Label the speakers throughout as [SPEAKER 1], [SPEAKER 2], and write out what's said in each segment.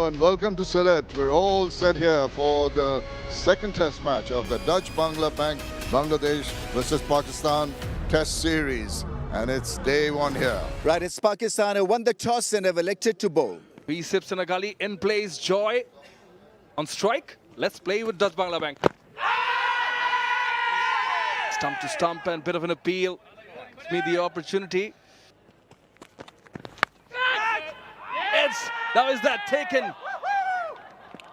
[SPEAKER 1] Hello and welcome to Sylhet. We're all set here for the second test match of the Bangladesh versus Pakistan test series. And it's day one here.
[SPEAKER 2] Right, it's Pakistan who won the toss and have elected to bowl.
[SPEAKER 3] 3 sips in a gully, in plays Joy on strike. Let's play with Dutch Bangla Bank. Stump to stump and bit of an appeal. Gives me the opportunity. Now is that taken?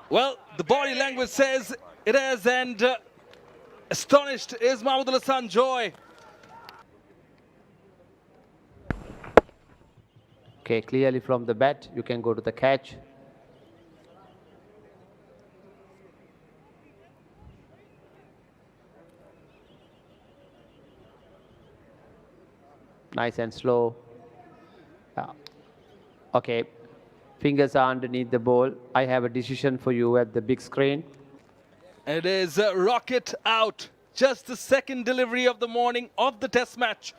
[SPEAKER 3] Well, the body language says it is, and astonished is Mahmoodul Hasan Joy.
[SPEAKER 4] Okay, clearly from the bat, you can go to the catch. Nice and slow. Okay, fingers are underneath the ball. I have a decision for you at the big screen.
[SPEAKER 3] It is a rocket out. Just the second delivery of the morning of the test match.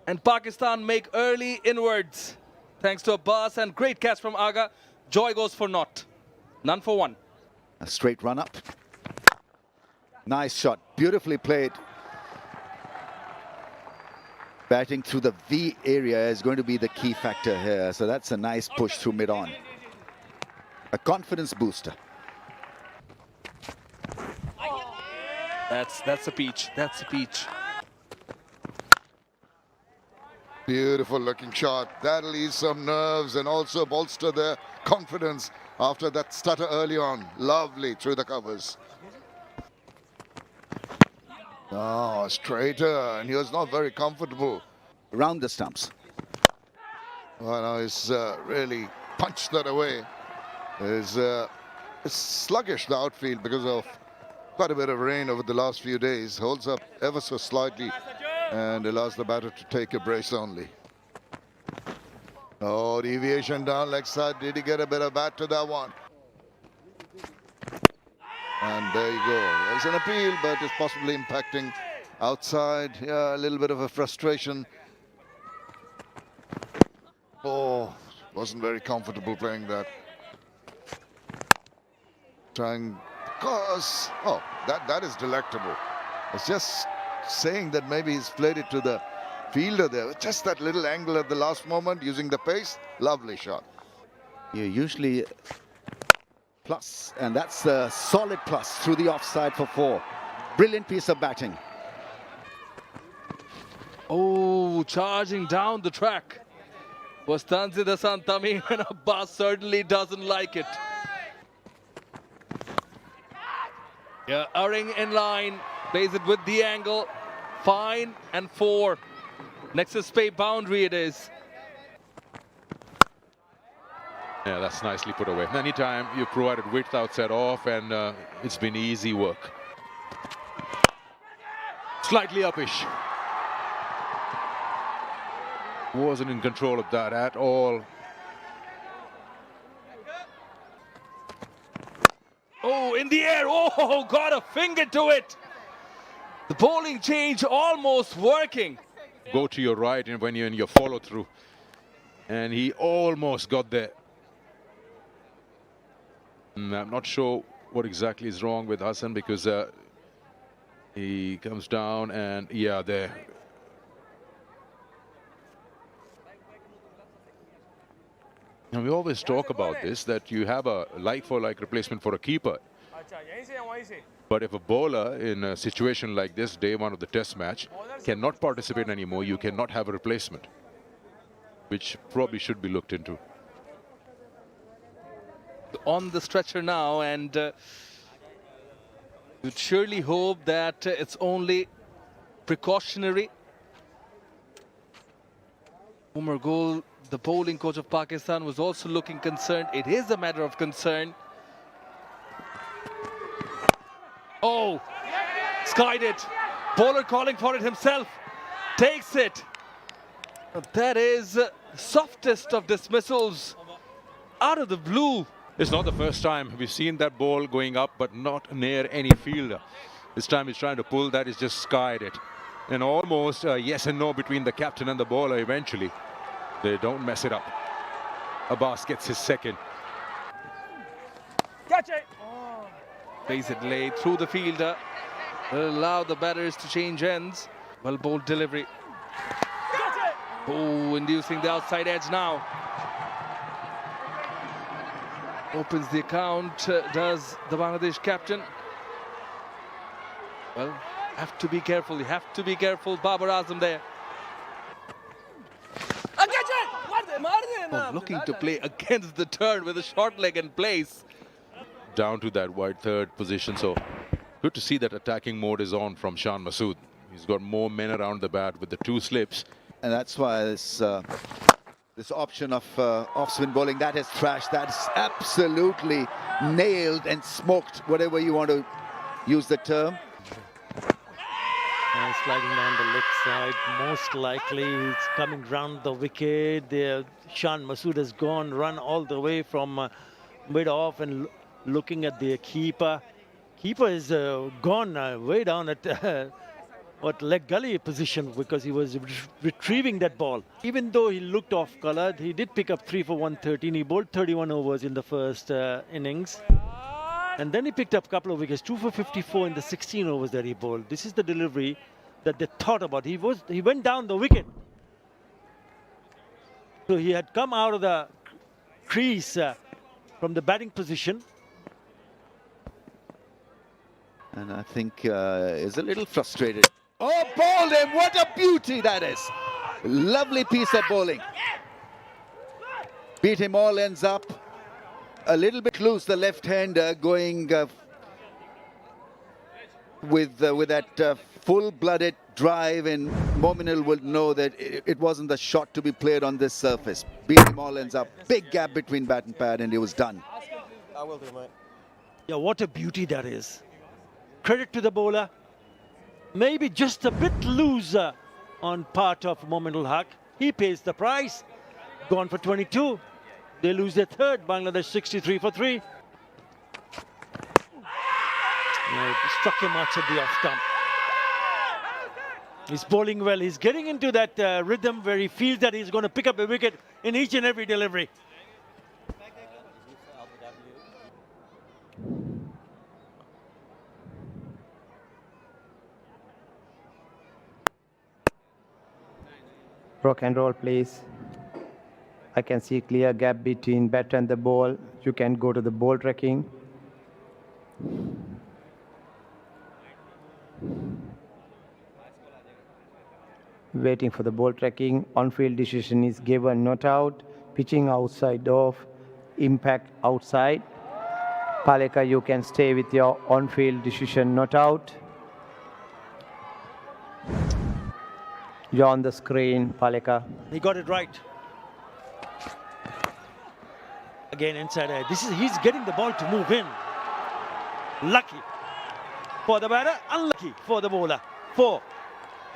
[SPEAKER 3] And Pakistan make early inwards. Thanks to Abbas and great catch from Agha. Joy goes for naught. None for one.
[SPEAKER 2] A straight run up. Nice shot. Beautifully played. Batting through the V area is going to be the key factor here. So that's a nice push through mid-on. A confidence booster.
[SPEAKER 3] That's a peach. That's a peach.
[SPEAKER 1] Beautiful looking shot. That'll ease some nerves and also bolster their confidence after that stutter early on. Lovely through the covers. Oh, straighter, and he was not very comfortable.
[SPEAKER 2] Around the stumps.
[SPEAKER 1] Well, now he's really punched that away. It's sluggish, the outfield, because of quite a bit of rain over the last few days. Holds up ever so slightly and allows the batter to take a brace only. Oh, deviation down leg side. Did he get a bit of bat to that one? And there you go. There's an appeal, but it's possibly impacting outside. Yeah, a little bit of a frustration. Oh, wasn't very comfortable playing that. Trying, because, oh, that is delectable. It's just saying that maybe he's played it to the fielder there. Just that little angle at the last moment, using the pace. Lovely shot.
[SPEAKER 2] You usually plus, and that's a solid plus through the offside for 4. Brilliant piece of batting.
[SPEAKER 3] Oh, charging down the track was Tanzid Hasan Tamim, and Abbas certainly doesn't like it. Yeah, Uring in line, plays it with the angle. Fine and 4. Nexus Pay boundary it is.
[SPEAKER 5] Yeah, that's nicely put away. Anytime you've provided width outside off, and it's been easy work. Slightly uppish. Wasn't in control of that at all.
[SPEAKER 3] Oh, in the air. Oh, got a finger to it. The bowling change almost working.
[SPEAKER 5] Go to your right and when you're in your follow through. And he almost got there. I'm not sure what exactly is wrong with Hassan, because he comes down and yeah, there. And we always talk about this, that you have a like-for-like replacement for a keeper. But if a bowler in a situation like this, day one of the test match, cannot participate anymore, you cannot have a replacement, which probably should be looked into.
[SPEAKER 3] On the stretcher now, and you'd surely hope that it's only precautionary. Umar Gul, the bowling coach of Pakistan, was also looking concerned. It is a matter of concern. Oh, skied it. Bowler calling for it himself. Takes it. That is softest of dismissals. Out of the blue.
[SPEAKER 5] It's not the first time we've seen that ball going up, but not near any fielder. This time he's trying to pull that, he's just skied it. And almost yes and no between the captain and the bowler eventually. They don't mess it up. Abbas gets his second.
[SPEAKER 3] Plays it late through the fielder. Will allow the batters to change ends. Well bowled delivery. Oh, inducing the outside edge now. Opens the account, does the Bangladesh captain. Well, have to be careful. You have to be careful. Babar Azam there. Oh, looking to play against the turn with a short leg in place.
[SPEAKER 5] Down to that wide third position. So good to see that attacking mode is on from Shan Masood. He's got more men around the bat with the two slips.
[SPEAKER 2] And that's why this option of off-spin bowling, that is thrashed. That's absolutely nailed and smoked, whatever you want to use the term.
[SPEAKER 6] Sliding down the leg side, most likely he's coming round the wicket. There, Shan Masood has run all the way from mid-off and looking at the keeper. Keeper is gone way down at leg gully position because he was retrieving that ball. Even though he looked off colored, he did pick up 3 for 113. He bowled 31 overs in the first innings. And then he picked up a couple of wickets, 2 for 54 in the 16 overs that he bowled. This is the delivery that they thought about. He went down the wicket. So he had come out of the crease from the batting position.
[SPEAKER 2] And I think is a little frustrated. Oh, bowled him! What a beauty that is! Lovely piece of bowling. Beat him all ends up. A little bit loose, the left-hander going with that full-blooded drive, and Mominul would know that it wasn't the shot to be played on this surface. Beat him all ends up. Big gap between bat and pad, and he was done.
[SPEAKER 6] I will do, mate. Yeah, what a beauty that is. Credit to the bowler. Maybe just a bit looser on part of Mominul Haq. He pays the price. Gone for 22. They lose their third. Bangladesh 63 for 3. Struck him much at the off stump. He's bowling well. He's getting into that rhythm where he feels that he's going to pick up a wicket in each and every delivery.
[SPEAKER 4] Rock and roll, please. I can see clear gap between bat and the ball. You can go to the ball tracking. Waiting for the ball tracking. On-field decision is given, not out. Pitching outside off. Impact outside. Paleka, you can stay with your on-field decision, not out. You're on the screen, Paleka.
[SPEAKER 6] He got it right. Again, inside edge. He's getting the ball to move in. Lucky for the batter, unlucky for the bowler. 4.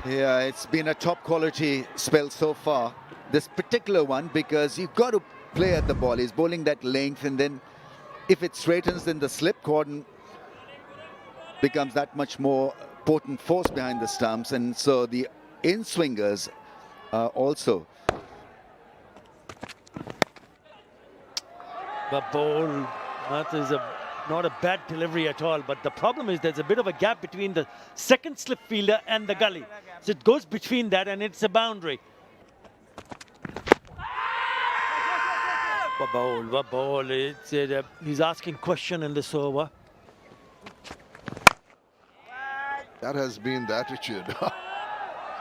[SPEAKER 2] Yeah, it's been a top quality spell so far. This particular one, because you've got to play at the ball. He's bowling that length, and then if it straightens, then the slip cordon becomes that much more potent force behind the stumps, and so the in-swingers also.
[SPEAKER 6] The ball, that is not a bad delivery at all, but the problem is there's a bit of a gap between the second slip fielder and the gully. So it goes between that and it's a boundary. The ball, he's asking question in this over.
[SPEAKER 1] That has been the attitude.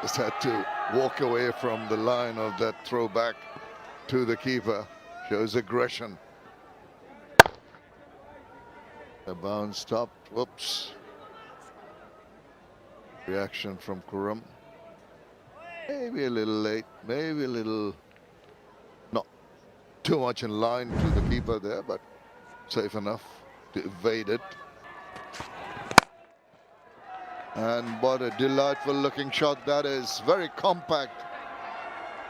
[SPEAKER 1] Just had to walk away from the line of that throwback to the keeper. Shows aggression. The bounce stopped. Whoops. Reaction from Kuram. Maybe a little late. Maybe a little not too much in line to the keeper there, but safe enough to evade it. And what a delightful looking shot that is. Very compact.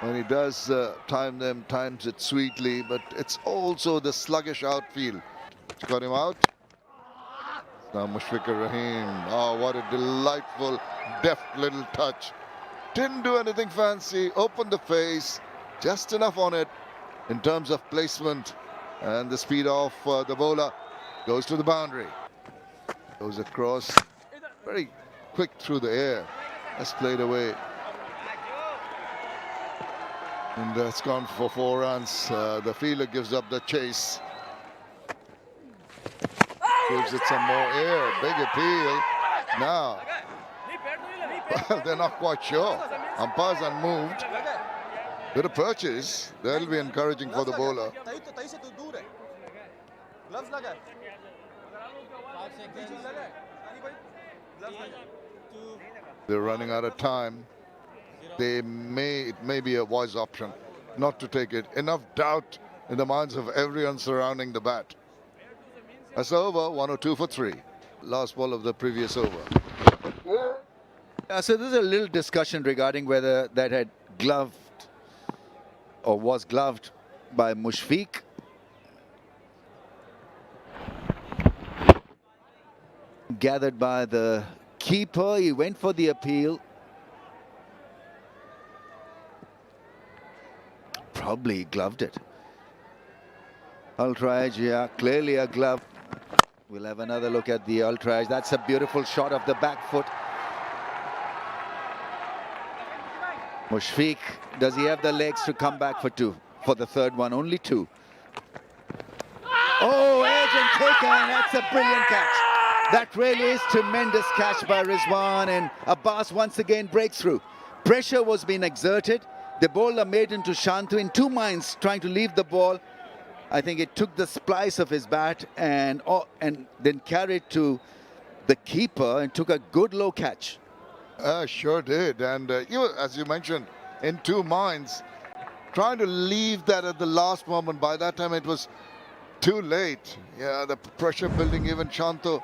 [SPEAKER 1] When he does times it sweetly, but it's also the sluggish outfield. It's got him out. Now Mushfiqur Rahim. Oh, what a delightful, deft little touch. Didn't do anything fancy. Opened the face. Just enough on it. in terms of placement and the speed of the bowler. Goes to the boundary. Goes across. Very quick through the air. That's played away. And that's gone for 4 runs. The fielder gives up the chase. Gives it some more air. Big appeal. Now, well, they're not quite sure. Umpires unmoved. Bit of purchase. That'll be encouraging for the bowler. They're running out of time. It may be a wise option not to take it. Enough doubt in the minds of everyone surrounding the bat. That's over. 102 for 3. Last ball of the previous over.
[SPEAKER 2] So there's a little discussion regarding whether that had gloved or was gloved by Mushfiq. Gathered by the keeper. He went for the appeal. Probably gloved it. Ultra-edge, yeah, clearly a glove. We'll have another look at the ultra-edge. That's a beautiful shot of the back foot. Mushfiq, does he have the legs to come back for 2? For the third one, only 2. Oh, edge and taken, that's a brilliant catch. That really is tremendous catch by Rizwan, and Abbas once again breaks through. Pressure was being exerted. The bowler made into Shantu in 2 minds trying to leave the ball. I think it took the splice of his bat and then carried to the keeper and took a good low catch.
[SPEAKER 1] Sure did. And as you mentioned, in 2 minds, trying to leave that at the last moment. By that time, it was too late. Yeah, the pressure building, even Shantu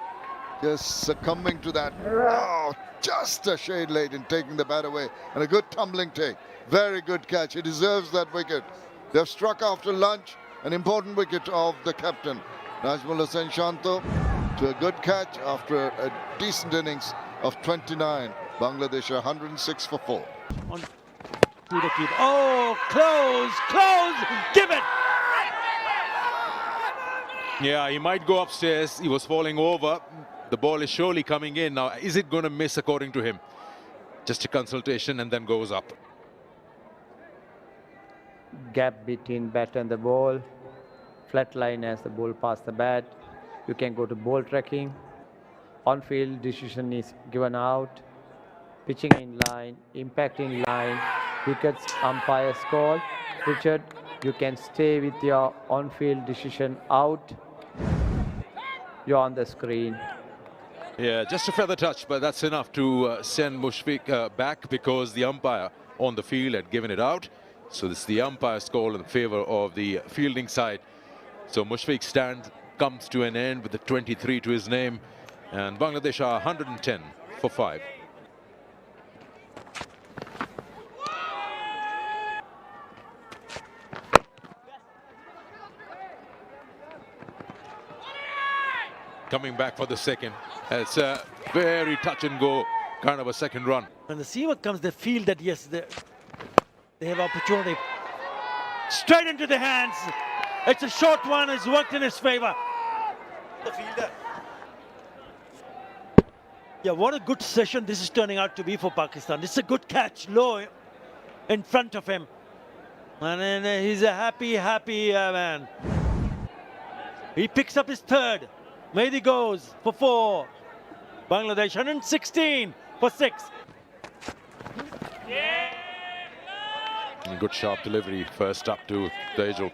[SPEAKER 1] just succumbing to that. Oh, just a shade late in taking the bat away. And a good tumbling take. Very good catch. He deserves that wicket. They've struck after lunch. An important wicket of the captain, Najmul Hussain Shantu, to a good catch after a decent innings of 29. Bangladesh 106 for 4.
[SPEAKER 6] On to the keeper. Oh, close, give it!
[SPEAKER 5] Yeah, he might go upstairs. He was falling over. The ball is surely coming in. Now, is it going to miss according to him? Just a consultation and then goes up.
[SPEAKER 4] Gap between bat and the ball. Flat line as the ball past the bat. You can go to ball tracking. On-field decision is given out. Pitching in line, impact in line. Wickets umpire's call. Richard, you can stay with your on-field decision out. You're on the screen.
[SPEAKER 5] Yeah, just a feather touch, but that's enough to send Mushfiq back because the umpire on the field had given it out. So this is the umpire's call in favor of the fielding side. So Mushfiq's stand comes to an end with the 23 to his name. And Bangladesh are 110 for 5. Coming back for the second. It's a very touch and go kind of a second run.
[SPEAKER 6] When the seamer comes, they feel that yes, they have opportunity. Straight into the hands. It's a short one. It's worked in his favor. The fielder. Yeah, what a good session this is turning out to be for Pakistan. It's a good catch, low in front of him. And then he's a happy man. He picks up his third. Mehdi goes for 4. Bangladesh 116 for 6.
[SPEAKER 5] Good sharp delivery first up to Tejul.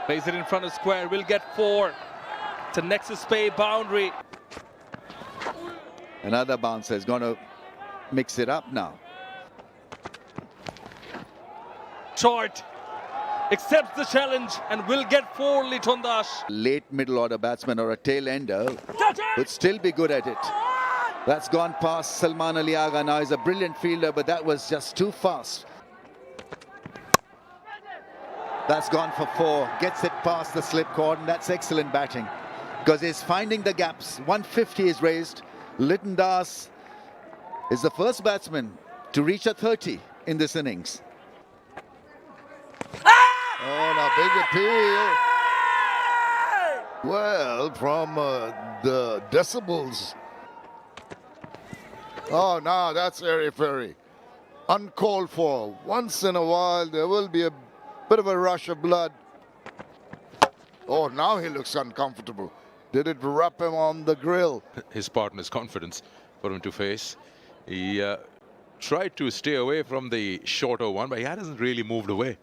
[SPEAKER 3] Plays it in front of square, will get 4. It's a Nexus Bay boundary.
[SPEAKER 2] Another bouncer is going to mix it up now.
[SPEAKER 3] Short. Accepts the challenge and will get 4, Litton.
[SPEAKER 2] Late middle order batsman or a tail ender would still be good at it. That's gone past Salman Ali Agha. Now he's a brilliant fielder, but that was just too fast. That's gone for 4. Gets it past the slip cordon. That's excellent batting because he's finding the gaps. 150 is raised. Litton Das is the first batsman to reach a 30 in this innings.
[SPEAKER 1] big appeal. Well, from the decibels. Oh, no, that's airy-fairy. Uncalled for. Once in a while, there will be a bit of a rush of blood. Oh, now he looks uncomfortable. Did it wrap him on the grill?
[SPEAKER 5] His partner's confidence for him to face. He tried to stay away from the shorter one, but he hasn't really moved away.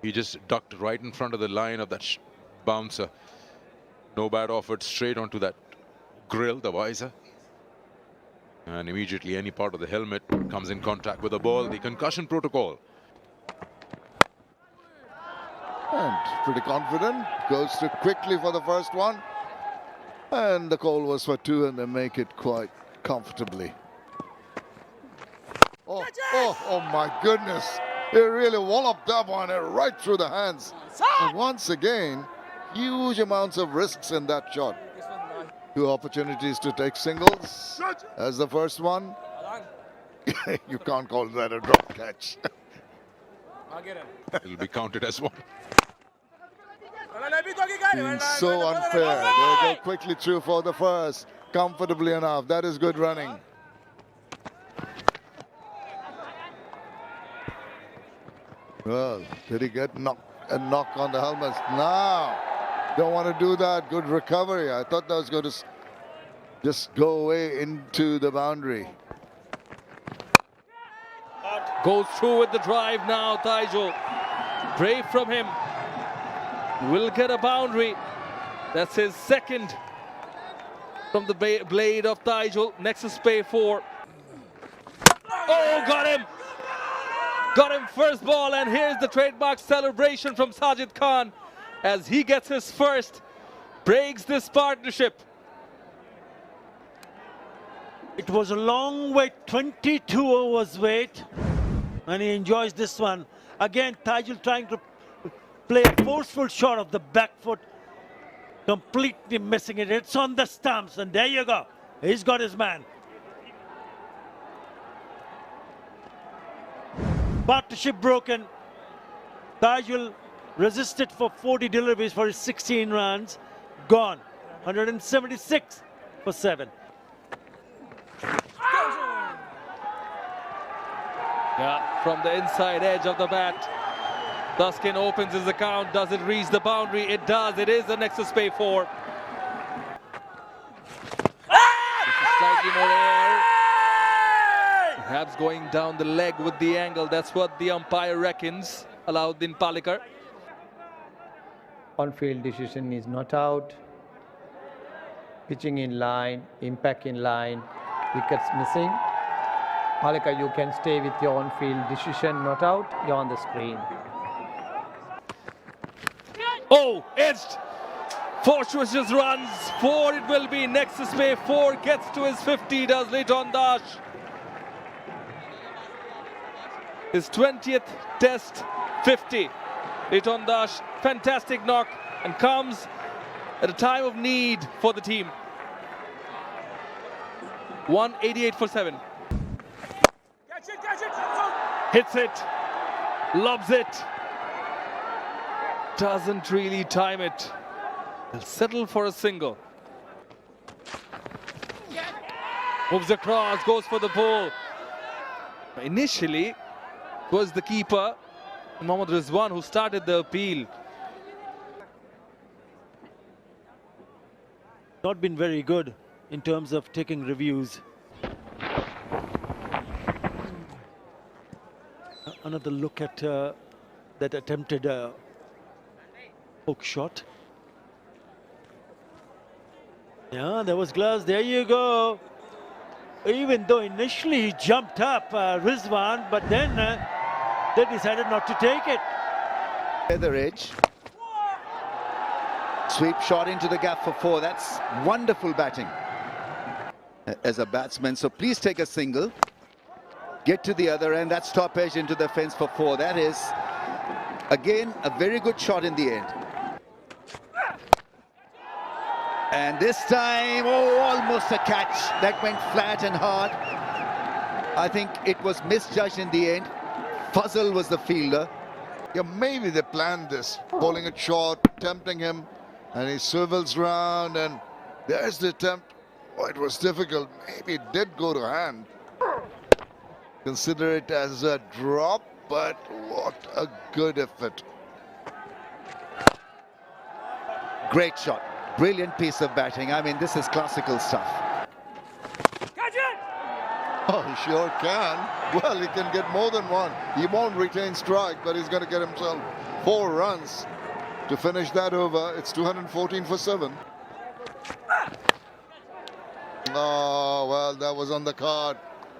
[SPEAKER 5] He just ducked right in front of the line of that bouncer. No bad offered straight onto that grill, the visor. And immediately any part of the helmet comes in contact with the ball. The concussion protocol.
[SPEAKER 1] And pretty confident. Goes too quickly for the first one. And the call was for 2, and they make it quite comfortably. Oh my goodness. He really walloped that one right through the hands. And once again, huge amounts of risks in that shot. 2 opportunities to take singles as the first one. You can't call that a drop catch.
[SPEAKER 5] It'll be counted as one.
[SPEAKER 1] It's so unfair. They go quickly through for the first. Comfortably enough. That is good running. Well, did he get a knock on the helmet? No. Don't want to do that. Good recovery. I thought that was going to just go away into the boundary.
[SPEAKER 3] Goes through with the drive now, Taijul. Brave from him. Will get a boundary. That's his second from the blade of Taijul. Nexus Pay 4. Oh, got him. Got him first ball, and here's the trademark celebration from Sajid Khan as he gets his first, breaks this partnership.
[SPEAKER 6] It was a long wait, 22 overs wait, and he enjoys this one. Again, Taijul trying to play a forceful shot of the back foot, completely missing it. It's on the stumps, and there you go. He's got his man. Partnership broken. Taijul resisted for 40 deliveries for his 16 runs. Gone. 176 for 7.
[SPEAKER 3] Yeah, from the inside edge of the bat. Duskin opens his account. Does it reach the boundary? It does. It is the Nexus Pay 4. This is slightly more air. Perhaps going down the leg with the angle. That's what the umpire reckons. Alauddin Palikar.
[SPEAKER 4] On-field decision is not out. Pitching in line, impact in line, wickets missing. Palikar, you can stay with your on-field decision, not out. You're on the screen.
[SPEAKER 3] Oh, edged. Fortuitous runs. 4 it will be. Nexus Pay 4 gets to his 50, does Litton Dash. His 20th test 50. Litton Dash, fantastic knock, and comes at a time of need for the team. 188 for 7. Hits it, lobs it. Doesn't really time it. He'll settle for a single. Moves across, goes for the ball. Initially, it was the keeper, Mohammad Rizwan, who started the appeal.
[SPEAKER 6] Not been very good in terms of taking reviews. Another look at that attempted hook shot. Yeah, there was gloves. There you go. Even though initially he jumped up, Rizwan, but then they decided not to take it.
[SPEAKER 2] Feather edge. Sweep shot into the gap for 4. That's wonderful batting as a batsman. So please take a single. Get to the other end. That's top edge into the fence for 4. That is, again, a very good shot in the end. And this time, oh, almost a catch. That went flat and hard. I think it was misjudged in the end. Fuzzle was the fielder.
[SPEAKER 1] Yeah, maybe they planned this, bowling it short, tempting him, and he swivels round, and there's the attempt. Oh, it was difficult. Maybe it did go to hand. Consider it as a drop, but what a good effort.
[SPEAKER 2] Great shot. Brilliant piece of batting. I mean, this is classical stuff.
[SPEAKER 1] Oh, he sure can. Well, he can get more than one. He won't retain strike, but he's going to get himself 4 runs to finish that over. It's 214 for 7. Oh, well, that was on the card.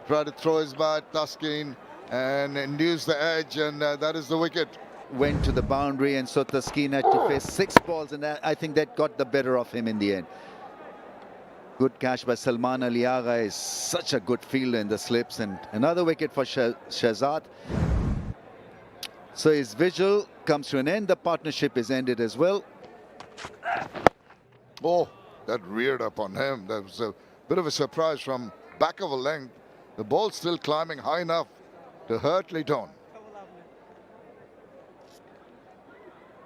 [SPEAKER 1] Tried to throw his bat, Taskin, and induce the edge, and that is the wicket.
[SPEAKER 2] Went to the boundary, and so Taskin had to face 6 balls, and I think that got the better of him in the end. Good catch by Salman Ali Agha. Is such a good fielder in the slips, and another wicket for Shehzad. So his vigil comes to an end. The partnership is ended as well.
[SPEAKER 1] Oh, that reared up on him. That was a bit of a surprise from back of a length. The ball still climbing high enough to hurt Litton.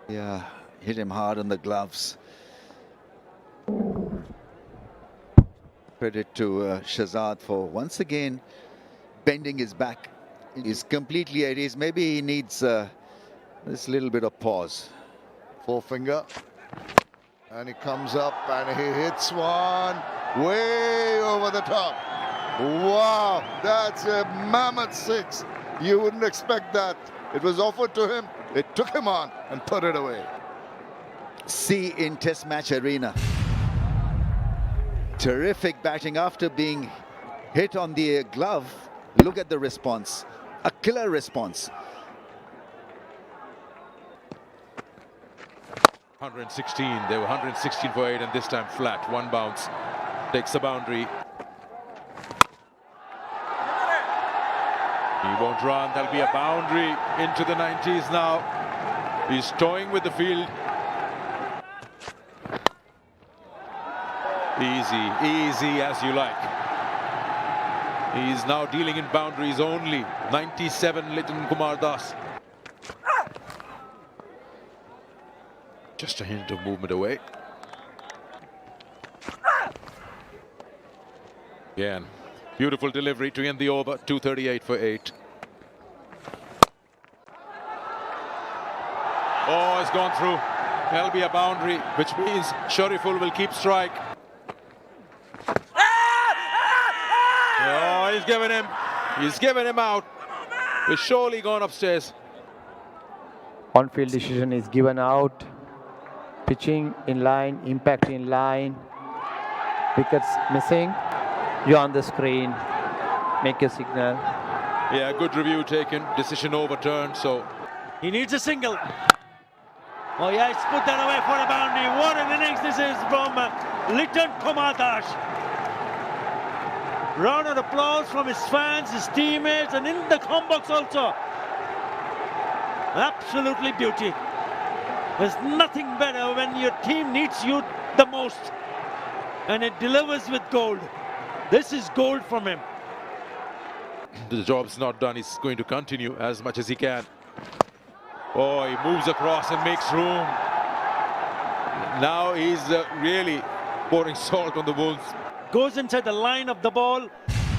[SPEAKER 2] Yeah, hit him hard on the gloves. Credit to Shehzad for once again bending his back. He's completely at ease. Maybe he needs this little bit of pause.
[SPEAKER 1] Forefinger. And he comes up and he hits one way over the top. Wow, that's a mammoth 6. You wouldn't expect that. It was offered to him. It took him on and put it away.
[SPEAKER 2] See in Test match arena. Terrific batting after being hit on the glove. Look at the response. A killer response.
[SPEAKER 5] 116. They were 116 for 8, and this time flat. 1 bounce. Takes the boundary. He won't run. There'll be a boundary into the 90s now. He's toying with the field. Easy, easy as you like. He's now dealing in boundaries only. 97, Litton Kumar Das. Just a hint of movement away. Again, beautiful delivery to end the over. 238 for 8. Oh, it's gone through. There'll be a boundary, which means Sher-e-Bangla will keep strike. Oh, he's given him out. He's surely gone upstairs.
[SPEAKER 4] On-field decision is given out. Pitching in line, impact in line. Wickets missing. You're on the screen. Make your signal.
[SPEAKER 5] Yeah, good review taken. Decision overturned, so...
[SPEAKER 6] He needs a single. Oh yeah, he's put that away for a boundary. What an innings this is from Litton Kumar Das. Round of applause from his fans, his teammates, and in the combox also. Absolutely beauty. There's nothing better when your team needs you the most, and it delivers with gold. This is gold from him.
[SPEAKER 5] The job's not done. He's going to continue as much as he can. Oh, he moves across and makes room. Now he's really pouring salt on the wounds.
[SPEAKER 6] Goes inside the line of the ball,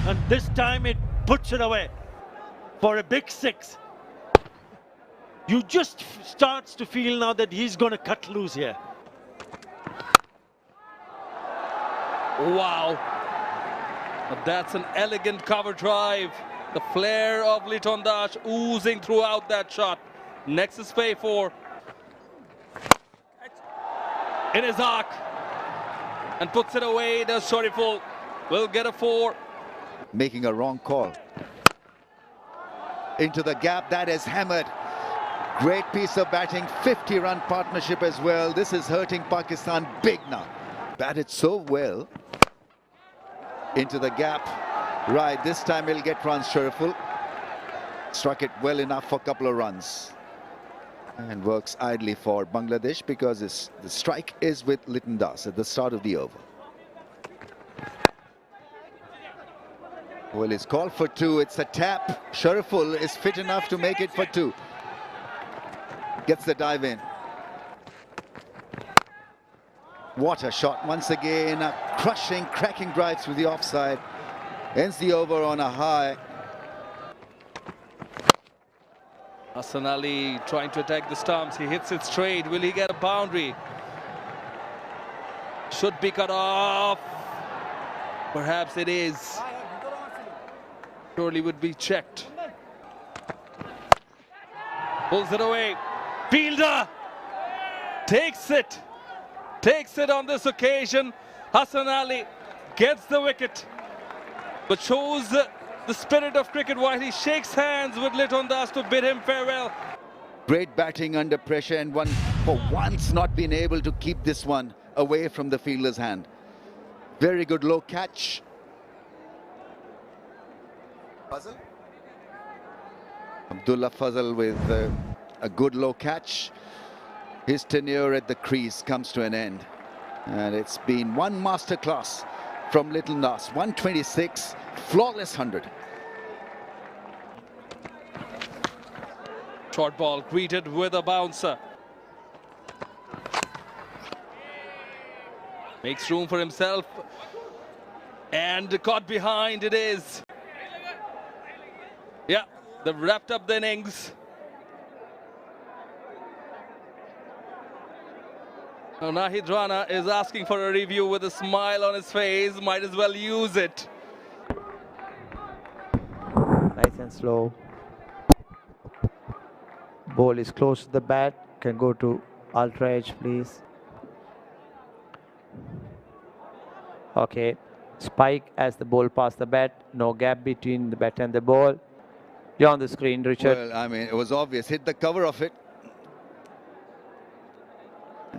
[SPEAKER 6] and this time it puts it away for a big 6. You just starts to feel now that he's going to cut loose here.
[SPEAKER 3] Wow. That's an elegant cover drive. The flair of Litton Das oozing throughout that shot. Next is Pay 4. In his arc. And puts it away. Does Sher-e-Bangla. Will get a 4.
[SPEAKER 2] Making a wrong call. Into the gap. That is hammered. Great piece of batting. 50-run partnership as well. This is hurting Pakistan big now. Batted so well. Into the gap. Right, this time he'll get runs. Sher-e-Bangla struck it well enough for a couple of runs. And works idly for Bangladesh because the strike is with Litton Das at the start of the over. Well, it's called for 2. It's a tap. Sher-e-Bangla is fit enough to make it for 2. Gets the dive in. What a shot. Once again, a crushing, cracking drive through the offside. Ends the over on a high.
[SPEAKER 3] Arslan Ali trying to attack the stumps. He hits it straight. Will he get a boundary? Should be cut off. Perhaps it is. Surely would be checked. Pulls it away. Fielder takes it. Takes it on this occasion. Arslan Ali gets the wicket, but shows the spirit of cricket while he shakes hands with Litton to bid him farewell.
[SPEAKER 2] Great batting under pressure, and one for once not been able to keep this one away from the fielder's hand. Very good low catch. Fazal? Abdullah Fazal with a good low catch. His tenure at the crease comes to an end. And it's been one masterclass from Litton Das. 126, flawless 100.
[SPEAKER 3] Short ball greeted with a bouncer. Makes room for himself. And caught behind it is. Yeah, they've wrapped up the innings. Now Nahid Rana is asking for a review with a smile on his face. Might as well use it.
[SPEAKER 4] Nice and slow. Ball is close to the bat. Can go to ultra edge, please. Okay. Spike as the ball passed the bat. No gap between the bat and the ball. You're on the screen, Richard.
[SPEAKER 2] Well, I mean, it was obvious. Hit the cover of it.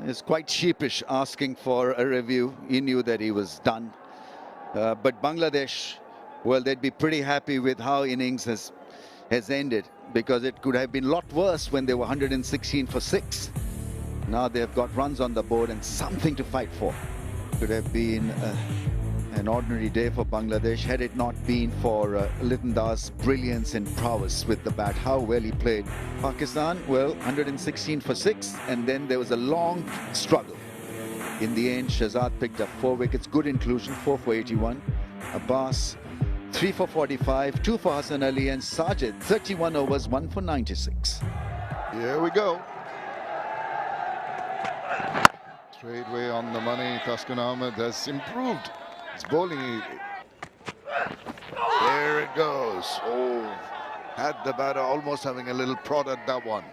[SPEAKER 2] It's quite sheepish asking for a review. He knew that he was done. But Bangladesh, well, they'd be pretty happy with how innings has ended, because it could have been a lot worse when they were 116 for 6. Now they've got runs on the board and something to fight for. Could have been an ordinary day for Bangladesh had it not been for Litton Das' brilliance and prowess with the bat. How well he played. Pakistan, well, 116 for 6, and then there was a long struggle. In the end, Shahzad picked up 4 wickets. Good inclusion, 4 for 81. Abbas, 3 for 45, 2 for Hassan Ali, and Sajid, 31 overs, 1 for 96.
[SPEAKER 1] Here we go. Straightway on the money. Taskin Ahmed has improved his bowling. There it goes. Oh, had the batter almost having a little prod at that one.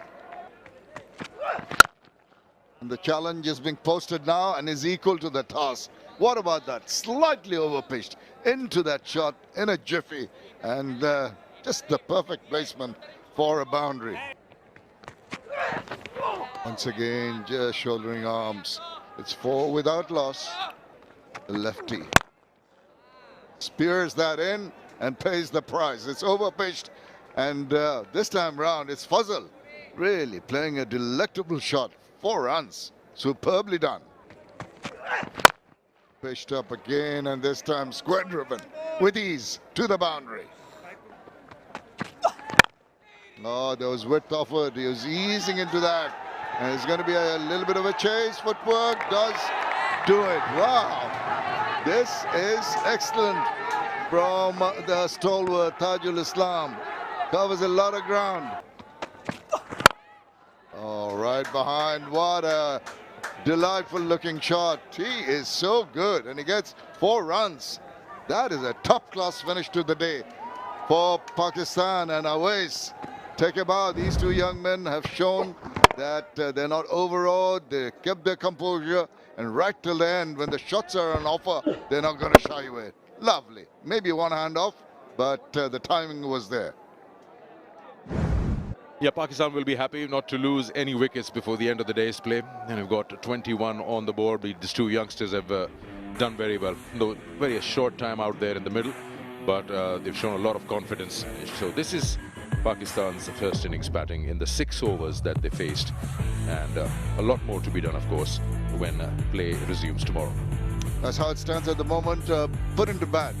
[SPEAKER 1] And the challenge is being posted now and is equal to the task. What about that? Slightly overpitched into that shot in a jiffy, and just the perfect placement for a boundary. Once again, just shouldering arms. It's 4 without loss. Lefty spears that in and pays the price. It's overpitched, and this time round it's Fazal really playing a delectable shot. 4 runs, superbly done. Pitched up again, and this time square driven with ease to the boundary. Oh, there was width offered. He was easing into that, and it's going to be a little bit of a chase. Footwork does do it. Wow, this is excellent from the stalwart Tajul Islam. Covers a lot of ground. Oh, right behind. What a delightful looking shot. He is so good, and he gets 4 runs. That is a top class finish to the day for Pakistan. And Awais, take a bow. These 2 young men have shown that they're not overawed. They kept their composure, and right till the end, when the shots are on offer, they're not going to shy away. Lovely. Maybe one hand off, but the timing was there.
[SPEAKER 5] Yeah, Pakistan will be happy not to lose any wickets before the end of the day's play. And we've got 21 on the board. These 2 youngsters have done very well. Though very short time out there in the middle, but they've shown a lot of confidence. So this is Pakistan's first innings batting in the 6 overs that they faced. And a lot more to be done, of course, when play resumes tomorrow.
[SPEAKER 1] That's how it stands at the moment. Put into bat.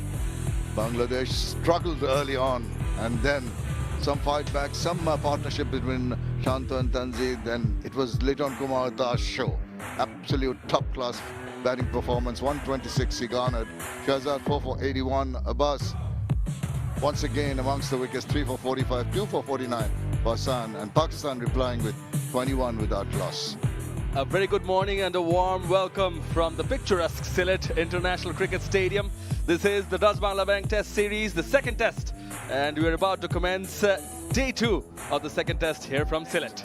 [SPEAKER 1] Bangladesh struggled early on and then some fight back, some partnership between Shanto and Tanzir. Then it was Litton Kumar Das show. Absolute top-class batting performance. 126 he garnered. Shahzad 4 for 81. Abbas once again amongst the wickets, 3 for 45, 2 for 49 for Hassan, and Pakistan replying with 21 without loss.
[SPEAKER 3] A very good morning and a warm welcome from the picturesque Sylhet International Cricket Stadium. This is the Dutch Bangla Bank Test Series, the second test, and we're about to commence day 2 of the second test here from Sylhet.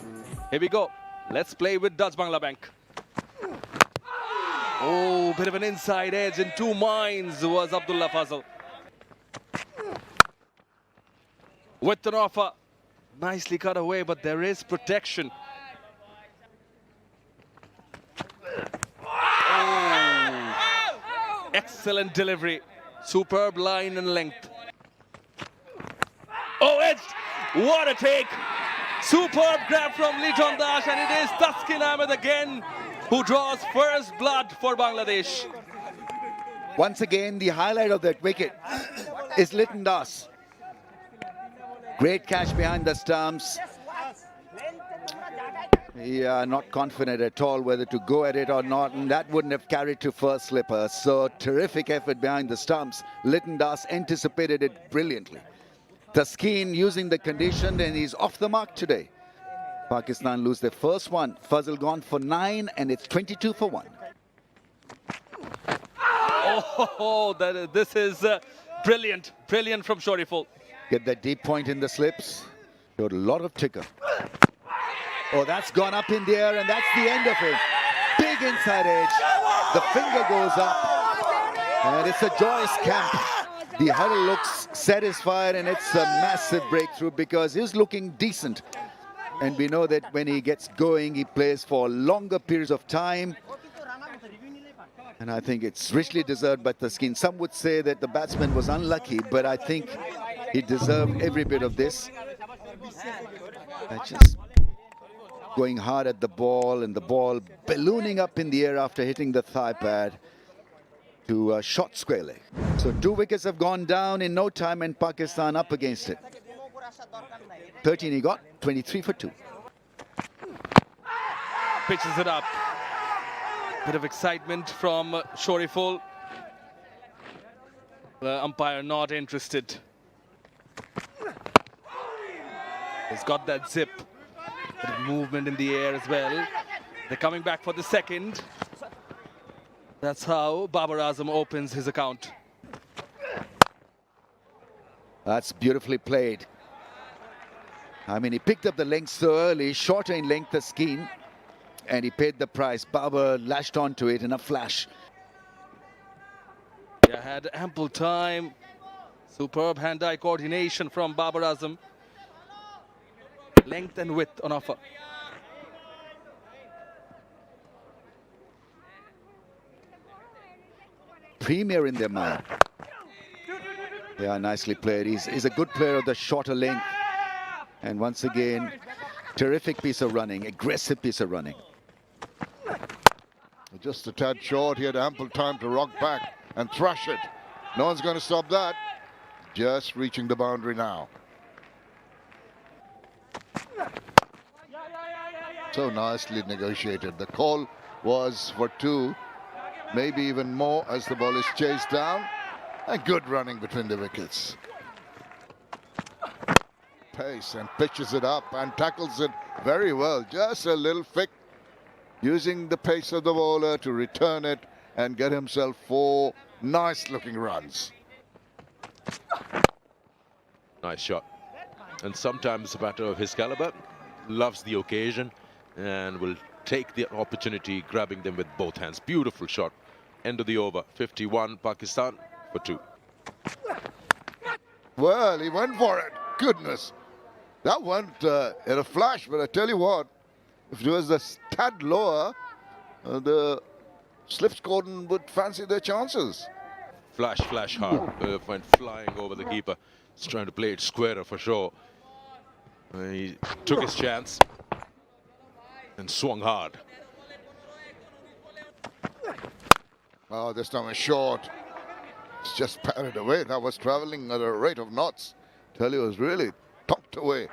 [SPEAKER 3] Here we go. Let's play with Dutch Bangla Bank. Oh, bit of an inside edge in two minds was Abdullah Fazal. With an offer, nicely cut away, but there is protection. Oh, excellent delivery, superb line and length. Oh, edged, what a take. Superb grab from Litton Dash, and it is Taskin Ahmed again who draws first blood for Bangladesh.
[SPEAKER 2] Once again, the highlight of that wicket is Litton Dash. Great catch behind the stumps. Yeah, not confident at all whether to go at it or not, and that wouldn't have carried to first slipper. So terrific effort behind the stumps. Litton Dash anticipated it brilliantly. Taskin using the condition, and he's off the mark today. Pakistan lose their first one. Fazal gone for 9, and it's 22 for 1.
[SPEAKER 3] Oh, this is brilliant. Brilliant from Shoriful.
[SPEAKER 2] Get that deep point in the slips. Showed a lot of ticker. Oh, that's gone up in the air, and that's the end of it. Big inside edge. The finger goes up, and it's a joyous camp. The huddle looks satisfied, and it's a massive breakthrough because he's looking decent. And we know that when he gets going, he plays for longer periods of time. And I think it's richly deserved by Taskin. Some would say that the batsman was unlucky, but I think he deserved every bit of this. Just going hard at the ball, and the ball ballooning up in the air after hitting the thigh pad to a short square leg. So 2 wickets have gone down in no time, and Pakistan up against it. 13 he got, 23 for 2.
[SPEAKER 3] Pitches it up. Bit of excitement from Shoriful. The umpire not interested. He's got that zip. Bit of movement in the air as well. They're coming back for the second. That's how Babar Azam opens his account.
[SPEAKER 2] That's beautifully played. I mean, he picked up the length so early, shorter in length the Taskin, and he paid the price. Babar lashed onto it in a flash.
[SPEAKER 3] They had ample time. Superb hand-eye coordination from Babar Azam. Length and width on offer.
[SPEAKER 2] Premier in their mind. Yeah, nicely played. He's a good player of the shorter length. And once again, terrific piece of running, aggressive piece of running.
[SPEAKER 1] Just a tad short. He had ample time to rock back and thrash it. No one's going to stop that. Just reaching the boundary now. So nicely negotiated. The call was for 2, maybe even more as the ball is chased down. And good running between the wickets. Pace, and pitches it up and tackles it very well. Just a little flick, using the pace of the bowler to return it and get himself 4 nice looking runs.
[SPEAKER 5] Nice shot. And sometimes a batter of his caliber loves the occasion and will take the opportunity, grabbing them with both hands. Beautiful shot. End of the over. 51 Pakistan for 2.
[SPEAKER 1] Well, he went for it. Goodness. That went in a flash, but I tell you what, if it was a tad lower, the Slips Gordon would fancy their chances.
[SPEAKER 5] Flash hard. Went flying over the keeper. He's trying to play it squarer for sure. He took his chance and swung hard.
[SPEAKER 1] Oh, this time it's short. It's just parried away. That was traveling at a rate of knots. Tell you, it was really top swept away.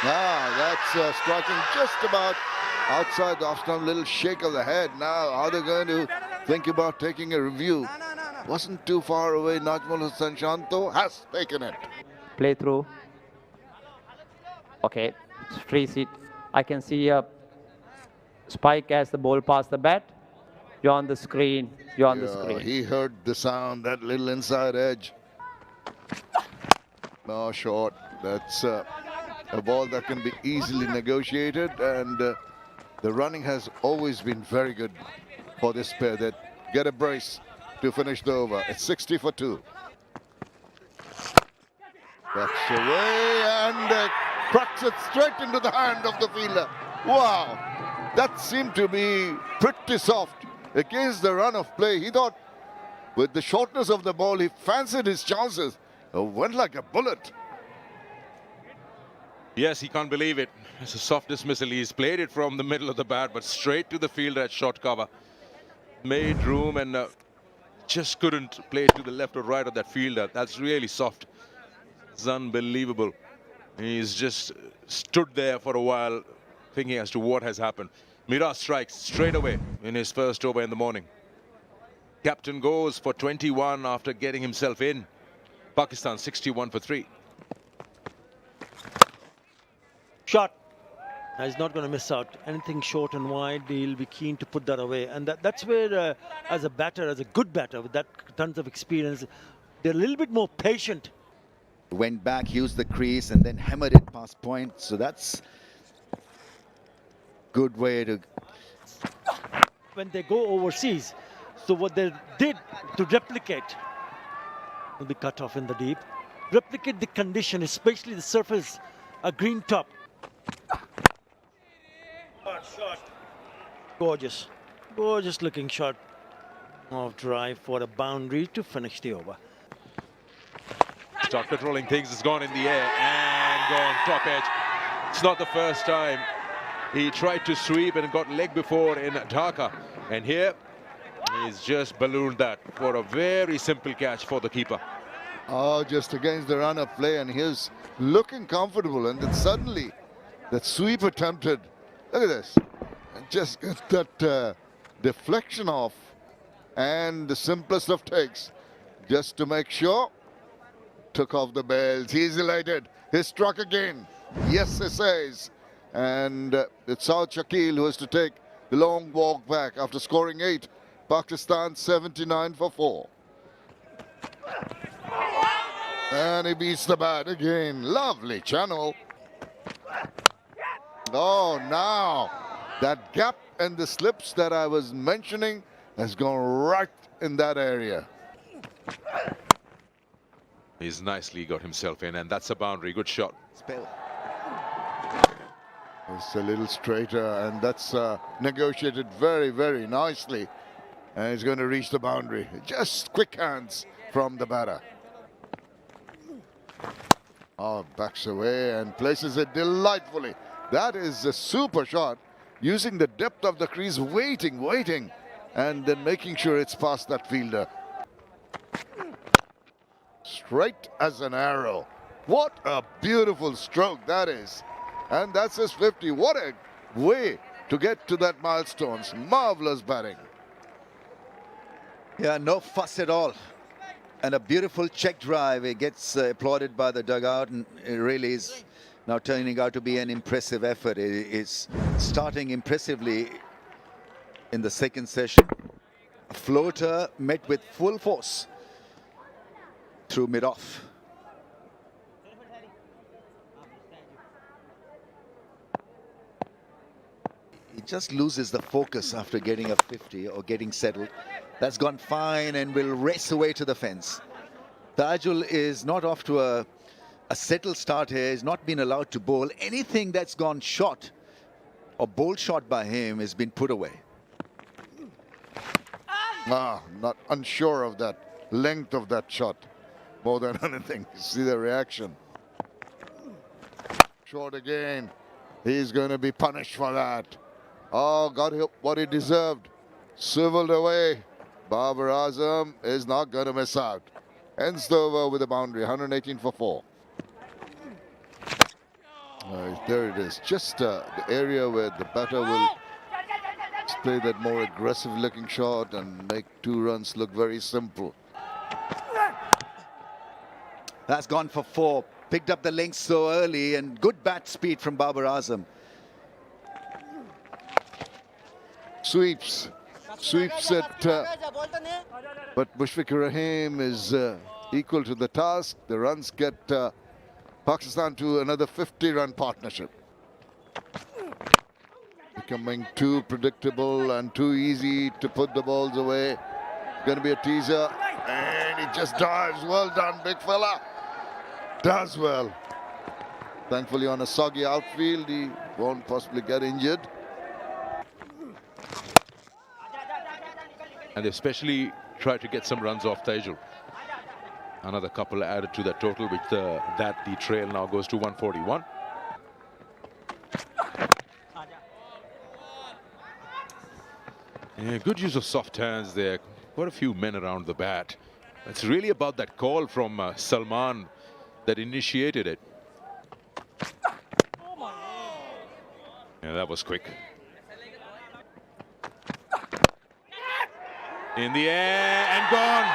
[SPEAKER 1] That's striking just about outside the off stump. Little shake of the head. Now, are they going to think about taking a review? Wasn't too far away. Najmul Hussain Shanto has taken it.
[SPEAKER 4] Play through. Okay, freeze it. I can see a spike as the ball past the bat. You're on the screen. You're on the screen.
[SPEAKER 1] He heard the sound, that little inside edge. No, short. That's a ball that can be easily negotiated, and the running has always been very good for this pair. That get a brace to finish the over. It's 60 for 2. That's away and cracks it straight into the hand of the fielder. Wow, that seemed to be pretty soft against the run of play. He thought with the shortness of the ball, he fancied his chances. Went like a bullet.
[SPEAKER 5] Yes, he can't believe it. It's a soft dismissal. He's played it from the middle of the bat, but straight to the fielder at short cover. Made room and just couldn't play it to the left or right of that fielder. That's really soft. It's unbelievable. He's just stood there for a while thinking as to what has happened. Mira strikes straight away in his first over in the morning. Captain goes for 21 after getting himself in. Pakistan 61 for 3.
[SPEAKER 6] Shot. He's not going to miss out. Anything short and wide, he'll be keen to put that away. And that's where, as a batter, as a good batter with that tons of experience, they're a little bit more patient.
[SPEAKER 2] Went back, used the crease, and then hammered it past point. So that's good way to...
[SPEAKER 6] When they go overseas, so what they did to replicate, will be cut off in the deep, replicate the condition, especially the surface, a green top. Shot. Gorgeous, gorgeous looking shot of drive for a boundary to finish the over.
[SPEAKER 5] Start controlling things. It's gone in the air and gone top edge. It's not the first time. He tried to sweep and got leg before in Dhaka. And here, he's just ballooned that for a very simple catch for the keeper.
[SPEAKER 1] Oh, just against the run of play, and he's looking comfortable. And then suddenly, that sweep attempted. Look at this. And just get that deflection off. And the simplest of takes, just to make sure. Took off the bells. He's elated. He struck again. Yes, he says. And it's Saud Shakil who has to take the long walk back after scoring 8. Pakistan 79 for 4. And he beats the bat again. Lovely channel. Oh, now that gap and the slips that I was mentioning has gone right in that area.
[SPEAKER 5] He's nicely got himself in, and that's a boundary. Good shot.
[SPEAKER 2] Spell.
[SPEAKER 1] It's a little straighter, and that's negotiated very, very nicely. And he's going to reach the boundary. Just quick hands from the batter. Oh, backs away and places it delightfully. That is a super shot. Using the depth of the crease, waiting, and then making sure it's past that fielder. Straight as an arrow. What a beautiful stroke that is. And that's his 50. What a way to get to that milestone. Marvelous batting.
[SPEAKER 2] Yeah, no fuss at all. And a beautiful check drive. It gets applauded by the dugout, and it really is now turning out to be an impressive effort. It is starting impressively in the second session. A floater met with full force through mid-off. He just loses the focus after getting a 50 or getting settled. That's gone fine and will race away to the fence. Tajul is not off to a settled start here. He's not been allowed to bowl. Anything that's gone short or bowled short by him has been put away.
[SPEAKER 1] Not unsure of that length of that shot. More than anything, see the reaction. Short again. He's going to be punished for that. Oh, got what he deserved. Swiveled away. Babar Azam is not going to miss out. Ends the over with a boundary, 118 for 4. There it is. Just the area where the batter will play that more aggressive looking shot and make 2 runs look very simple.
[SPEAKER 2] That's gone for 4. Picked up the length so early, and good bat speed from Babar Azam.
[SPEAKER 1] Sweeps it, but Mushfiqur is equal to the task. The runs get Pakistan to another 50-run partnership. Becoming too predictable and too easy to put the balls away. Going to be a teaser, and he just dives. Well done, big fella. Does well. Thankfully, on a soggy outfield, he won't possibly get injured.
[SPEAKER 5] And they especially try to get some runs off Taijul. Another couple added to that total, which the trail now goes to 141. Yeah, good use of soft hands there. Quite a few men around the bat. It's really about that call from Salman that initiated it. Yeah, that was quick. In the air and gone.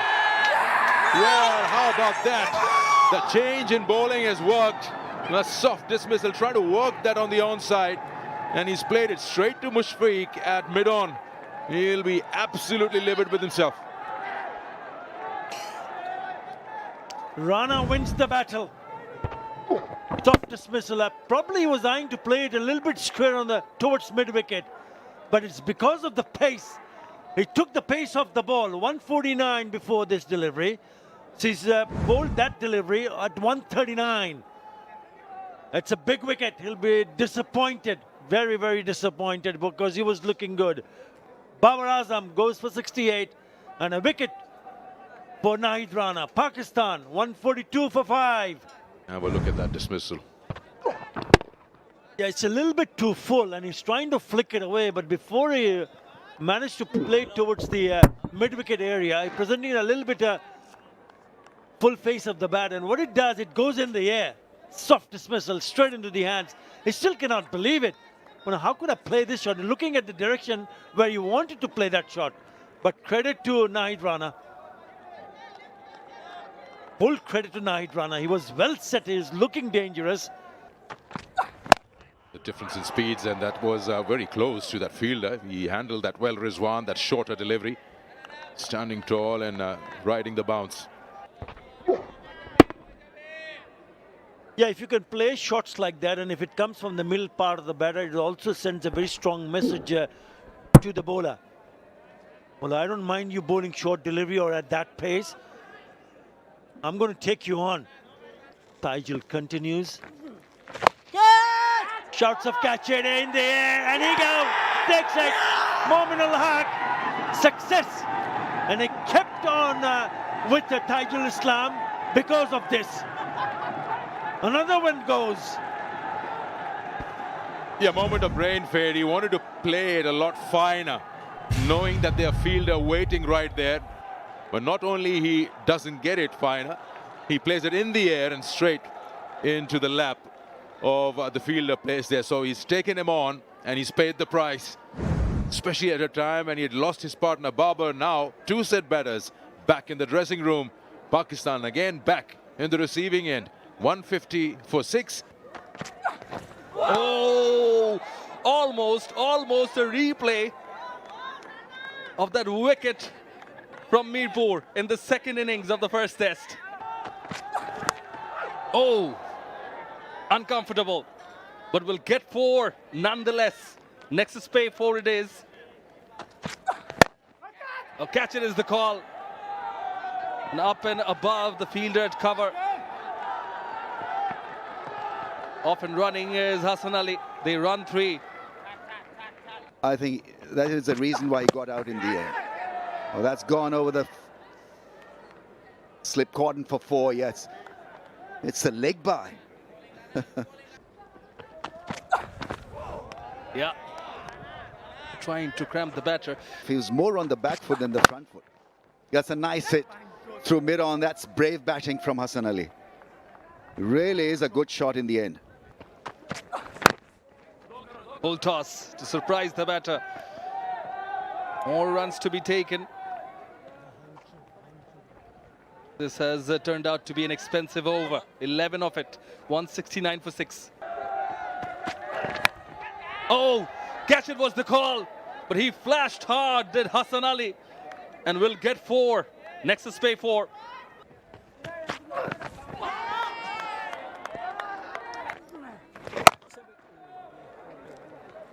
[SPEAKER 5] Yeah, how about that? The change in bowling has worked. A soft dismissal, trying to work that on the onside. And he's played it straight to Mushfiq at mid-on. He'll be absolutely livid with himself.
[SPEAKER 6] Rana wins the battle. Soft dismissal. Probably he was eyeing to play it a little bit square on towards mid-wicket. But it's because of the pace. He took the pace of the ball. 149 before this delivery. So he's bowled that delivery at 139. It's a big wicket. He'll be disappointed. Very, very disappointed because he was looking good. Babar Azam goes for 68 and a wicket for Nahid Rana. Pakistan 142 for 5.
[SPEAKER 5] Have a look at that dismissal.
[SPEAKER 6] Yeah, it's a little bit too full and he's trying to flick it away, but before he managed to play it towards the mid-wicket area, he presenting a little bit full face of the bat, and what it does, it goes in the air. Soft dismissal straight into the hands. He still cannot believe it. Well, how could I play this shot? Looking at the direction where you wanted to play that shot. But credit to Nahid Rana. Full credit to Nahid Rana. He was well set. He was looking dangerous.
[SPEAKER 5] The difference in speeds, and that was very close to that fielder. He handled that well, Rizwan, that shorter delivery. Standing tall and riding the bounce.
[SPEAKER 6] Yeah, if you can play shots like that, and if it comes from the middle part of the batter, it also sends a very strong message to the bowler. Well, I don't mind you bowling short delivery or at that pace. I'm going to take you on. Taijul continues. Shouts of catch it in the air, and he goes, takes it. Moment al-Haq, success. And he kept on with the Taijul Islam because of this. Another one goes.
[SPEAKER 5] Yeah, moment of brain fade. He wanted to play it a lot finer, knowing that their fielder waiting right there. But not only he doesn't get it finer, he plays it in the air and straight into the lap of the fielder placed there. So he's taken him on and he's paid the price, especially at a time when he had lost his partner Babar. Now 2 set batters back in the dressing room. Pakistan again back in the receiving end. 150 for 6.
[SPEAKER 3] Oh, almost a replay of that wicket from Mirpur in the second innings of the first test. Oh, uncomfortable, but we'll get 4 nonetheless. Next is pay 4 it is. A catch it is the call. And up and above the fielder at cover. Off and running is Hassan Ali. They run 3.
[SPEAKER 2] I think that is the reason why he got out in the air. Oh, that's gone over the slip cordon for 4, yes. It's a leg by.
[SPEAKER 3] Yeah. Trying to cramp the batter.
[SPEAKER 2] Feels more on the back foot than the front foot. That's a nice hit through mid-on. That's brave batting from Hassan Ali. Really is a good shot in the end.
[SPEAKER 3] Full toss to surprise the batter. More runs to be taken. This has turned out to be an expensive over. 11 of it. 169 for 6. Oh, catch it was the call. But he flashed hard, did Hassan Ali. And will get 4. Next is pay 4.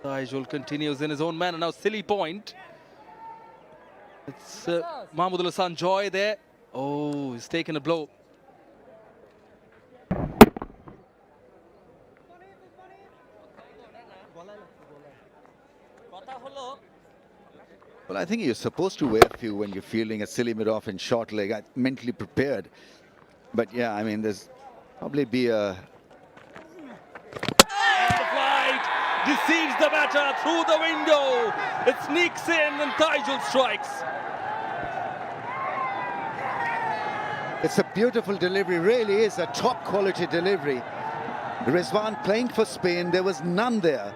[SPEAKER 3] Tajul continues in his own manner. Now silly point. It's Mahmoodul Hasan Joy there. Oh, he's taken a blow.
[SPEAKER 2] Well, I think you're supposed to wear a few when you're fielding a silly mid-off and short leg. I'm mentally prepared. But yeah, I mean, there's probably be a...
[SPEAKER 3] The flight deceives the batter through the window. It sneaks in and Tajul strikes.
[SPEAKER 2] It's a beautiful delivery, really is a top quality delivery. Rizwan playing for Spain, there was none there.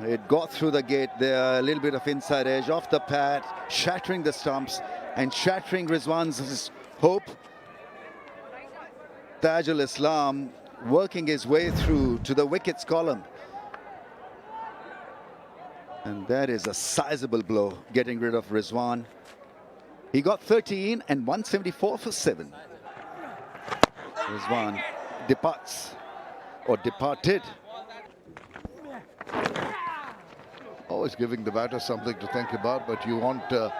[SPEAKER 2] It got through the gate there, a little bit of inside edge, off the pad, shattering the stumps and shattering Rizwan's hope. Tajul Islam working his way through to the wickets column. And that is a sizable blow, getting rid of Rizwan. He got 13 and 174 for 7. Rizwan departs, or departed.
[SPEAKER 1] Always giving the batter something to think about, but you want the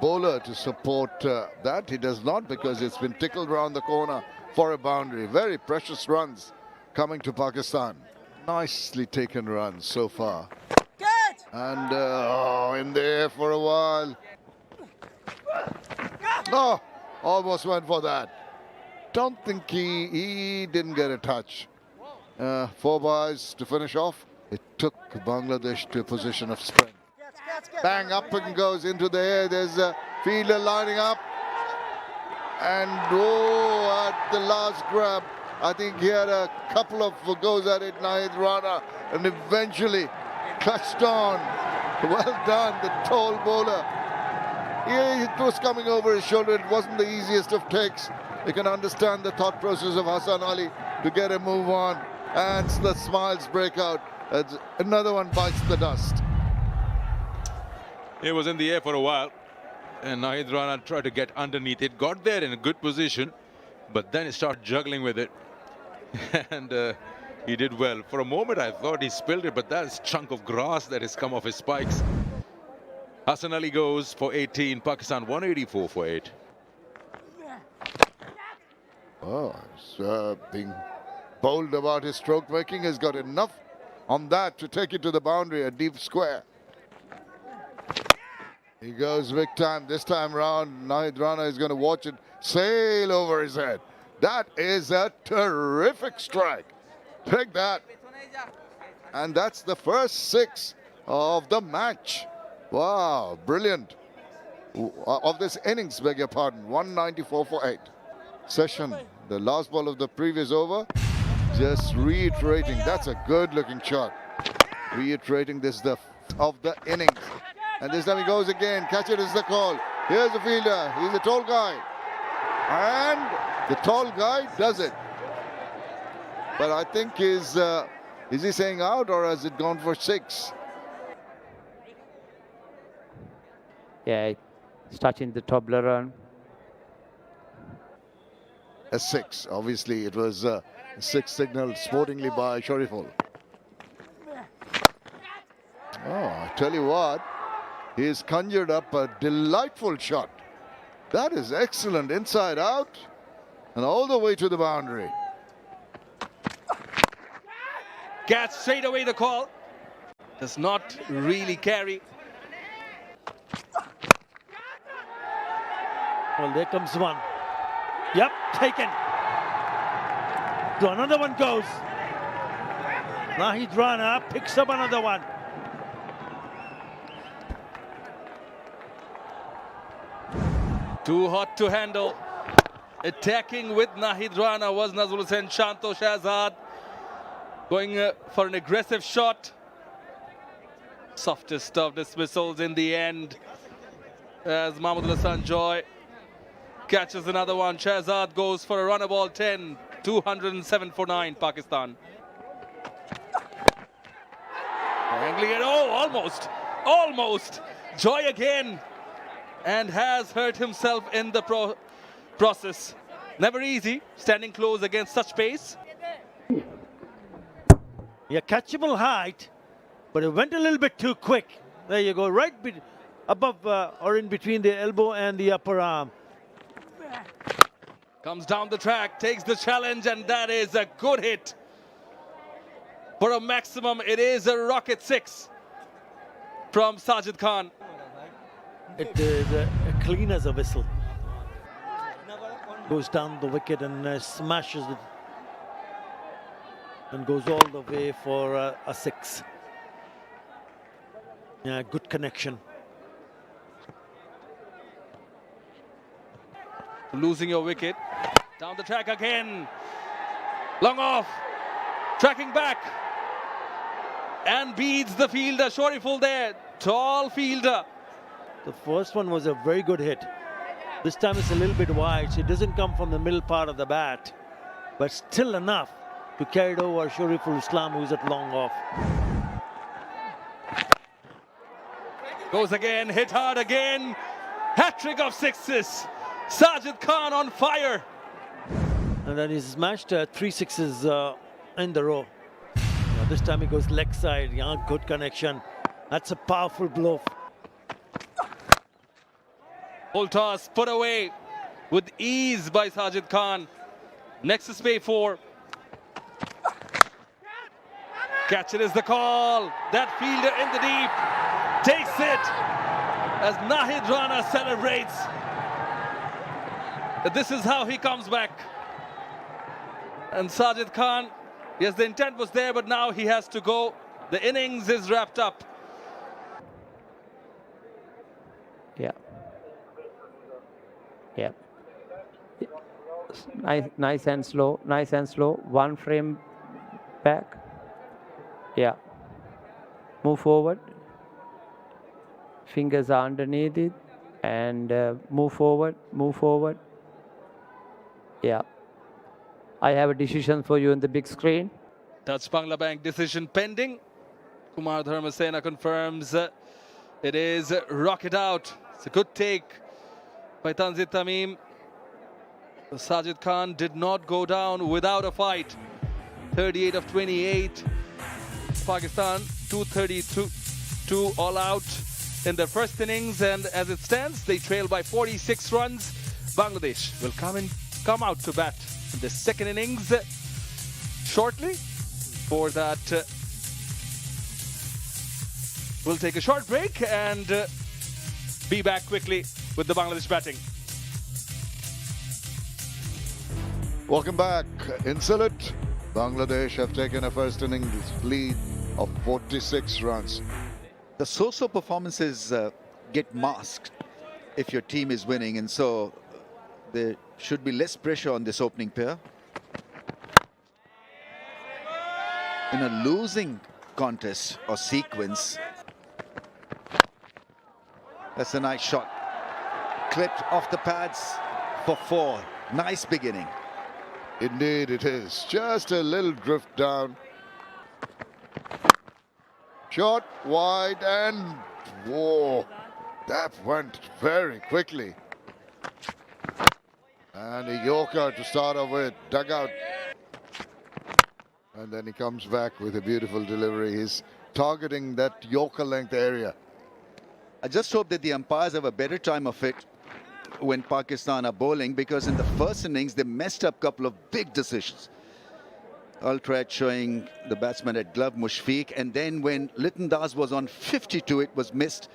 [SPEAKER 1] bowler to support that. He does not, because it's been tickled around the corner for a boundary. Very precious runs coming to Pakistan. Nicely taken runs so far. And in the air for a while. No, almost went for that. Don't think he didn't get a touch. 4 byes to finish off. It took Bangladesh to a position of strength. Bang, up and goes into the air. There's a fielder lining up. And oh, at the last grab, I think he had a couple of goes at it, Nahid Rana, and eventually clutched on. Well done, the tall bowler. Yeah, it was coming over his shoulder. It wasn't the easiest of takes. You can understand the thought process of Hassan Ali to get a move on. And the smiles break out as another one bites the dust.
[SPEAKER 5] It was in the air for a while. And Nahid Rana tried to get underneath it. Got there in a good position. But then he started juggling with it. And he did well. For a moment, I thought he spilled it. But that's a chunk of grass that has come off his spikes. Hassan Ali goes for 18. Pakistan 184 for 8.
[SPEAKER 1] Oh, he's being bold about his stroke making. Has got enough on that to take it to the boundary, a deep square. He goes big time. This time round, Nahid Rana is going to watch it sail over his head. That is a terrific strike. Take that. And that's the first 6 of the match. Wow, brilliant. Of this innings, beg your pardon, 194 for 8. Session, the last ball of the previous over, just reiterating, that's a good looking shot. Reiterating this of the innings. And this time he goes again, catch it is the call. Here's the fielder, he's a tall guy. And the tall guy does it. But I think is he saying out or has it gone for 6?
[SPEAKER 4] Yeah, it's touching the top run.
[SPEAKER 1] A 6. Obviously, it was a 6 signaled sportingly by Shariful. Oh, I tell you what, he's conjured up a delightful shot. That is excellent, inside out and all the way to the boundary.
[SPEAKER 3] Gets straight away the call. Does not really carry.
[SPEAKER 6] Well, there comes one. Yep, taken. So another one goes. Nahid Rana picks up another one.
[SPEAKER 3] Too hot to handle. Attacking with Nahid Rana was Nazrul Hussain Shanto Shahzad. Going for an aggressive shot. Softest of dismissals in the end. As Mahmudul Hasan Joy catches another one. Shahzad goes for a runner ball 10. 207 for 9, Pakistan. Angling it. Oh, almost. Almost. Joy again. And has hurt himself in the process. Never easy standing close against such pace.
[SPEAKER 6] Yeah, catchable height, but it went a little bit too quick. There you go, right above or in between the elbow and the upper arm.
[SPEAKER 3] Comes down the track, takes the challenge, and that is a good hit. For a maximum, it is a rocket 6 from Sajid Khan.
[SPEAKER 6] It is clean as a whistle. Goes down the wicket and smashes it. And goes all the way for a 6. Yeah, good connection.
[SPEAKER 3] Losing your wicket. Down the track again. Long off. Tracking back. And beats the fielder. Shoriful there. Tall fielder.
[SPEAKER 6] The first one was a very good hit. This time it's a little bit wide, so it doesn't come from the middle part of the bat. But still enough to carry it over Shariful Islam, who's at long off.
[SPEAKER 3] Goes again, hit hard again. Hat-trick of 6s. Sajid Khan on fire.
[SPEAKER 6] And then he's smashed 3 6s in the row. Now this time he goes leg side. Yeah, good connection. That's a powerful blow.
[SPEAKER 3] Full toss, put away with ease by Sajid Khan. Next is pay 4. Catch it is the call. That fielder in the deep takes it as Nahid Rana celebrates. This is how he comes back. And Sajid Khan, yes, the intent was there, but now he has to go. The innings is wrapped up.
[SPEAKER 4] Yeah. Yeah. Nice and slow. Nice and slow. 1 frame back. Yeah. Move forward. Fingers are underneath it. And move forward. Move forward. Yeah. I have a decision for you on the big screen.
[SPEAKER 3] That's Bangla Bank decision pending. Kumar Dharmasena confirms it is rocket out. It's a good take by Tanzit Tamim. Sajid Khan did not go down without a fight. 38 of 28. Pakistan 232 all out in their first innings, and as it stands, they trail by 46 runs. Bangladesh will come out to bat in the second innings shortly. For that, we'll take a short break and be back quickly with the Bangladesh batting.
[SPEAKER 1] Welcome back. In Sylhet, Bangladesh have taken a first innings lead of 46 runs.
[SPEAKER 2] The so-so performances get masked if your team is winning, and so there should be less pressure on this opening pair. In a losing contest or sequence, that's a nice shot. Clipped off the pads for 4. Nice beginning.
[SPEAKER 1] Indeed it is. Just a little drift down. Shot wide and whoa, that went very quickly. And a Yorker to start off with, dug out. And then he comes back with a beautiful delivery. He's targeting that Yorker length area.
[SPEAKER 2] I just hope that the umpires have a better time of it when Pakistan are bowling, because in the first innings they messed up a couple of big decisions. Ultra showing the batsman at glove Mushfiq, and then when Litton was on 52, it was missed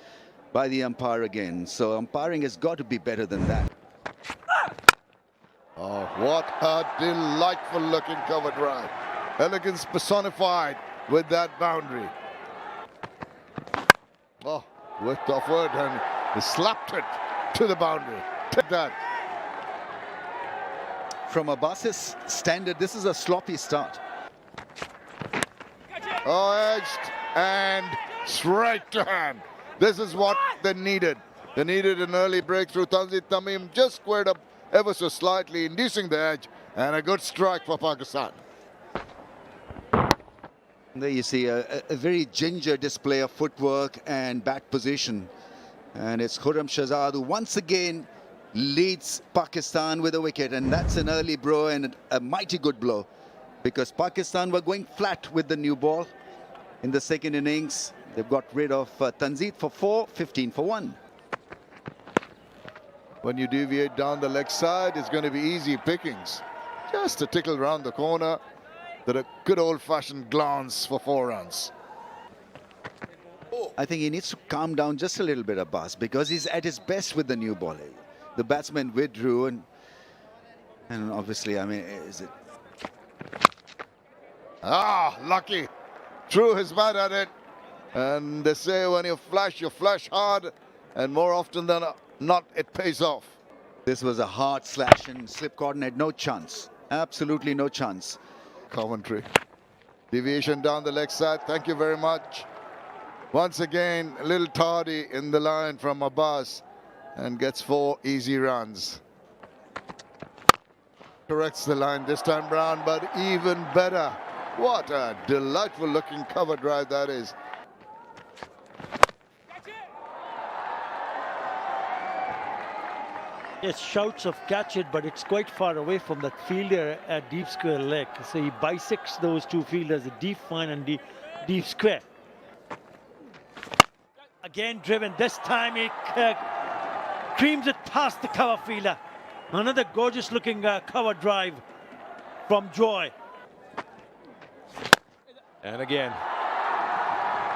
[SPEAKER 2] by the umpire again. So umpiring has got to be better than that.
[SPEAKER 1] Oh, what a delightful looking cover drive. Elegance personified with that boundary. Oh, whipped offward and he slapped it to the boundary. Take that.
[SPEAKER 2] From Abbas's standard, this is a sloppy start.
[SPEAKER 1] Oh, edged and straight to hand. This is what they needed. They needed an early breakthrough. Tanzit Tamim just squared up ever so slightly, inducing the edge, and a good strike for Pakistan.
[SPEAKER 2] There you see a very ginger display of footwork and bat position. And it's Khurram Shahzad who once again leads Pakistan with a wicket. And that's an early blow and a mighty good blow, because Pakistan were going flat with the new ball in the second innings. They've got rid of Tanzit for 4, 15 for 1.
[SPEAKER 1] When you deviate down the leg side, it's going to be easy pickings. Just a tickle round the corner. That a good old-fashioned glance for 4 runs.
[SPEAKER 2] I think he needs to calm down just a little bit, Abbas, because he's at his best with the new ball. The batsman withdrew, and obviously, I mean, is it?
[SPEAKER 1] Ah, lucky. Threw his bat at it. And they say when you flash hard, and more often than not, it pays off.
[SPEAKER 2] This was a hard slash, and Slip Cotton had no chance. Absolutely no chance.
[SPEAKER 1] Commentary. Deviation down the leg side. Thank you very much. Once again, a little tardy in the line from Abbas, and gets 4 easy runs. Corrects the line this time round, but even better. What a delightful looking cover drive that is.
[SPEAKER 6] Yes, shouts of catch it, but it's quite far away from that fielder at deep square leg. So he bisects those two fielders, the deep fine and deep square. Again driven, this time he creams it past the cover fielder. Another gorgeous looking cover drive from Joy.
[SPEAKER 5] And again,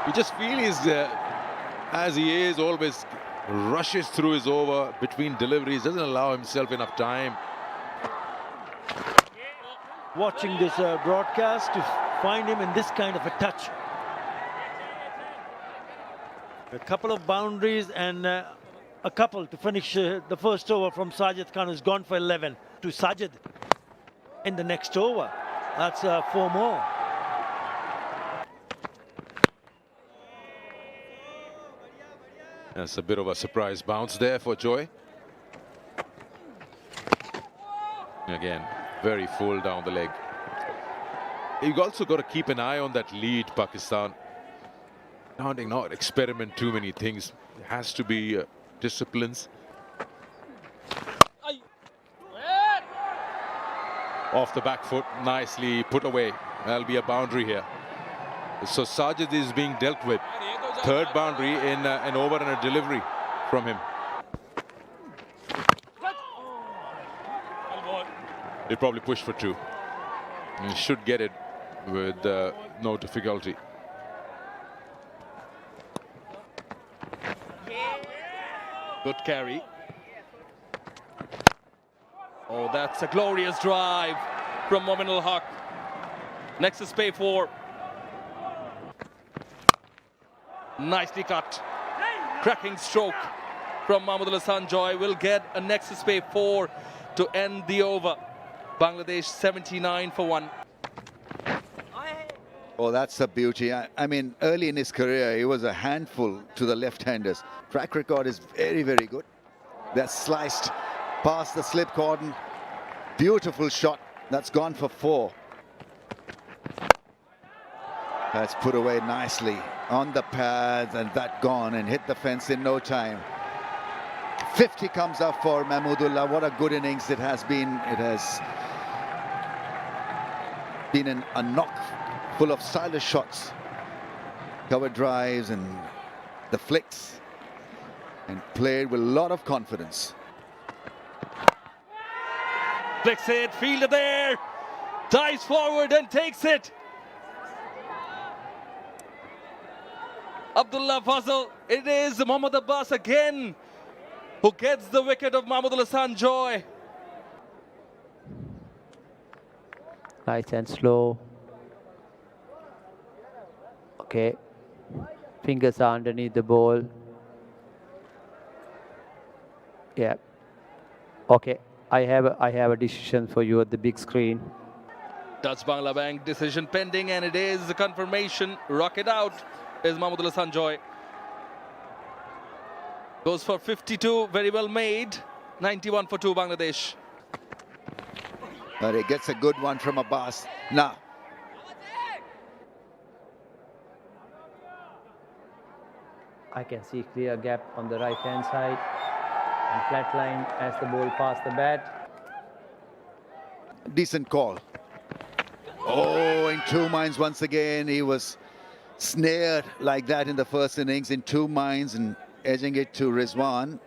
[SPEAKER 5] you just feel he's, as he is, always rushes through his over between deliveries, doesn't allow himself enough time.
[SPEAKER 6] Watching this broadcast to find him in this kind of a touch. A couple of boundaries and a couple to finish the first over from Sajid Khan, who's gone for 11, to Sajid in the next over. That's 4 more.
[SPEAKER 5] That's a bit of a surprise bounce there for Joy. Again, very full down the leg. You've also got to keep an eye on that lead, Pakistan. Not experiment too many things. There has to be disciplines. Off the back foot, nicely put away. That'll be a boundary here. So Sajid is being dealt with. 3rd boundary in an over and a delivery from him. He'll probably push for 2. He should get it with no difficulty.
[SPEAKER 3] Good carry. Oh, that's a glorious drive from Momin Ul-Haq. Next is pay 4. Nicely cut. Cracking stroke from Mahmood Hassan Joy. Will get a nexus pay 4 to end the over. Bangladesh 79 for 1.
[SPEAKER 2] Oh, that's a beauty. I mean, early in his career, he was a handful to the left-handers. Track record is very, very good. That's sliced past the slip cordon. Beautiful shot. That's gone for 4. That's put away nicely on the pads, and that gone and hit the fence in no time. 50 comes up for Mahmudullah. What a good innings it has been. It has been a knock full of stylish shots, cover drives and the flicks, and played with a lot of confidence.
[SPEAKER 3] Flicks it, fielder there, dives forward and takes it. Abdullah Fazal, it is Mohammad Abbas again who gets the wicket of Mahmood Hassan Joy.
[SPEAKER 4] Nice and slow. Okay. Fingers are underneath the ball. Yeah. Okay. I have a decision for you at the big screen.
[SPEAKER 3] Does Bangla Bank decision pending, and it is a confirmation. Rocket out is Mahmudullah Sanjoy. Goes for 52, very well made. 91 for 2 Bangladesh.
[SPEAKER 2] But he gets a good one from Abbas. Now,
[SPEAKER 4] I can see clear gap on the right hand side and flat line as the ball passed the bat.
[SPEAKER 2] decent call. Oh, in two minds once again. He was snared like that in the first innings, in two minds, and edging it to Rizwan.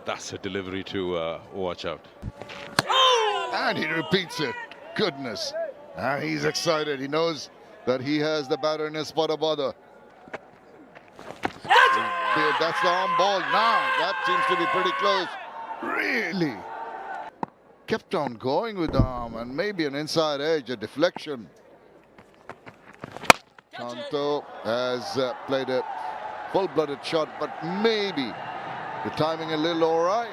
[SPEAKER 5] That's a delivery to watch out.
[SPEAKER 1] And he repeats it. Goodness. And he's excited. He knows that he has the batter in his spot of bother. That's the arm ball now. That seems to be pretty close. Really? Kept on going with the arm, and maybe an inside edge, a deflection. Chanto has played a full-blooded shot, but maybe the timing a little awry.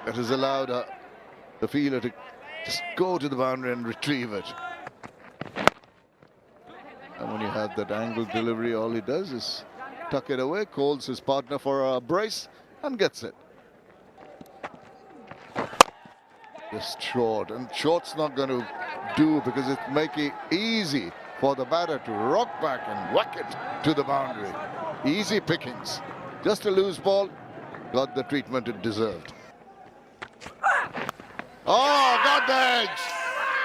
[SPEAKER 1] That has allowed the fielder to just go to the boundary and retrieve it. And when you have that angled delivery, all he does is tuck it away, calls his partner for a brace, and gets it. Just short, and short's not going to do because it make it easy for the batter to rock back and whack it to the boundary. Easy pickings. Just a loose ball, got the treatment it deserved. Oh, got the edge.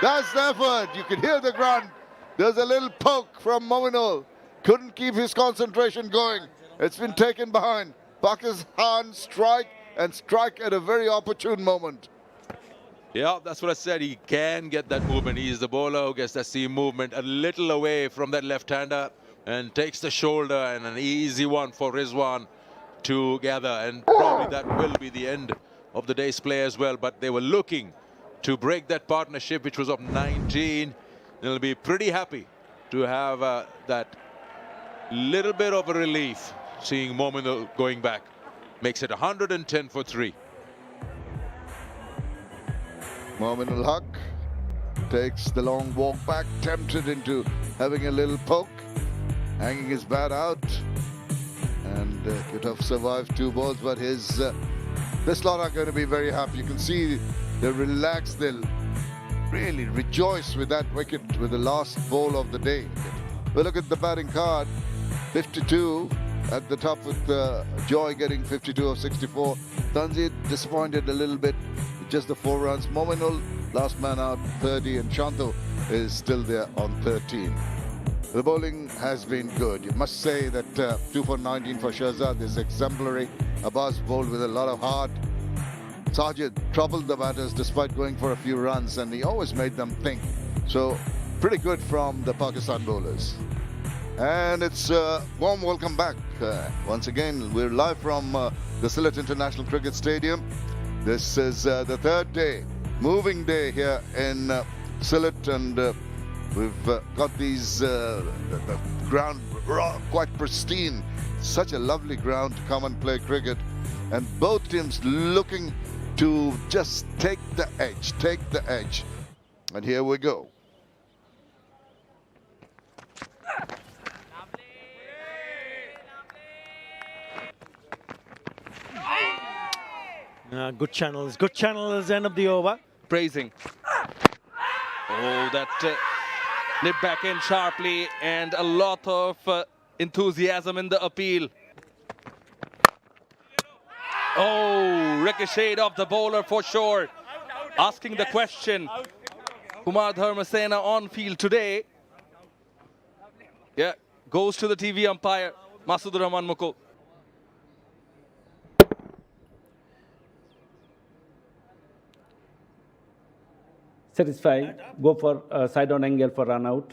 [SPEAKER 1] That's the effort. You can hear the grunt. There's a little poke from Mominul. Couldn't keep his concentration going. It's been taken behind. Pakistan strike, and strike at a very opportune moment.
[SPEAKER 5] Yeah, that's what I said. He can get that movement. He's the bowler who gets that seam movement a little away from that left-hander and takes the shoulder, and an easy one for Rizwan to gather. And probably that will be the end of the day's play as well. But they were looking to break that partnership, which was of 19. They'll be pretty happy to have that little bit of a relief seeing Mominul going back. Makes it 110 for 3.
[SPEAKER 1] Mominul Haq takes the long walk back, tempted into having a little poke, hanging his bat out, and could have survived 2 balls, but this lot are going to be very happy. You can see they're relaxed, they'll really rejoice with that wicket, with the last ball of the day. But look at the batting card, 52 at the top with Joy getting 52 of 64. Tanzir disappointed a little bit. Just the 4 runs. Mominul, last man out, 30, and Chanto is still there on 13. The bowling has been good. You must say that 2 for 19 for Shahzad is exemplary. Abbas bowled with a lot of heart. Sajid troubled the batters despite going for a few runs, and he always made them think. So pretty good from the Pakistan bowlers. And it's a warm welcome back. Once again, we're live from the Sylhet International Cricket Stadium. This is the 3rd day, moving day here in Sylhet, and we've got these, the ground quite pristine. Such a lovely ground to come and play cricket. And both teams looking to just take the edge, And here we go.
[SPEAKER 6] Good channels, end of the over.
[SPEAKER 3] Praising. Oh, that nipped back in sharply, and a lot of enthusiasm in the appeal. Oh, ricocheted off the bowler for sure. Asking the question. Kumar Dharmasena on field today. Yeah, goes to the TV umpire, Masudur Rahman Mukul.
[SPEAKER 7] Satisfied. Go for side on angle for run out.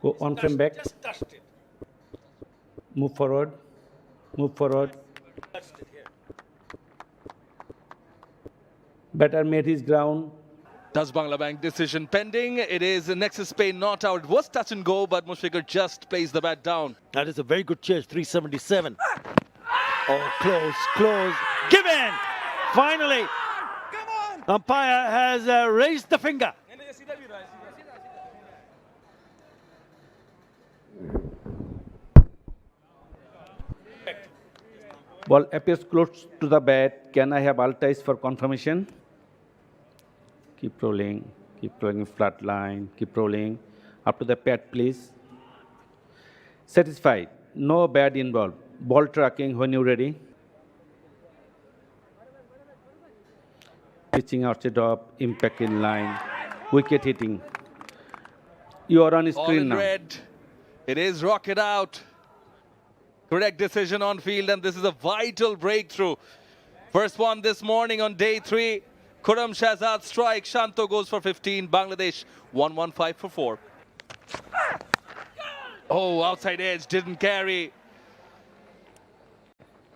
[SPEAKER 7] Go on frame back. Move forward. Move forward. Batter made his ground.
[SPEAKER 3] Does Bangla Bank decision pending? It is Nexus Spain not out. It was touch and go, but Mushfiqur just plays the bat down.
[SPEAKER 6] That is a very good chase, 377. Oh, close, close. Given! Finally, umpire has raised the finger.
[SPEAKER 7] Ball appears close to the bat. Can I have alt eyes for confirmation? Keep rolling flat line, keep rolling. Up to the pad, please. Satisfied. No bat involved. Ball tracking when you're ready. Pitching outside off, impact in line, wicket hitting. You are on
[SPEAKER 3] All
[SPEAKER 7] screen
[SPEAKER 3] in
[SPEAKER 7] now.
[SPEAKER 3] red. It is rocket out. Correct decision on field, and this is a vital breakthrough. First one this morning on day 3. Khurram Shahzad strike. Shanto goes for 15. Bangladesh 115 for 4. Oh, outside edge didn't carry.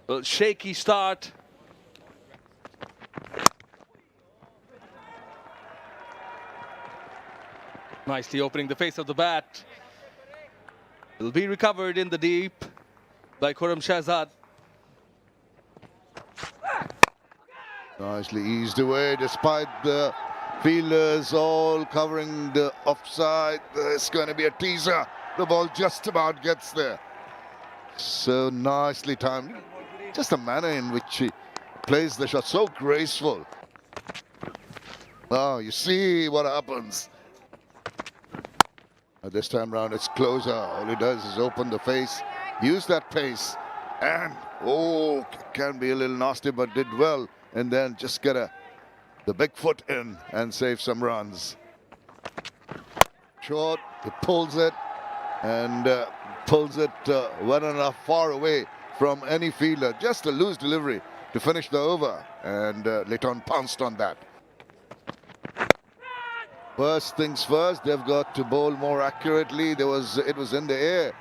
[SPEAKER 3] Well, shaky start. Nicely opening the face of the bat. Will be recovered in the deep by Khurram Shahzad.
[SPEAKER 1] Nicely eased away despite the fielders all covering the offside. There's going to be a teaser. The ball just about gets there. So nicely timed. Just the manner in which he plays the shot. So graceful. Oh, you see what happens. This time round it's closer. All he does is open the face, use that pace, and oh, can be a little nasty, but did well. And then just get the big foot in and save some runs. Short, he pulls it and pulls it well enough far away from any fielder. Just a loose delivery to finish the over, and Litton pounced on that. First things first, they've got to bowl more accurately. It was in the air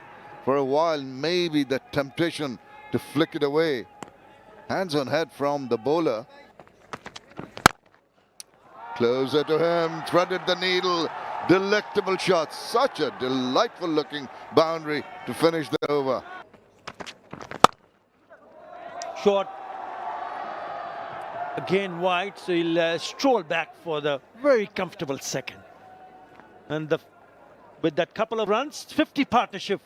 [SPEAKER 1] for a while. Maybe the temptation to flick it away. Hands on head from the bowler. Closer to him, threaded the needle. Delectable shot. Such a delightful looking boundary to finish the over.
[SPEAKER 6] Short. Again wide, so he'll stroll back for the very comfortable second. And with that couple of runs, 50 partnership.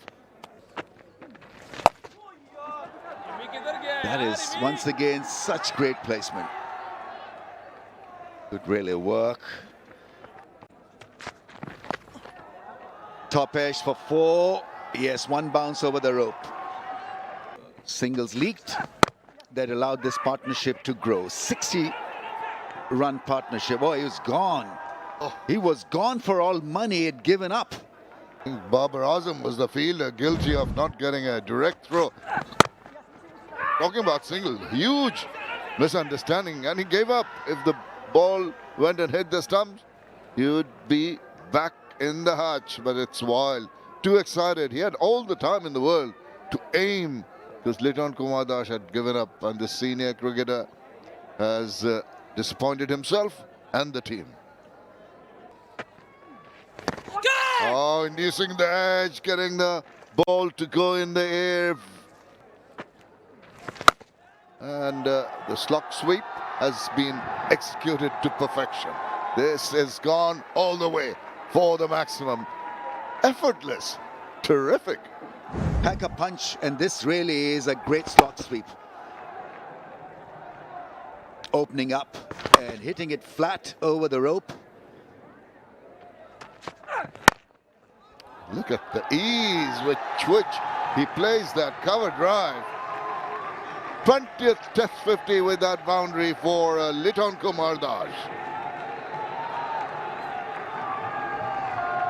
[SPEAKER 2] That is, once again, such great placement. Could really work. Top edge for 4. Yes, one bounce over the rope. Singles leaked. That allowed this partnership to grow. 60-run partnership. Oh, he was gone. Oh, he was gone for all money. He'd given up.
[SPEAKER 1] Babar Azam was the fielder guilty of not getting a direct throw. Talking about single, huge misunderstanding, and he gave up. If the ball went and hit the stumps, he would be back in the hatch, but it's wild. Too excited. He had all the time in the world to aim, because Litton Kumar Das had given up, and the senior cricketer has disappointed himself and the team. Oh, inducing the edge, getting the ball to go in the air. And the slog sweep has been executed to perfection. This has gone all the way for the maximum. Effortless. Terrific.
[SPEAKER 2] Pack a punch, and this really is a great slog sweep. Opening up and hitting it flat over the rope.
[SPEAKER 1] Look at the ease with which he plays that cover drive. 20th Test 50 with that boundary for Litton Kumar Das.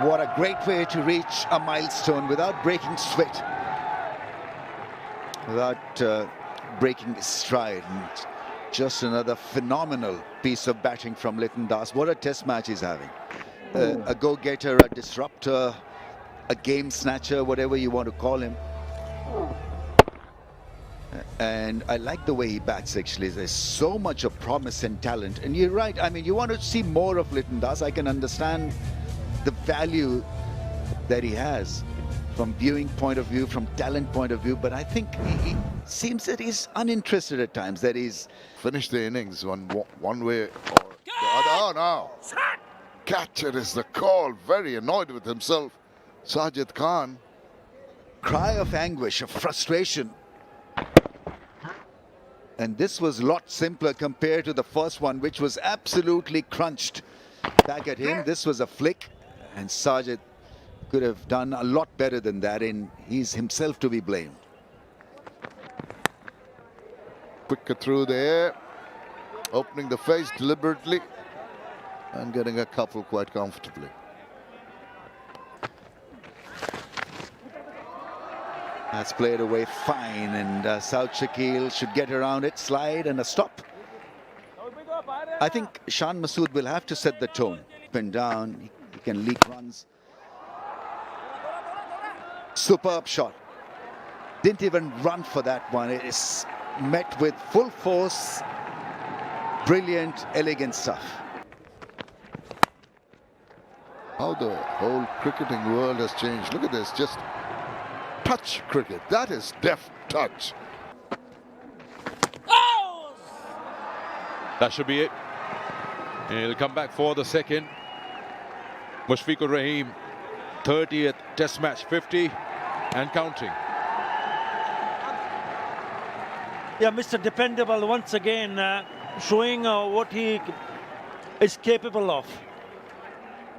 [SPEAKER 2] What a great way to reach a milestone without breaking sweat, without breaking stride. And just another phenomenal piece of batting from Litton Das. What a test match he's having. A go-getter, a disruptor, a game snatcher, whatever you want to call him. And I like the way he bats, actually. There's so much of promise and talent. And you're right, I mean, you want to see more of Litton Das. I can understand the value that he has. from viewing point of view, from talent point of view, but I think he seems that he's uninterested at times, that he's...
[SPEAKER 1] Finished the innings one way or the other. Oh, no. Catcher is the call. Very annoyed with himself. Sajid Khan.
[SPEAKER 2] Cry of anguish, of frustration. And this was a lot simpler compared to the first one, which was absolutely crunched back at him. This was a flick, and Sajid could have done a lot better than that, and he's himself to be blamed.
[SPEAKER 1] Quicker through the air. Opening the face deliberately. And getting a couple quite comfortably.
[SPEAKER 2] That's played away fine, and South Shakil should get around it, slide and a stop. I think Shan Masood will have to set the tone. Up and down, he can leak runs. Superb shot. Didn't even run for that one. It is met with full force. Brilliant, elegant stuff.
[SPEAKER 1] How the whole cricketing world has changed. Look at this, just touch cricket. That is deft touch.
[SPEAKER 5] That should be it. He'll come back for the second. Mushfiqur Rahim, 30th Test match, 50 and counting.
[SPEAKER 6] Yeah, Mr. Dependable once again showing what he is capable of.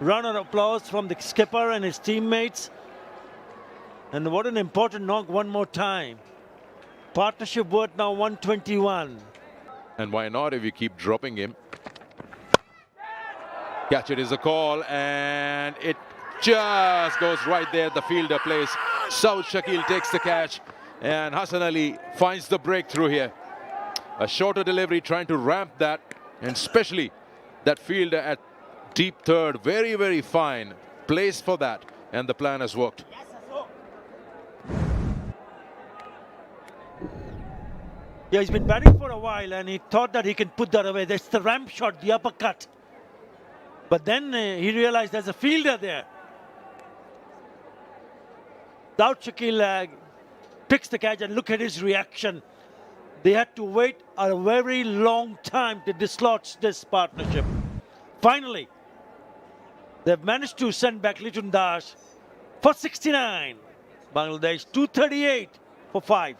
[SPEAKER 6] Round of applause from the skipper and his teammates. And what an important knock one more time. Partnership worth now 121.
[SPEAKER 5] And why not if you keep dropping him? Catch it is a call, and it just goes right there. The fielder plays. South Shakil takes the catch, and Hassan Ali finds the breakthrough here. A shorter delivery, trying to ramp that, and especially that fielder at deep third. Very, very fine place for that, and the plan has worked.
[SPEAKER 6] Yeah, he's been batting for a while, and he thought that he can put that away. That's the ramp shot, the uppercut. But then he realized there's a fielder there. South Shakil picks the catch, and look at his reaction. They had to wait a very long time to dislodge this partnership. Finally, they've managed to send back Litton for 69. Bangladesh 238 for 5.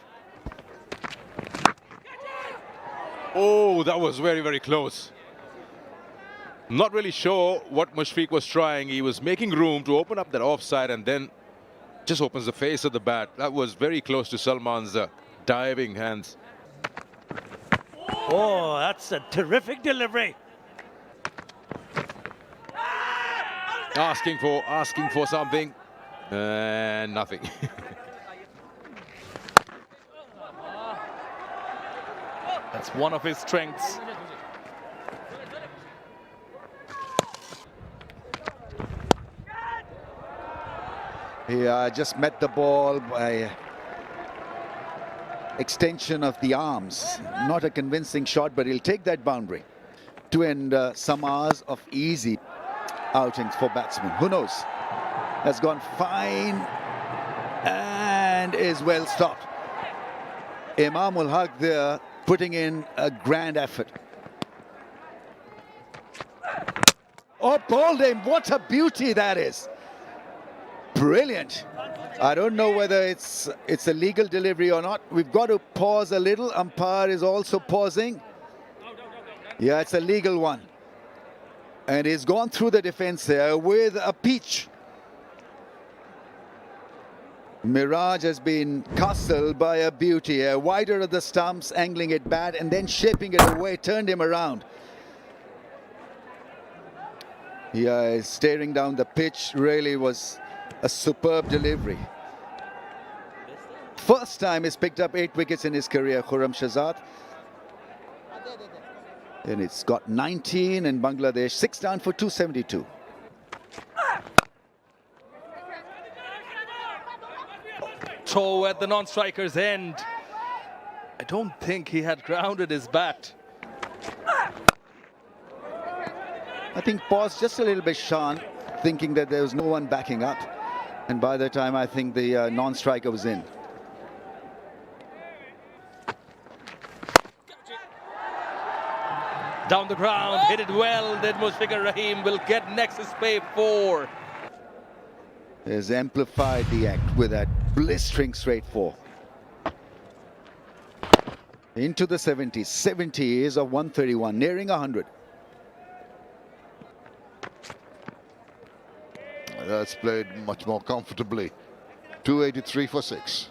[SPEAKER 5] Oh, that was very, very close. Not really sure what Mushfiq was trying. He was making room to open up that offside and then just opens the face of the bat. That was very close to Salman's diving hands.
[SPEAKER 6] Oh, that's a terrific delivery.
[SPEAKER 5] Asking for something, and nothing.
[SPEAKER 3] That's one of his strengths.
[SPEAKER 2] He just met the ball by extension of the arms. Not a convincing shot, but he'll take that boundary. To end some hours of easy outings for batsmen. Who knows? Has gone fine and is well stopped. Imam ul Haq there putting in a grand effort. Oh, bowled him. What a beauty that is. Brilliant. I don't know whether it's a legal delivery or not. We've got to pause a little. Umpire is also pausing. Yeah, it's a legal one. And he's gone through the defense there with a peach. Mirage has been castled by a beauty. Wider of the stumps, angling it bad, and then shaping it away, turned him around. Yeah, he's staring down the pitch. Really was a superb delivery. First time he's picked up 8 wickets in his career, Khurram Shahzad. And it's got 19 in Bangladesh, 6 down for 272.
[SPEAKER 3] Throw at the non-striker's end. I don't think he had grounded his bat.
[SPEAKER 2] I think paused just a little bit, Shan, thinking that there was no one backing up. And by the time I think the non-striker was in.
[SPEAKER 3] Down the ground, hit it well. Then Mushfiqur Rahim will get nexus pay 4.
[SPEAKER 2] Has amplified the act with that blistering straight 4. Into the 70s. 70 is a 131, nearing 100.
[SPEAKER 1] That's played much more comfortably. 283 for 6.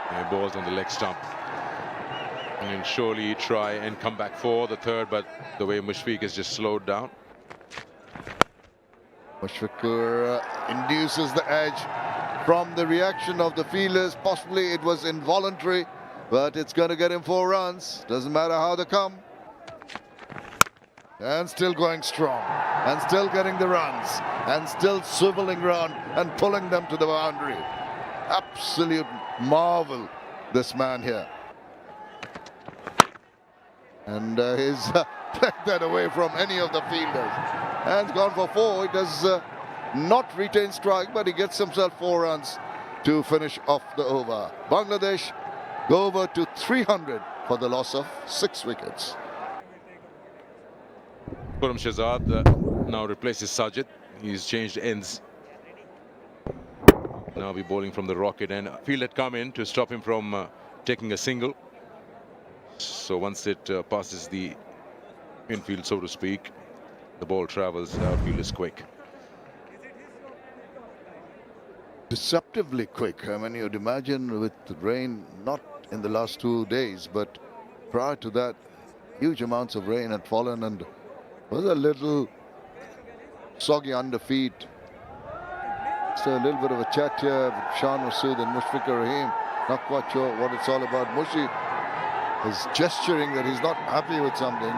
[SPEAKER 5] And balls on the leg stump. And surely try and come back for the third, but the way Mushfiq is just slowed down.
[SPEAKER 1] Mushfiqur induces the edge from the reaction of the fielders. Possibly it was involuntary, but it's going to get him 4 runs. Doesn't matter how they come. And still going strong. And still getting the runs. And still swiveling round and pulling them to the boundary. Absolute marvel, this man here. And he's played that away from any of the fielders. And he's gone for 4. He does not retain strike, but he gets himself 4 runs to finish off the over. Bangladesh go over to 300 for the loss of 6 wickets.
[SPEAKER 5] Khurram Shahzad now replaces Sajid. He's changed ends. Now be bowling from the rocket, and field had come in to stop him from taking a single. So once it passes the infield, so to speak, the ball travels. Outfield is quick.
[SPEAKER 1] Deceptively quick. I mean, you'd imagine with the rain, not in the last 2 days, but prior to that, huge amounts of rain had fallen and was a little soggy under feet. So a little bit of a chat here with Shan Masood and Mushfiqur Rahim. Not quite sure what it's all about. Mushi is gesturing that he's not happy with something.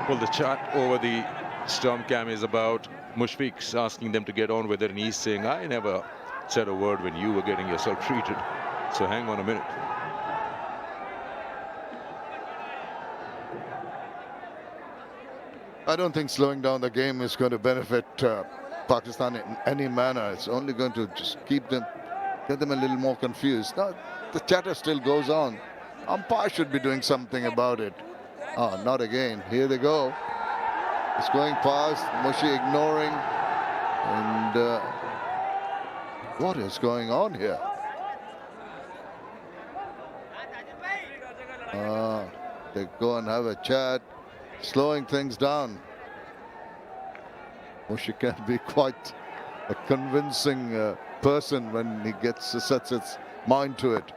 [SPEAKER 5] Well, the chat over the storm cam is about Mushfiq's asking them to get on with it, and he's saying, I never said a word when you were getting yourself treated. So hang on a minute.
[SPEAKER 1] I don't think slowing down the game is going to benefit Pakistan in any manner. It's only going to just get them a little more confused. Now, the chatter still goes on. Umpire should be doing something about it. Oh, not again. Here they go. It's going past. Mushi ignoring. And what is going on here? They go and have a chat, slowing things down. Mushi can be quite a convincing person when he sets its mind to it.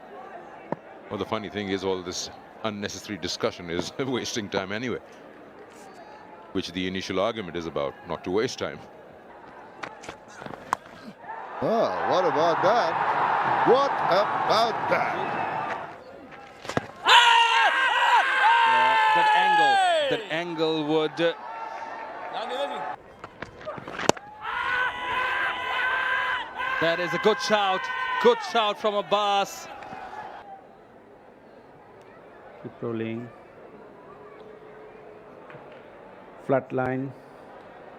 [SPEAKER 5] Well, the funny thing is, all this unnecessary discussion is wasting time anyway, which the initial argument is about, not to waste time.
[SPEAKER 1] Oh, what about that? What about that?
[SPEAKER 3] That angle would... That is a good shout from Abbas.
[SPEAKER 7] Keep rolling. Flat line.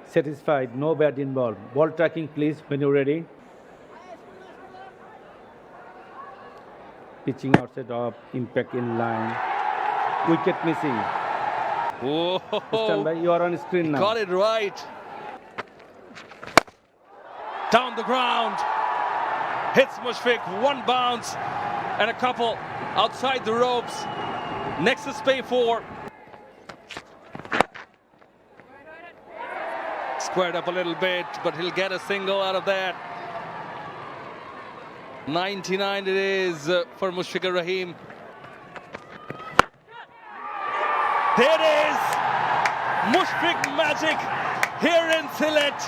[SPEAKER 7] Satisfied, no bat involved. Ball tracking, please, when you're ready. Pitching outside of, impact in line. Wicket missing.
[SPEAKER 3] Whoa.
[SPEAKER 7] Stand by, you are on screen now.
[SPEAKER 3] Got it right. Down the ground. Hits Mushfiq, 1 bounce and a couple outside the ropes. Nexus pay 4. Squared up a little bit, but he'll get a single out of that. 99 it is for Mushfiqur Rahim. There it is! Mushfiq magic here in Sylhet.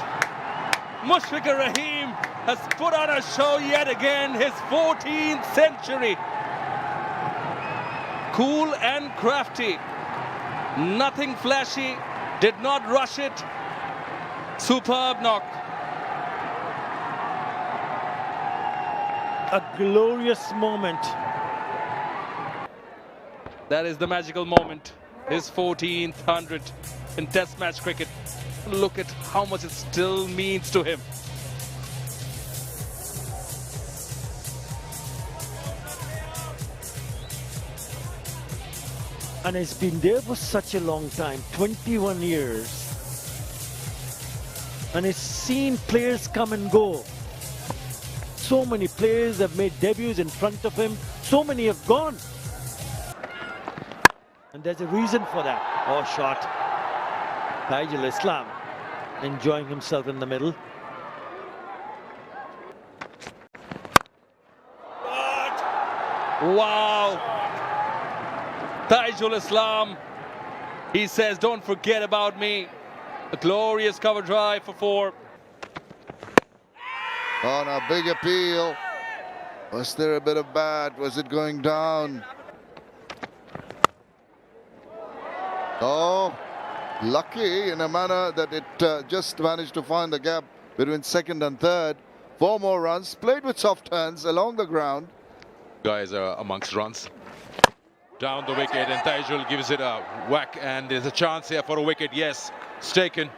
[SPEAKER 3] Mushfiqur Rahim has put on a show yet again, his 14th century. Cool and crafty. Nothing flashy, did not rush it. Superb knock.
[SPEAKER 6] A glorious moment.
[SPEAKER 3] That is the magical moment. His 14th 100 in Test match cricket. Look at how much it still means to him.
[SPEAKER 6] And he's been there for such a long time, 21 years. And he's seen players come and go. So many players have made debuts in front of him. So many have gone. And there's a reason for that. Oh, shot. Taijul Islam enjoying himself in the middle.
[SPEAKER 3] Wow. Taijul Islam, he says, don't forget about me. A glorious cover drive for 4.
[SPEAKER 1] On a big appeal. Was there a bit of bat? Was it going down? Oh, lucky in a manner that it just managed to find the gap between second and third. 4 more runs, played with soft hands along the ground.
[SPEAKER 5] Guys are amongst runs. Down the wicket, and Taijul gives it a whack, and there's a chance here for a wicket. Yes, it's taken.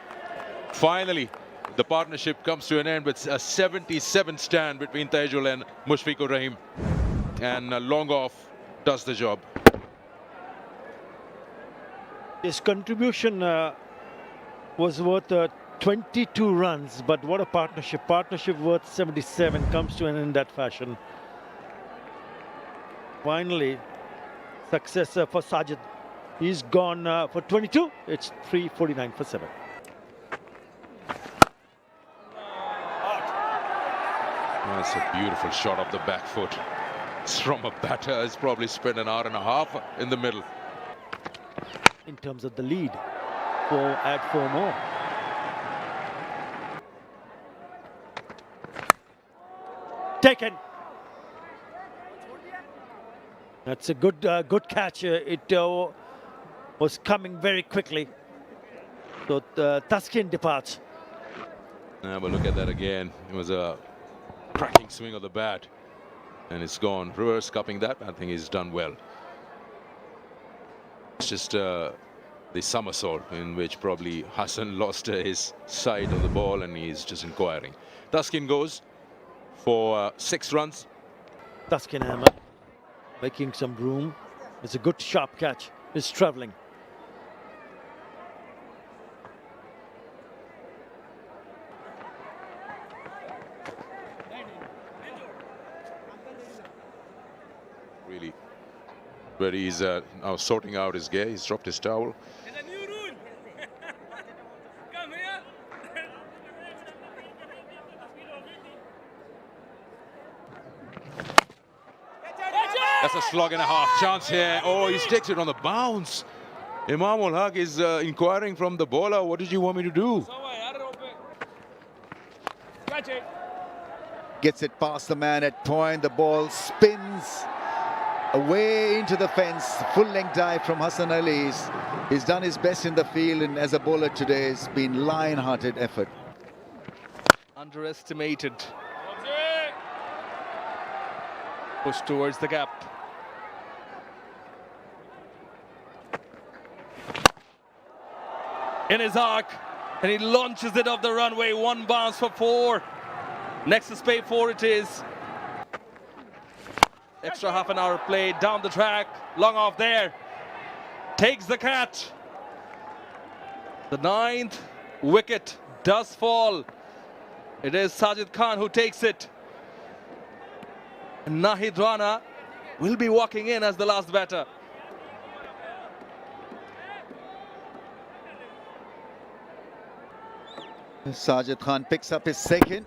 [SPEAKER 5] Finally, the partnership comes to an end with a 77 stand between Taijul and Mushfiqur Rahim. And long off does the job.
[SPEAKER 6] His contribution was worth 22 runs, but what a partnership. Partnership worth 77 comes to an end in that fashion. Finally, success for Sajid. He's gone for 22. It's 349 for 7.
[SPEAKER 5] That's a beautiful shot of the back foot. It's from a batter who's probably spent an hour and a half in the middle.
[SPEAKER 6] In terms of the lead, add 4 more. Taken. That's a good catch. It was coming very quickly. So Taskin departs.
[SPEAKER 5] But look at that again. It was a cracking swing of the bat, and it's gone. Reverse cupping that. I think he's done well. It's just the somersault in which probably Hassan lost his side of the ball, and he's just inquiring. Taskin goes for 6 runs.
[SPEAKER 6] Taskin Ahmed making some room. It's a good sharp catch. It's travelling.
[SPEAKER 5] Really, where he's now sorting out his gear. He's dropped his towel.
[SPEAKER 8] It's a new rule. Come here.
[SPEAKER 5] That's a slog and a half. Chance here. Oh, he sticks it on the bounce. Imam ul Haq is inquiring from the bowler, what did you want me to do?
[SPEAKER 8] Catch it.
[SPEAKER 2] Gets it past the man at point. The ball spins away into the fence. Full length dive from Hassan Ali. He's done his best in the field, and as a bowler today, it's been lion-hearted effort.
[SPEAKER 3] Underestimated. Push towards the gap. In his arc, and he launches it off the runway. 1 bounce for 4. Next to spade 4 it is. Extra half an hour played down the track. Long off there. Takes the catch. The 9th wicket does fall. It is Sajid Khan who takes it. Nahid Rana will be walking in as the last batter.
[SPEAKER 2] Sajid Khan picks up his second,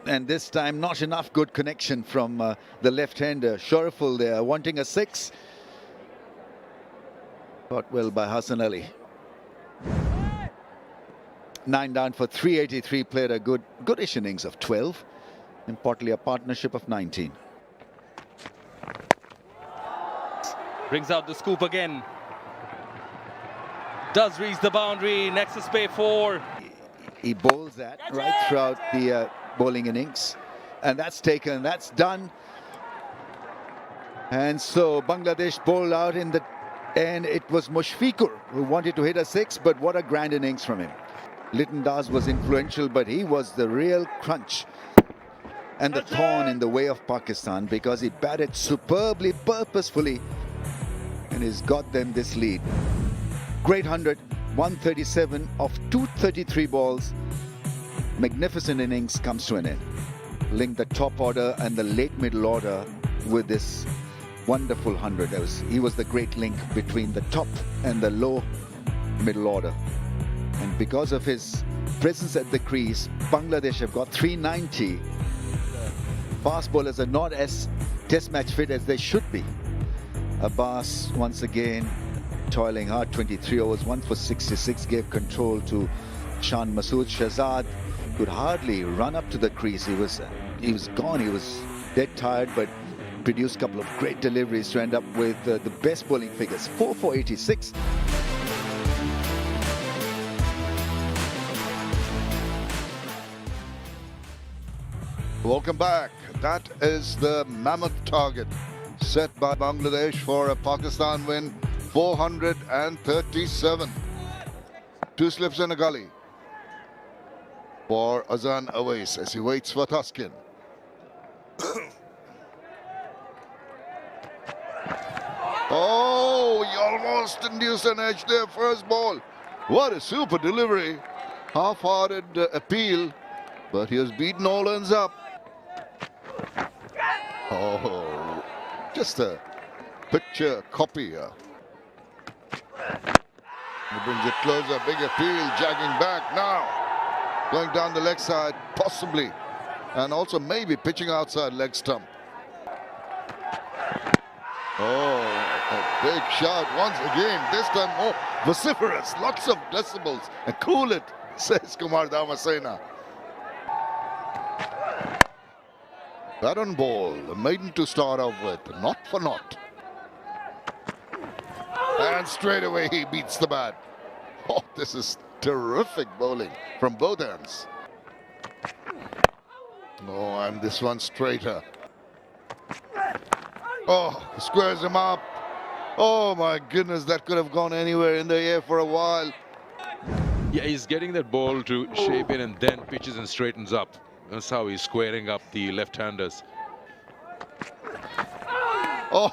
[SPEAKER 2] and this time not enough good connection from the left-hander. Shoreful there, wanting a 6. Caught well by Hassan Ali. 9 down for 383, played a goodish innings of 12. Importantly, a partnership of 19.
[SPEAKER 3] Brings out the scoop again. Does reach the boundary. Next to spade 4.
[SPEAKER 2] He bowls that right throughout the bowling innings, and that's taken, that's done. And so Bangladesh bowled out in the end. It was Mushfiqur who wanted to hit a 6, but what a grand innings from him. Litton was influential, but he was the real crunch and the thorn in the way of Pakistan, because he batted superbly, purposefully, and he's got them this lead. Great 100, 137 of 233 balls. Magnificent innings comes to an end. Link the top order and the late middle order with this wonderful 100. He was the great link between the top and the low middle order. And because of his presence at the crease, Bangladesh have got 390. Fast bowlers are not as test match fit as they should be. Abbas once again toiling hard, 23 overs, 1 for 66, gave control to Shan Masood. Shahzad could hardly run up to the crease. He was gone. He was dead tired, but produced a couple of great deliveries to end up with the best bowling figures. 4 for 86.
[SPEAKER 1] Welcome back. That is the mammoth target set by Bangladesh for a Pakistan win, 437. 2 slips and a gully for Arslan Ash as he waits for Taskin. Oh, he almost induced an edge there, first ball. What a super delivery. Half-hearted appeal, but he has beaten all ends up. Oh, just a picture copy here. He brings it closer, big appeal, jagging back now. Going down the leg side, possibly. And also maybe pitching outside leg stump. Oh, a big shot once again, this time more vociferous, lots of decibels. And cool it, says Kumar Damasena. Bat on ball, the maiden to start off with, not for naught. And straight away he beats the bat. Oh, this is terrific bowling from both ends. Oh, and this one straighter. Oh, squares him up. Oh my goodness, that could have gone anywhere in the air for a while.
[SPEAKER 5] Yeah, he's getting that ball to shape in and then pitches and straightens up. That's how he's squaring up the left-handers.
[SPEAKER 1] Oh,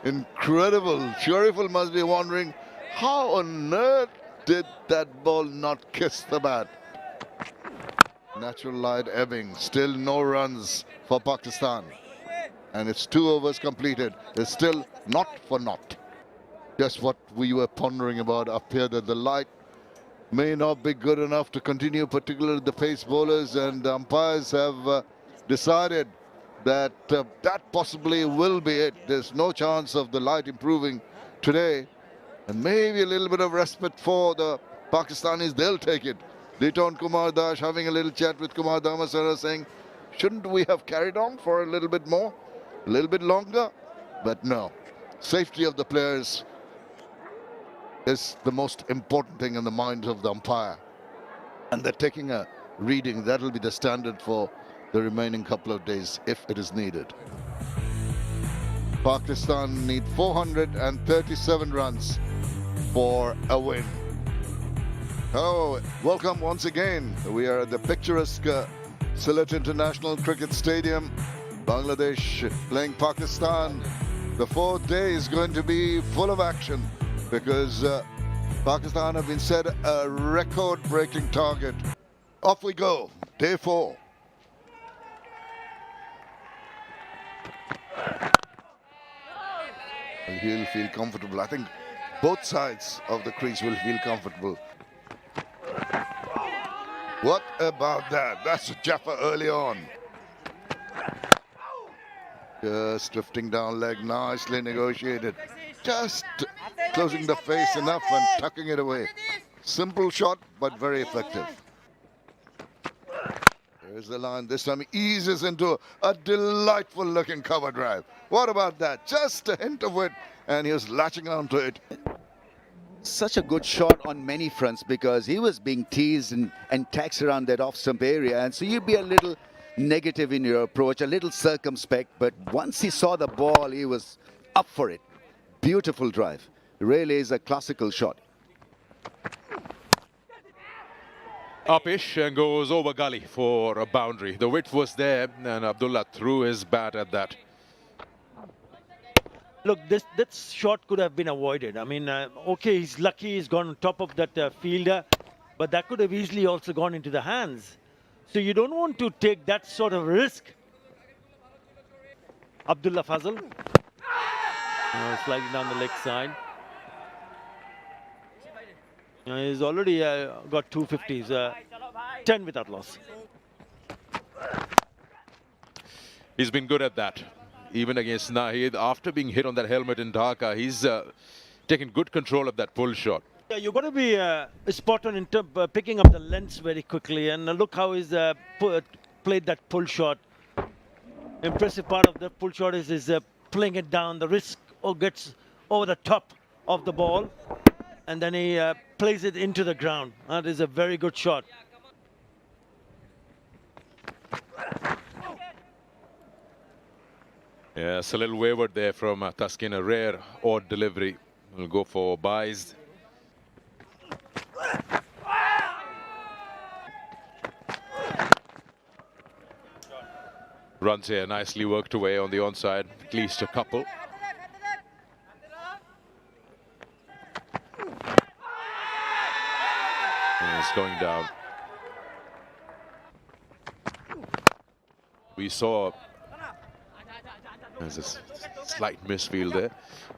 [SPEAKER 1] incredible. Sher-e-Bangla must be wondering, how on earth did that ball not kiss the bat? Natural light ebbing, still no runs for Pakistan. And it's 2 overs completed. It's still not for naught. Just what we were pondering about up here, that the light may not be good enough to continue, particularly the pace bowlers, and the umpires have decided that that possibly will be it. There's no chance of the light improving today, and maybe a little bit of respite for the Pakistanis. They'll take it. Litton Kumar Dash having a little chat with Kumar Damasara, saying, shouldn't we have carried on for a little bit more, a little bit longer? But no, safety of the players is the most important thing in the minds of the umpire. And they're taking a reading. That'll be the standard for the remaining couple of days if it is needed. Pakistan need 437 runs for a win. Hello, welcome once again. We are at the picturesque Sylhet International Cricket Stadium. Bangladesh playing Pakistan. The 4th day is going to be full of action, because Pakistan have been set a record-breaking target. Off we go, day 4. And he'll feel comfortable. I think both sides of the crease will feel comfortable. What about that? That's a Jaffa early on. Just drifting down leg, nicely negotiated. Just closing the face enough and tucking it away. Simple shot, but very effective. There's the line. This time he eases into a delightful looking cover drive. What about that? Just a hint of it, and he was latching onto it.
[SPEAKER 2] Such a good shot on many fronts, because he was being teased and taxed around that off-stump area, and so you'd be a little negative in your approach, a little circumspect, but once he saw the ball, he was up for it. Beautiful drive. Really is a classical shot.
[SPEAKER 5] Upish and goes over gully for a boundary. The width was there and Abdullah threw his bat at that.
[SPEAKER 6] Look, this shot could have been avoided. I mean, okay, he's lucky he's gone on top of that fielder, but that could have easily also gone into the hands. So you don't want to take that sort of risk. Abdullah Fazal. Sliding down the leg side. He's already got 250s, 10 without loss.
[SPEAKER 5] He's been good at that. Even against Nahid, after being hit on that helmet in Dhaka, he's taken good control of that pull shot.
[SPEAKER 6] Yeah, you've got to be spot on in picking up the lengths very quickly. And look how he's played that pull shot. Impressive part of the pull shot is playing it down. The wrist gets over the top of the ball. And then he plays it into the ground. That is a very good shot.
[SPEAKER 5] Yeah, it's a little wayward there from Taskin. A rare odd delivery. We'll go for buys. Runs here, nicely worked away on the onside. At least a couple. And it's going down. We saw there's a slight misfield there.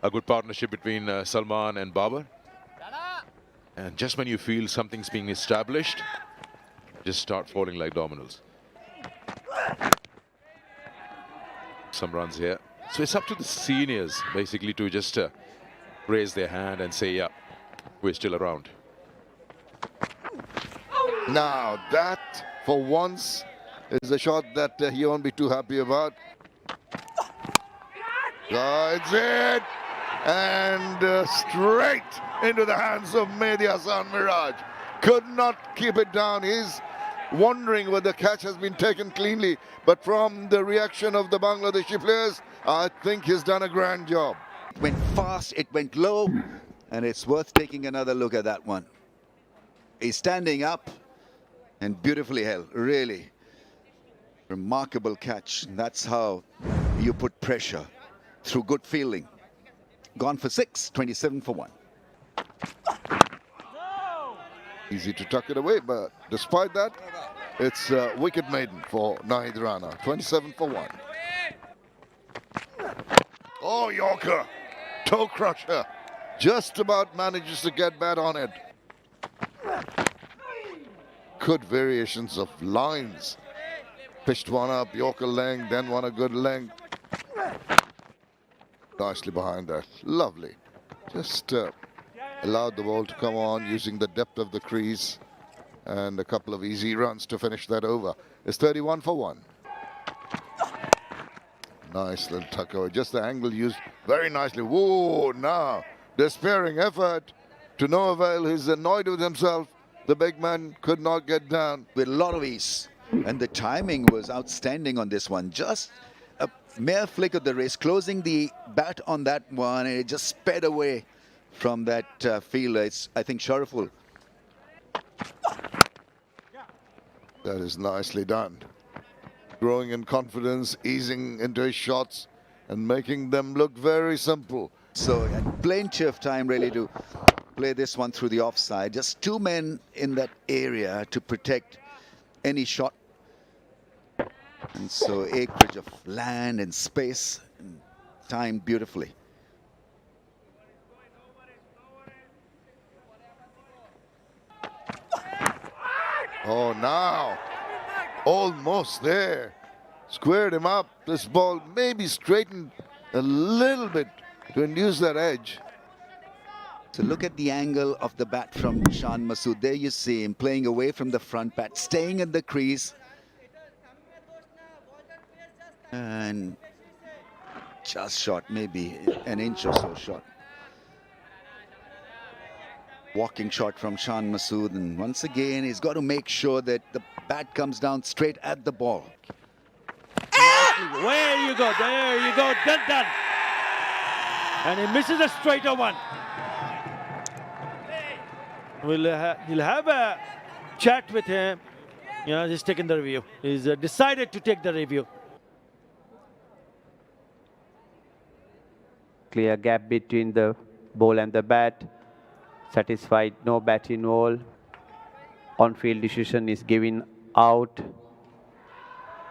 [SPEAKER 5] A good partnership between Salman and Babar. And just when you feel something's being established, just start falling like dominoes. Some runs here. So it's up to the seniors basically to just raise their hand and say, yeah, we're still around.
[SPEAKER 1] Now that, for once, is a shot that he won't be too happy about. Guides it, and straight into the hands of Mehdi Hasan Miraj. Could not keep it down. He's wondering whether the catch has been taken cleanly, but from the reaction of the Bangladeshi players, I think he's done a grand job.
[SPEAKER 2] It went fast, it went low, and it's worth taking another look at that one. He's standing up and beautifully held, really. Remarkable catch. That's how you put pressure, through good fielding. Gone for 6, 27 for 1.
[SPEAKER 1] Easy to tuck it away, but despite that, it's wicket maiden for Nahid Rana. 27 for 1. Oh, Yorker, toe crusher. Just about manages to get bat on it. Good variations of lines. Pitched one up, Yorker length, then one a good length. Nicely behind that. Lovely. Just allowed the ball to come on using the depth of the crease, and a couple of easy runs to finish that over. It's 31 for 1. Nice little tuck away. Just the angle used very nicely. Whoa, now despairing effort to no avail. He's annoyed with himself. The big man could not get down.
[SPEAKER 2] With a lot of ease. And the timing was outstanding on this one. Just a mere flick of the wrist, closing the bat on that one, and it just sped away from that fielder. It's, I think, Shariful.
[SPEAKER 1] That is nicely done. Growing in confidence, easing into his shots, and making them look very simple.
[SPEAKER 2] So plenty of time really to play this one through the offside. Just 2 men in that area to protect any shot. And so acreage of land and space, and timed beautifully.
[SPEAKER 1] Oh, now almost there. Squared him up. This ball maybe straightened a little bit to induce that edge.
[SPEAKER 2] So look at the angle of the bat from Shan Masood. There you see him playing away from the front bat, staying in the crease. And just short, maybe an inch or so short. Walking shot from Shan Masood, and once again he's got to make sure that the bat comes down straight at the ball.
[SPEAKER 6] There you go, done. And he misses a straighter one. He'll have a chat with him. Yeah, he's taken the review. He's decided to take the review.
[SPEAKER 4] Clear gap between the ball and the bat. Satisfied, no bat involved. On-field decision is given out.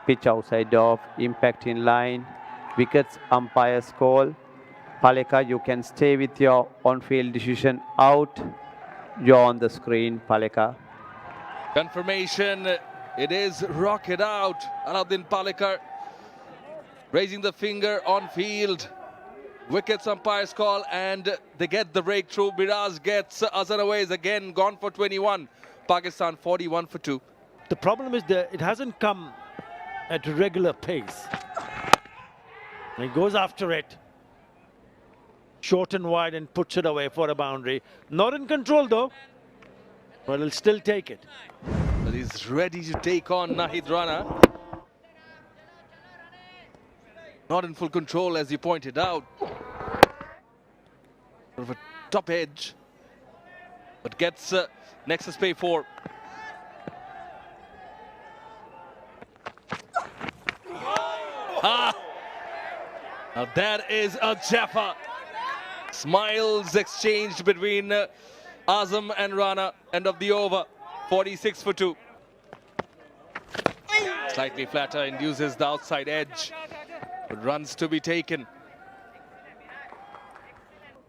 [SPEAKER 4] Pitch outside off, impact in line. Wickets, umpire's call. Paleka, you can stay with your on-field decision out. You're on the screen, Paleka.
[SPEAKER 3] Confirmation, it is rocket out. Alauddin Palekar raising the finger on field. Wickets umpire's call, and they get the breakthrough. Miraz gets Azhar away, is again gone for 21. Pakistan 41 for 2.
[SPEAKER 6] The problem is that it hasn't come at a regular pace. He goes after it. Short and wide and puts it away for a boundary. Not in control though, but he'll still take it.
[SPEAKER 3] But he's ready to take on Nahid Rana. Not in full control, as you pointed out. Sort of a top edge, but gets Nexus pay 4. Now that is a Jaffa. Smiles exchanged between Azam and Rana. End of the over, 46 for 2. Slightly flatter, induces the outside edge, but runs to be taken.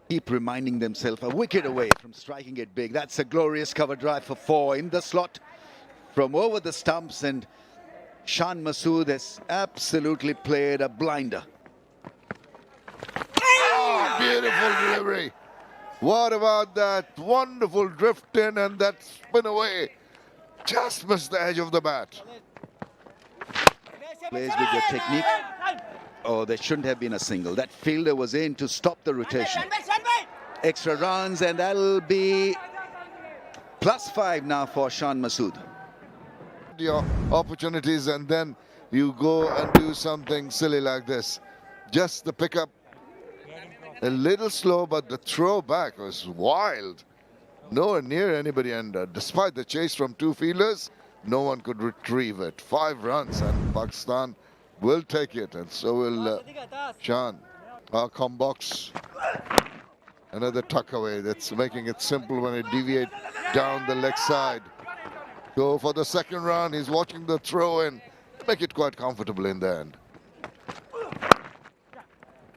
[SPEAKER 2] Keep reminding themselves a wicket away from striking it big. That's a glorious cover drive for 4 in the slot from over the stumps, and Shan Masood has absolutely played a blinder.
[SPEAKER 1] Oh, beautiful delivery. What about that wonderful drift in and that spin away? Just missed the edge of the bat.
[SPEAKER 2] Plays with your technique. Oh, there shouldn't have been a single. That fielder was in to stop the rotation. Extra runs, and that'll be +5 now for Shan Masood.
[SPEAKER 1] Your opportunities, and then you go and do something silly like this. Just the pickup, a little slow, but the throw back was wild. Nowhere near anybody, and despite the chase from 2 fielders, no one could retrieve it. 5 runs, and Pakistan will take it, and so will Shan. Come box. Another tuck away. That's making it simple when it deviate down the leg side. Go for the second run. He's watching the throw in. Make it quite comfortable in the end.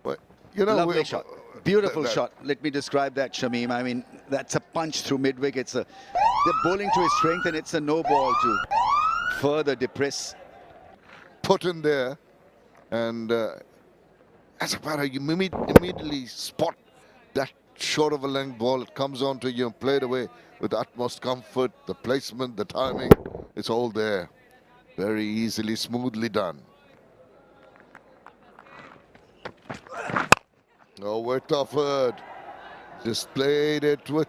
[SPEAKER 1] But, you know,
[SPEAKER 2] Lovely shot. Beautiful shot. Let me describe that, Shamim. I mean, that's a punch through mid-wicket. They're bowling to his strength, and it's a no ball to further depress.
[SPEAKER 1] Put in there, and as a batter, you immediately spot that short of a length ball. It comes on to you and played away with utmost comfort. The placement, the timing, it's all there. Very easily, smoothly done. No width offered. Just played it with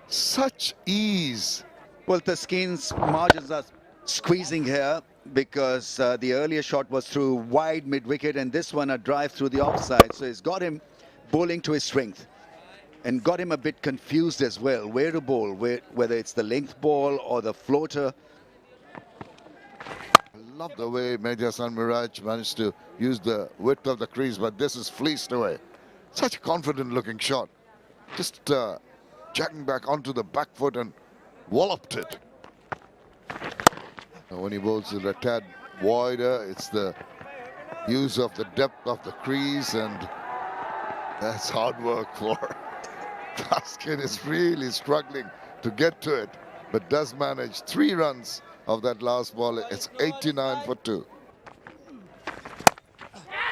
[SPEAKER 1] such ease.
[SPEAKER 2] Well, Taskin's margins are squeezing here because the earlier shot was through wide mid-wicket, and this one a drive through the offside. So it's got him bowling to his strength and got him a bit confused as well. Where to bowl, whether it's the length ball or the floater.
[SPEAKER 1] I love the way Mehdi Hasan Miraj managed to use the width of the crease, but this is fleeced away. Such a confident looking shot. Just jacking back onto the back foot and walloped it. Now when he bowls it a tad wider, it's the use of the depth of the crease, and that's hard work for Taskin. Is really struggling to get to it, but does manage 3 runs of that last ball. It's 89 for 2.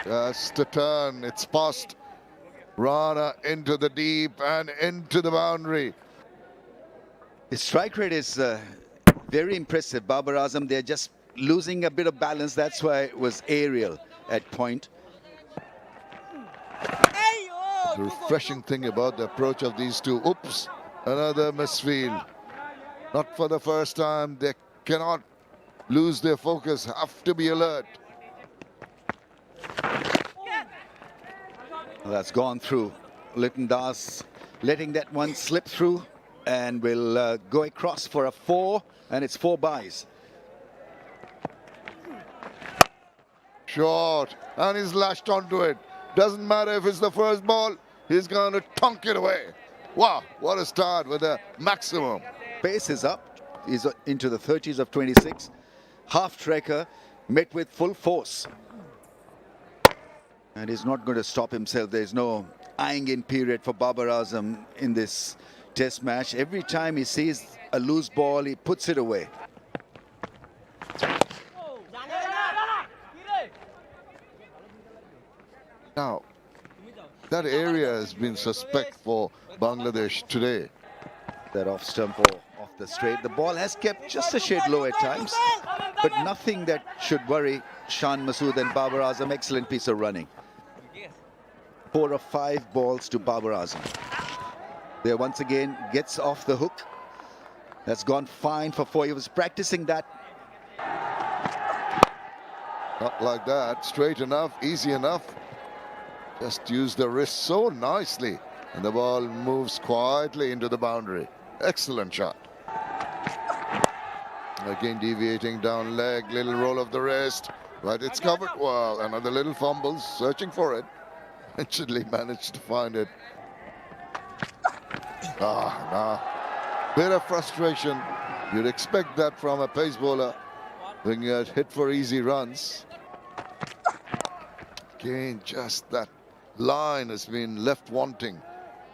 [SPEAKER 1] Just a turn. It's past Rana into the deep and into the boundary.
[SPEAKER 2] His strike rate is very impressive. Babar Azam, they're just losing a bit of balance. That's why it was aerial at point.
[SPEAKER 1] The refreshing thing about the approach of these two. Oops, another misfield. Not for the first time. They cannot lose their focus, have to be alert.
[SPEAKER 2] Well, that's gone through. Litton Das letting that one slip through, and will go across for a 4. and it's 4 byes.
[SPEAKER 1] Short, and he's lashed onto it. Doesn't matter if it's the first ball, he's going to tonk it away. Wow, what a start with a maximum.
[SPEAKER 2] Pace is up. He's into the 30s of 26. Half trekker, met with full force. And he's not going to stop himself. There's no eyeing in period for Babar Azam in this test match. Every time he sees a loose ball, he puts it away.
[SPEAKER 1] Now, that area has been suspect for Bangladesh today.
[SPEAKER 2] That off stump or off the straight. The ball has kept just a shade low at times, but nothing that should worry Shan Masood and Babar Azam. Excellent piece of running. 4 of 5 balls to Babar Azam. There once again gets off the hook. That's gone fine for 4. He was practicing that.
[SPEAKER 1] Not like that. Straight enough, easy enough. Just use the wrist so nicely. And the ball moves quietly into the boundary. Excellent shot. Again deviating down leg, little roll of the wrist. But it's covered well. Another little fumble, searching for it. Eventually managed to find it. Bit of frustration. You'd expect that from a pace bowler when you get hit for easy runs. Again, just that line has been left wanting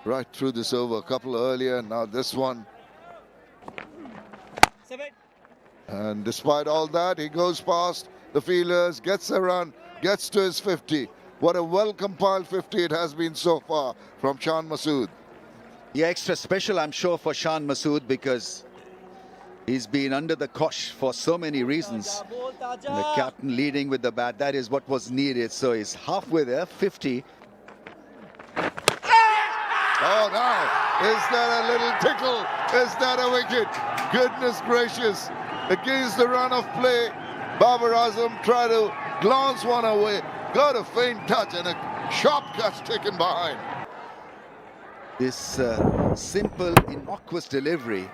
[SPEAKER 1] right through this over. A couple earlier, now this one. And despite all that, he goes past the fielders, gets a run, gets to his 50. What a well-compiled 50 it has been so far from Shan Masood.
[SPEAKER 2] Yeah, extra special, I'm sure, for Shan Masood because he's been under the cosh for so many reasons. And the captain leading with the bat, that is what was needed. So he's halfway there, 50.
[SPEAKER 1] Oh, now, is that a little tickle? Is that a wicket? Goodness gracious. Against the run of play, Babar Azam tried to glance one away. Got a faint touch and a sharp catch taken behind.
[SPEAKER 2] This simple, innocuous delivery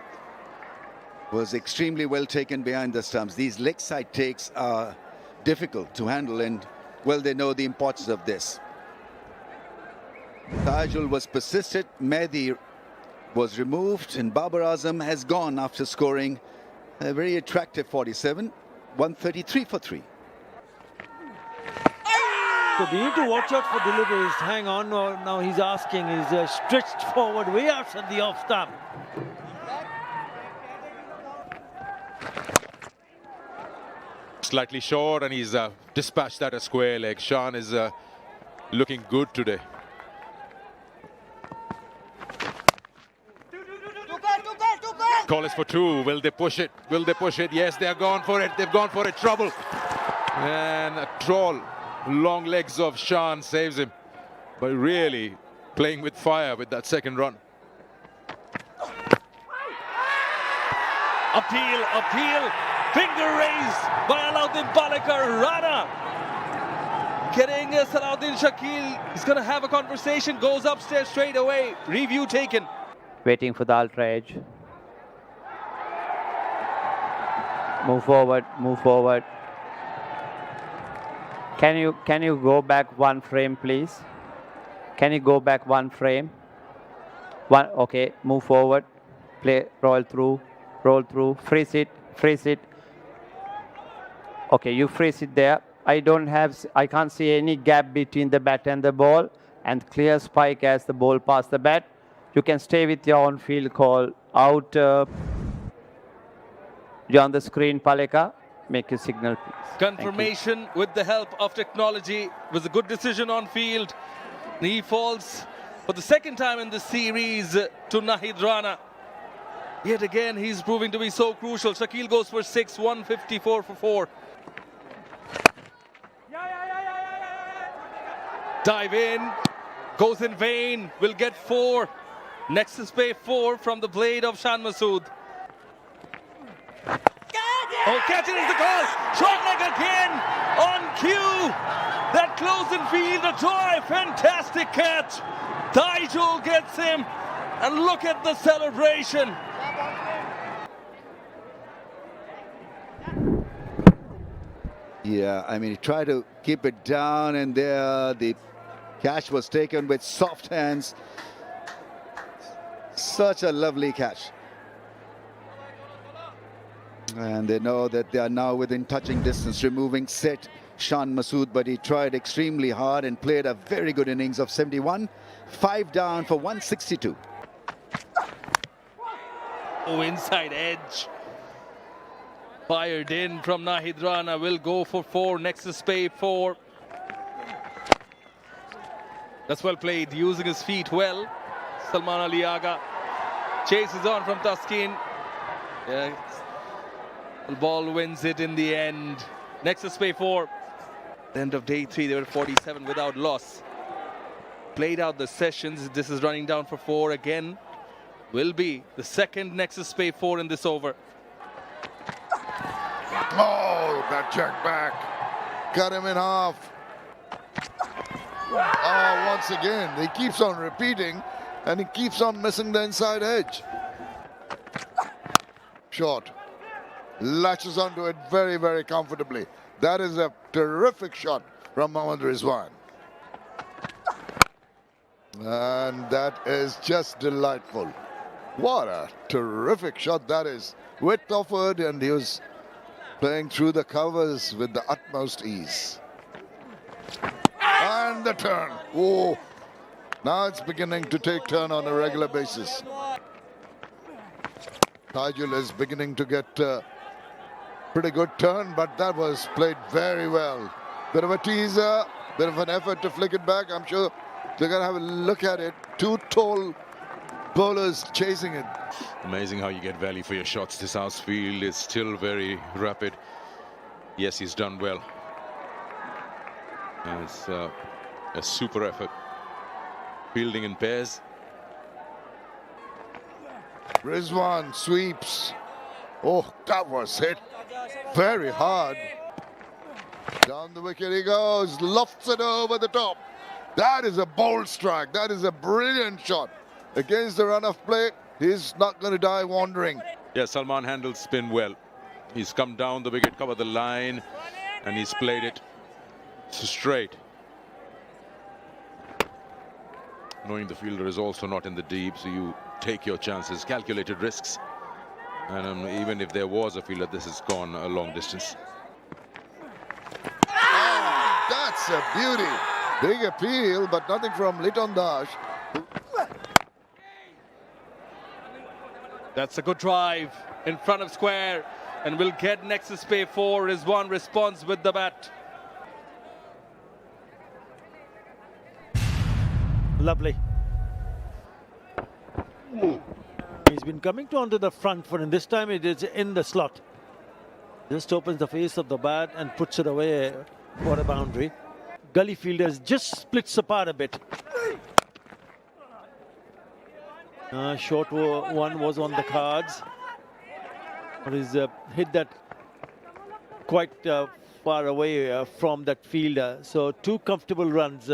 [SPEAKER 2] was extremely well taken behind the stumps. These leg side takes are difficult to handle, and well, they know the importance of this. Tajul was persistent, Mehdi was removed, and Babar Azam has gone after scoring a very attractive 47, 133 for 3.
[SPEAKER 6] So they need to watch out for deliveries. Hang on, now he's asking, he's stretched forward way outside the off stump.
[SPEAKER 5] Slightly short, and he's dispatched that a square leg. Shan is looking good today. Call is for 2. Will they push it? Will they push it? Yes, they're gone for it. They've gone for it. Trouble. And a troll. Long legs of Shan saves him. But really playing with fire with that second run.
[SPEAKER 3] Appeal. Finger raised by Alauddin Palekar. Rana getting Salahuddin Shakil. He's going to have a conversation. Goes upstairs straight away. Review taken.
[SPEAKER 4] Waiting for the ultra edge. Move forward. Can you go back 1 frame, please? Can you go back 1 frame? Okay, move forward. Play, roll through, freeze it. Okay, you freeze it there. I can't see any gap between the bat and the ball, and clear spike as the ball past the bat. You can stay with your on-field call out. You're on the screen, Paleka. Make your signal, please.
[SPEAKER 3] Confirmation with the help of technology. It was a good decision on field. He falls for the second time in the series to Nahid Rana. Yet again, he's proving to be so crucial. Shakil goes for 6, 154 for 4. Dive in, goes in vain, will get 4. Next is pay 4 from the blade of Shan Masood. Oh, catching is the call. Short leg again on cue. That close in field, a joy. Fantastic catch. Tajul gets him. And look at the celebration.
[SPEAKER 2] Yeah, I mean, he tried to keep it down, and there the catch was taken with soft hands. Such a lovely catch. And they know that they are now within touching distance, removing set Shan Masood, but he tried extremely hard and played a very good innings of 71. 5 down for 162.
[SPEAKER 3] Oh, inside edge. Fired in from Nahid Rana. Will go for 4. Nexus pay 4. That's well played. Using his feet well. Salman Ali Agha chases on from Taskin. Yeah. The ball wins it in the end. Nexus pay 4. The end of day 3, they were 47 without loss. Played out the sessions. This is running down for 4 again. Will be the second Nexus pay 4 in this over.
[SPEAKER 1] Oh, that jack back. Cut him in half. Oh, once again, he keeps on repeating and he keeps on missing the inside edge. Short. Latches onto it very, very comfortably. That is a terrific shot from Mohammad Rizwan. And that is just delightful. What a terrific shot that is. Width offered, and he was playing through the covers with the utmost ease. And the turn. Oh, now it's beginning to take turn on a regular basis. Tajul is beginning to get pretty good turn, but that was played very well. Bit of a teaser, bit of an effort to flick it back. I'm sure they're going to have a look at it. 2 tall bowlers chasing it.
[SPEAKER 5] Amazing how you get value for your shots. This outfield is still very rapid. Yes, he's done well. It's a super effort. Fielding in pairs.
[SPEAKER 1] Rizwan sweeps. Oh, that was hit very hard. Down the wicket he goes, lofts it over the top. That is a bold strike. That is a brilliant shot. Against the run of play, he's not going to die wandering.
[SPEAKER 5] Yeah, Salman handled spin well. He's come down the wicket, covered the line, and he's played it straight. Knowing the fielder is also not in the deep, so you take your chances, calculated risks. And even if there was a fielder, this has gone a long distance.
[SPEAKER 1] Oh, that's a beauty. Big appeal, but nothing from Litton Dash.
[SPEAKER 3] That's a good drive in front of square, and will get Nexus pay 4. Rizwan responds with the bat.
[SPEAKER 6] Lovely. He's been coming onto the front foot, and this time it is in the slot. Just opens the face of the bat and puts it away for a boundary. Gully fielders just splits apart a bit. Short one was on the cards, but he's hit that quite far away from that fielder. So 2 comfortable runs.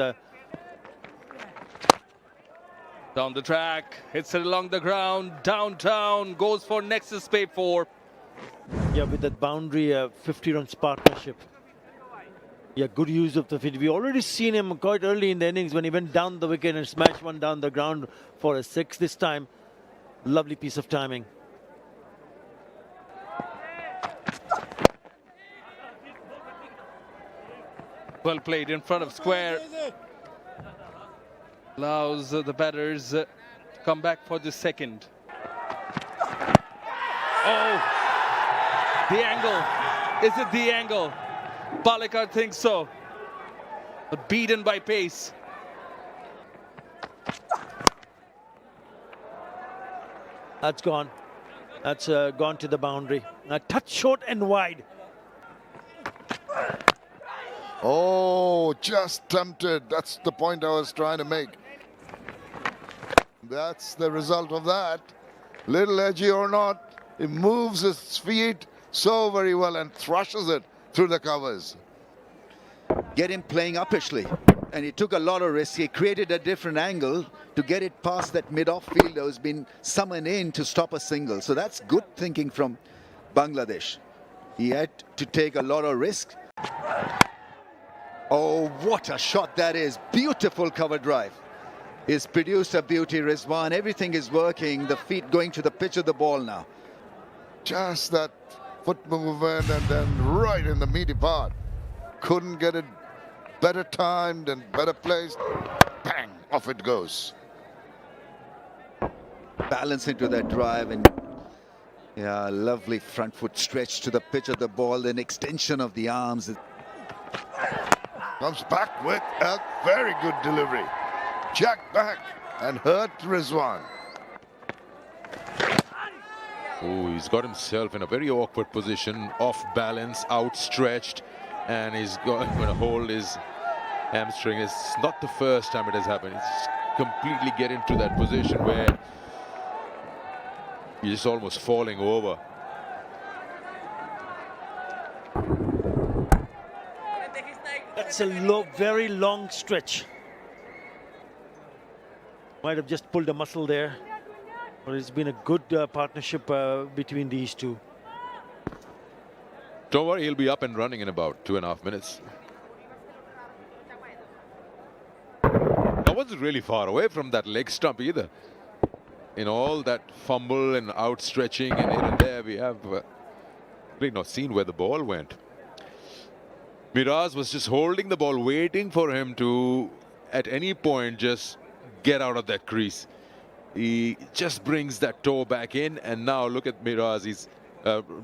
[SPEAKER 3] Down the track, hits it along the ground, downtown, goes for Nexus pay 4.
[SPEAKER 6] Yeah, with that boundary, 50 runs partnership. Yeah, good use of the field. We already seen him quite early in the innings when he went down the wicket and smashed one down the ground for a 6. This time, lovely piece of timing.
[SPEAKER 3] Well played in front of square. Allows the batters to come back for the second. Oh, the angle. Is it the angle? Palekar thinks so. But beaten by pace.
[SPEAKER 6] That's gone. That's gone to the boundary. A touch short and wide.
[SPEAKER 1] Oh, just tempted. That's the point I was trying to make. That's the result of that. Little edgy or not, he moves his feet so very well and thrushes it through the covers.
[SPEAKER 2] Get him playing uppishly, and he took a lot of risks. He created a different angle to get it past that mid-off fielder who's been summoned in to stop a single. So that's good thinking from Bangladesh. He had to take a lot of risk. Oh, what a shot that is. Beautiful cover drive. He's produced a beauty, Rizwan. Everything is working. The feet going to the pitch of the ball now.
[SPEAKER 1] Just that foot movement and then right in the meaty part. Couldn't get it better timed and better placed. Bang, off it goes.
[SPEAKER 2] Balance into that drive and yeah, lovely front foot stretch to the pitch of the ball, then extension of the arms.
[SPEAKER 1] Comes back with a very good delivery. Jack back and hurt Rizwan.
[SPEAKER 5] Oh, he's got himself in a very awkward position, off balance, outstretched, and he's going to hold his hamstring. It's not the first time it has happened. It's completely get into that position where he's just almost falling over.
[SPEAKER 6] That's a very long stretch. Might have just pulled a muscle there. But it's been a good partnership between these two.
[SPEAKER 5] Don't worry, he'll be up and running in about 2.5 minutes. I wasn't really far away from that leg stump either. In all that fumble and outstretching and here and there, we have really not seen where the ball went. Miraz was just holding the ball, waiting for him to, at any point, just get out of that crease. He just brings that toe back in, and now look at Miraz. He's,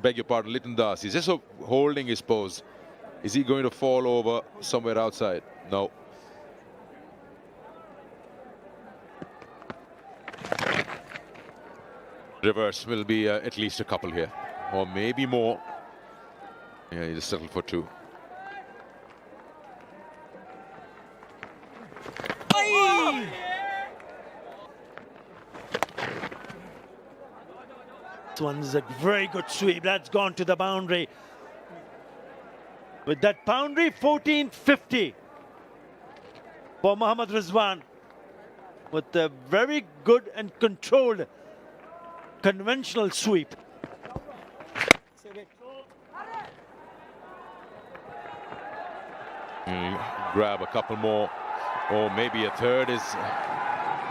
[SPEAKER 5] beg your pardon, Litton Das. He's just holding his pose. Is he going to fall over somewhere outside? No. Reverse will be at least a couple here, or maybe more. Yeah, he just settled for 2.
[SPEAKER 6] This one's a very good sweep. That's gone to the boundary. With that boundary, 14-50 for Mohammad Rizwan. With a very good and controlled conventional sweep.
[SPEAKER 5] Grab a couple more, or maybe a third is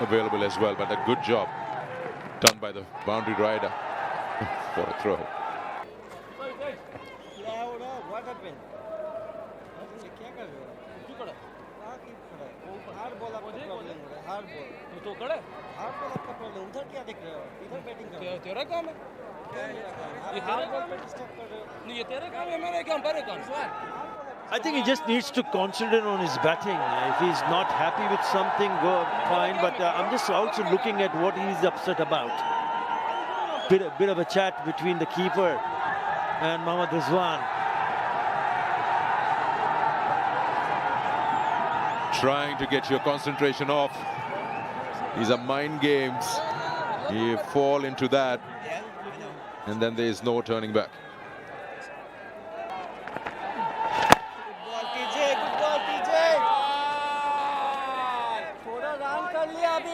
[SPEAKER 5] available as well, but a good job done by the boundary rider for a throw.
[SPEAKER 6] I think he just needs to concentrate on his batting. If he's not happy with something, go fine. But I'm just also looking at what he's upset about. Bit of a chat between the keeper and Mohammad Rizwan.
[SPEAKER 5] Trying to get your concentration off. These are mind games. You fall into that, and then there is no turning back.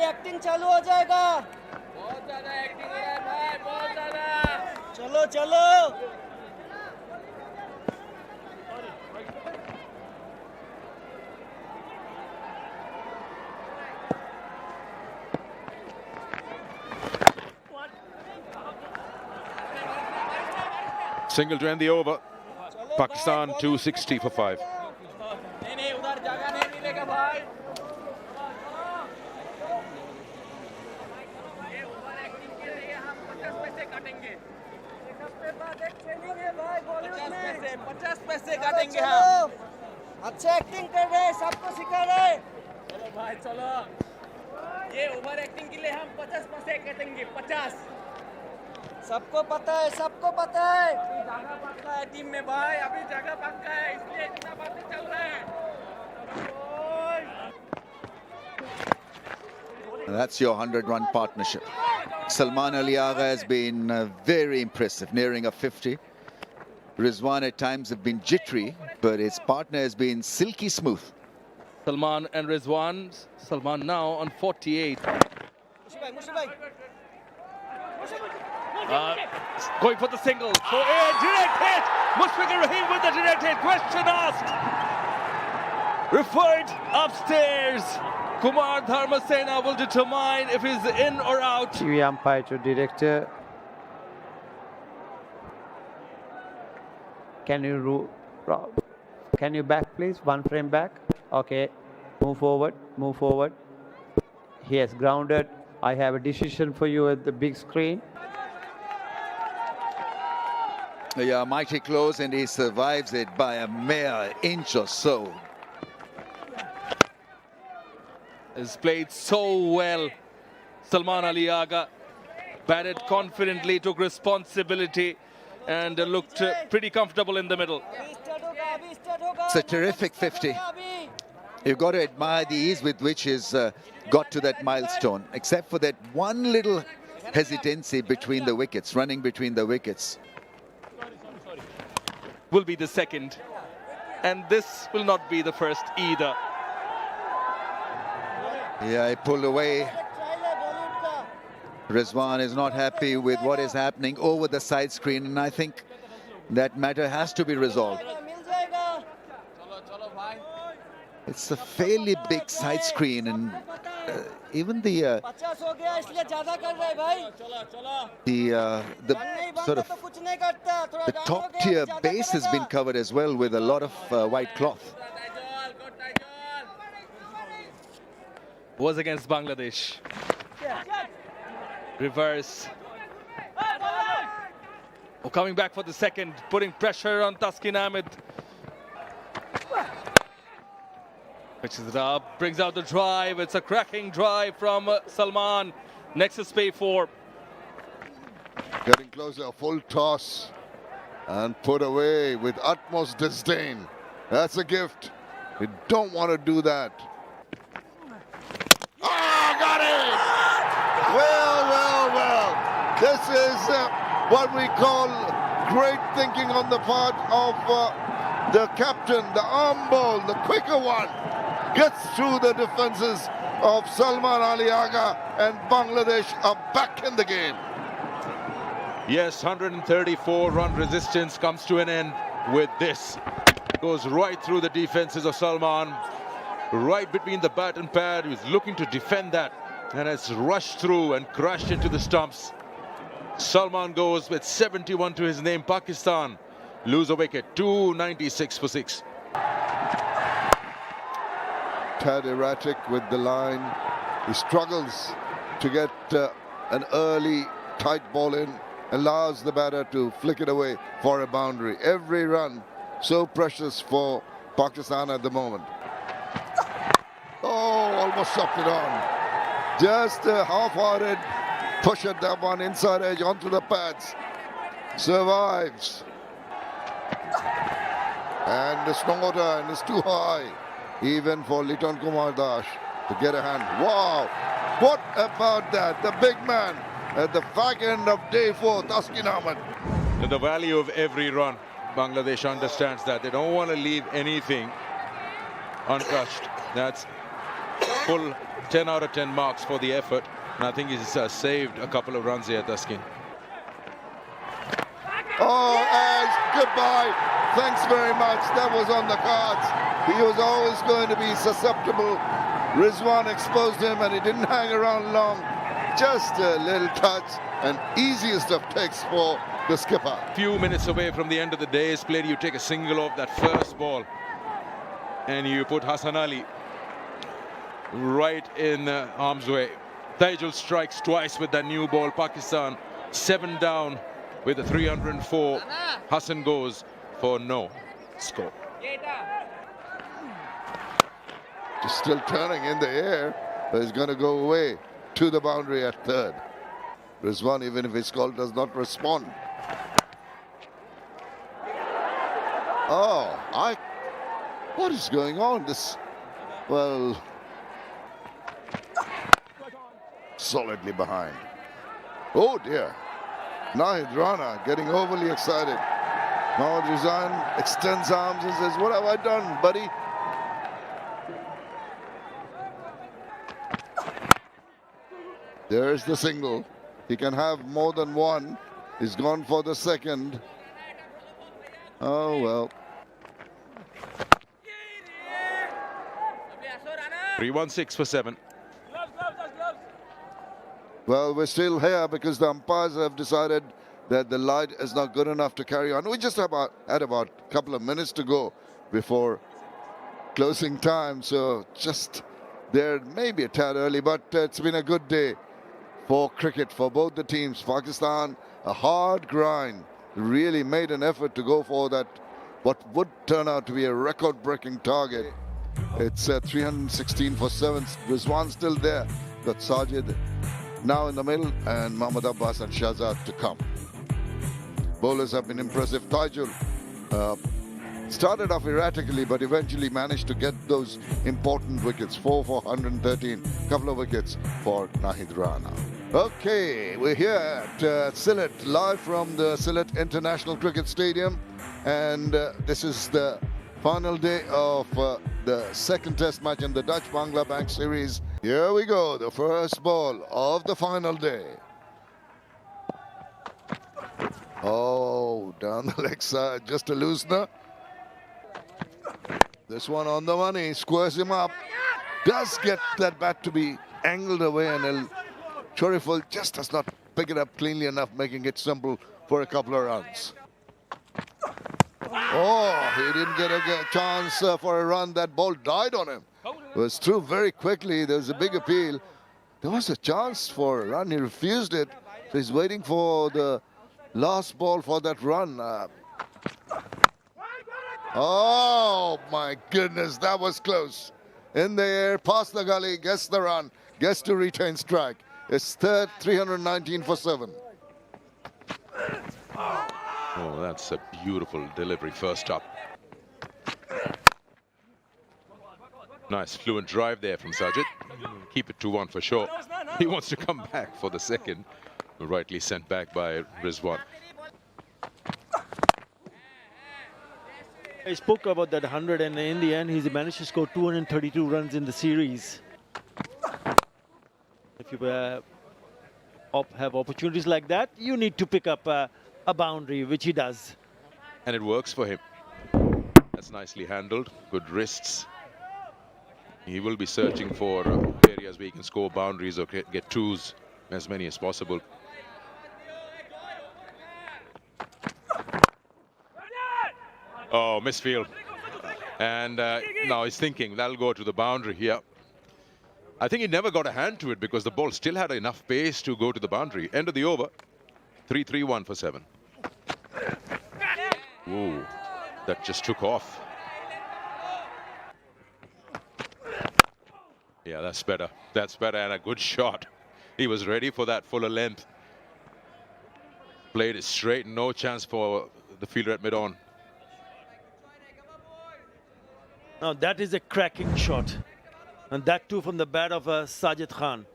[SPEAKER 8] Acting चालू हो जाएगा बहुत ज्यादा acting हो रहा है भाई बहुत ज्यादा चलो चलो
[SPEAKER 5] Single to end the over. Pakistan 260 for 5.
[SPEAKER 8] नहीं उधर जगह नहीं मिलेगा भाई काटेंगे हम अच्छे एक्टिंग कर रहे हैं सबको सिखा रहे हैं चलो भाई चलो ये ओवर एक्टिंग के लिए हम 50 पैसे काटेंगे 50 सबको पता है जगह पक्का है टीम में भाई अभी जगह पक्का है इसलिए इतना बातें चल रहा है
[SPEAKER 2] That's your 100-run partnership. Salman Ali Agha has been very impressive, nearing a 50. Rizwan at times have been jittery, but his partner has been silky smooth.
[SPEAKER 3] Salman and Rizwan. Salman now on 48. Going for the single. So a direct hit. Mushfiqur Rahim with the direct hit. Question asked. Referred upstairs. Kumar Dharmasena will determine if he's in or out.
[SPEAKER 4] TV umpire to director. Can you back, please? One frame back. Okay. Move forward. Move forward. He has grounded. I have a decision for you at the big screen.
[SPEAKER 2] Yeah, mighty close, and he survives it by a mere inch or so.
[SPEAKER 3] Has played so well. Salman Ali Agha batted confidently, took responsibility, and looked pretty comfortable in the middle.
[SPEAKER 2] It's a terrific 50. You've got to admire the ease with which he's got to that milestone, except for that one little hesitancy between the wickets, running between the wickets.
[SPEAKER 3] Will be the second, and this will not be the first either.
[SPEAKER 2] Yeah, he pulled away. Rizwan is not happy with what is happening over the side screen, and I think that matter has to be resolved. It's a fairly big side screen, and even the sort of the top tier base has been covered as well with a lot of white cloth.
[SPEAKER 3] Was against Bangladesh. Reverse. Oh, coming back for the second, putting pressure on Taskin Ahmed. Pitches it up, brings out the drive. It's a cracking drive from Salman. Next is pay 4.
[SPEAKER 1] Getting closer, full toss and put away with utmost disdain. That's a gift. You don't want to do that. Oh, got it! Well. This is what we call great thinking on the part of the captain, the arm ball, the quicker one. Gets through the defenses of Salman Ali Agha, and Bangladesh are back in the game.
[SPEAKER 5] Yes, 134 run resistance comes to an end with this. Goes right through the defenses of Salman, right between the bat and pad. He was looking to defend that, and has rushed through and crashed into the stumps. Salman goes with 71 to his name. Pakistan lose a wicket, 296 for 6.
[SPEAKER 1] Tad erratic with the line. He struggles to get an early tight ball in, allows the batter to flick it away for a boundary. Every run so precious for Pakistan at the moment. Oh, almost stopped it on. Just a half-hearted push at that one, inside edge onto the pads. Survives. And the snorter, and it's too high, even for Litton Kumar Das to get a hand. Wow, what about that? The big man at the back end of day 4, Taskin Ahmed.
[SPEAKER 5] The value of every run, Bangladesh understands that. They don't want to leave anything untouched. That's full 10 out of 10 marks for the effort. And I think he's saved a couple of runs here, Taskin.
[SPEAKER 1] Oh, Ash, goodbye. Thanks very much. That was on the cards. He was always going to be susceptible. Rizwan exposed him, and he didn't hang around long. Just a little touch, and easiest of takes for the skipper.
[SPEAKER 5] Few minutes away from the end of the day's play, you take a single off that first ball, and you put Hassan Ali right in harm's way. Taijul strikes twice with that new ball. Pakistan 7 down with a 304. Hassan goes for no score.
[SPEAKER 1] Just still turning in the air, but he's going to go away to the boundary at third. Rizwan, even if his call does not respond. Oh, what is going on? This, well, solidly behind. Oh dear. Now Rana getting overly excited. Mohammad Rizwan extends arms and says, "What have I done, buddy?" There's the single. He can have more than one. He's gone for the second. Oh well.
[SPEAKER 5] 3-1-6 for 7.
[SPEAKER 1] Well, we're still here because the umpires have decided that the light is not good enough to carry on. We just had about a couple of minutes to go before closing time, so just there maybe a tad early, but it's been a good day for cricket for both the teams. Pakistan, a hard grind, really made an effort to go for that, what would turn out to be a record-breaking target. It's 316 for 7. Rizwan still there. Got Sajid now in the middle, and Mohammad Abbas and Shahzad to come. Bowlers have been impressive. Taijul started off erratically, but eventually managed to get those important wickets. 4 for 113, couple of wickets for Nahid Rana. Okay, we're here at Sylhet, live from the Sylhet International Cricket Stadium, and this is the final day of the second test match in the Dutch-Bangla Bank series. Here we go, the first ball of the final day. Oh, down the leg side, just a loosener. This one on the money, squares him up. Does get that bat to be angled away, and Choriful just does not pick it up cleanly enough, making it simple for a couple of runs. Oh, he didn't get a chance for a run. That ball died on him. It was through very quickly. There was a big appeal. There was a chance for a run. He refused it. So he's waiting for the last ball for that run. Oh, my goodness. That was close. In the air, past the gully, gets the run, gets to retain strike. It's third, 319 for 7.
[SPEAKER 5] Oh, that's a beautiful delivery first up. Nice fluent drive there from Sajid. Keep it 2-1 for sure. He wants to come back for the second. Rightly sent back by Rizwan.
[SPEAKER 6] I spoke about that 100, and in the end, he's managed to score 232 runs in the series. If you have opportunities like that, you need to pick up a boundary, which he does.
[SPEAKER 5] And it works for him. That's nicely handled. Good wrists. He will be searching for areas where he can score boundaries or get twos, as many as possible. Oh, misfield. And now he's thinking that'll go to the boundary here. I think he never got a hand to it because the ball still had enough pace to go to the boundary. End of the over. 3-3-1 for 7. Ooh, that just took off. Yeah, that's better. That's better, and a good shot. He was ready for that fuller length. Played it straight, no chance for the fielder at mid-on.
[SPEAKER 6] Now that is a cracking shot. And that too from the bat of Sajid Khan.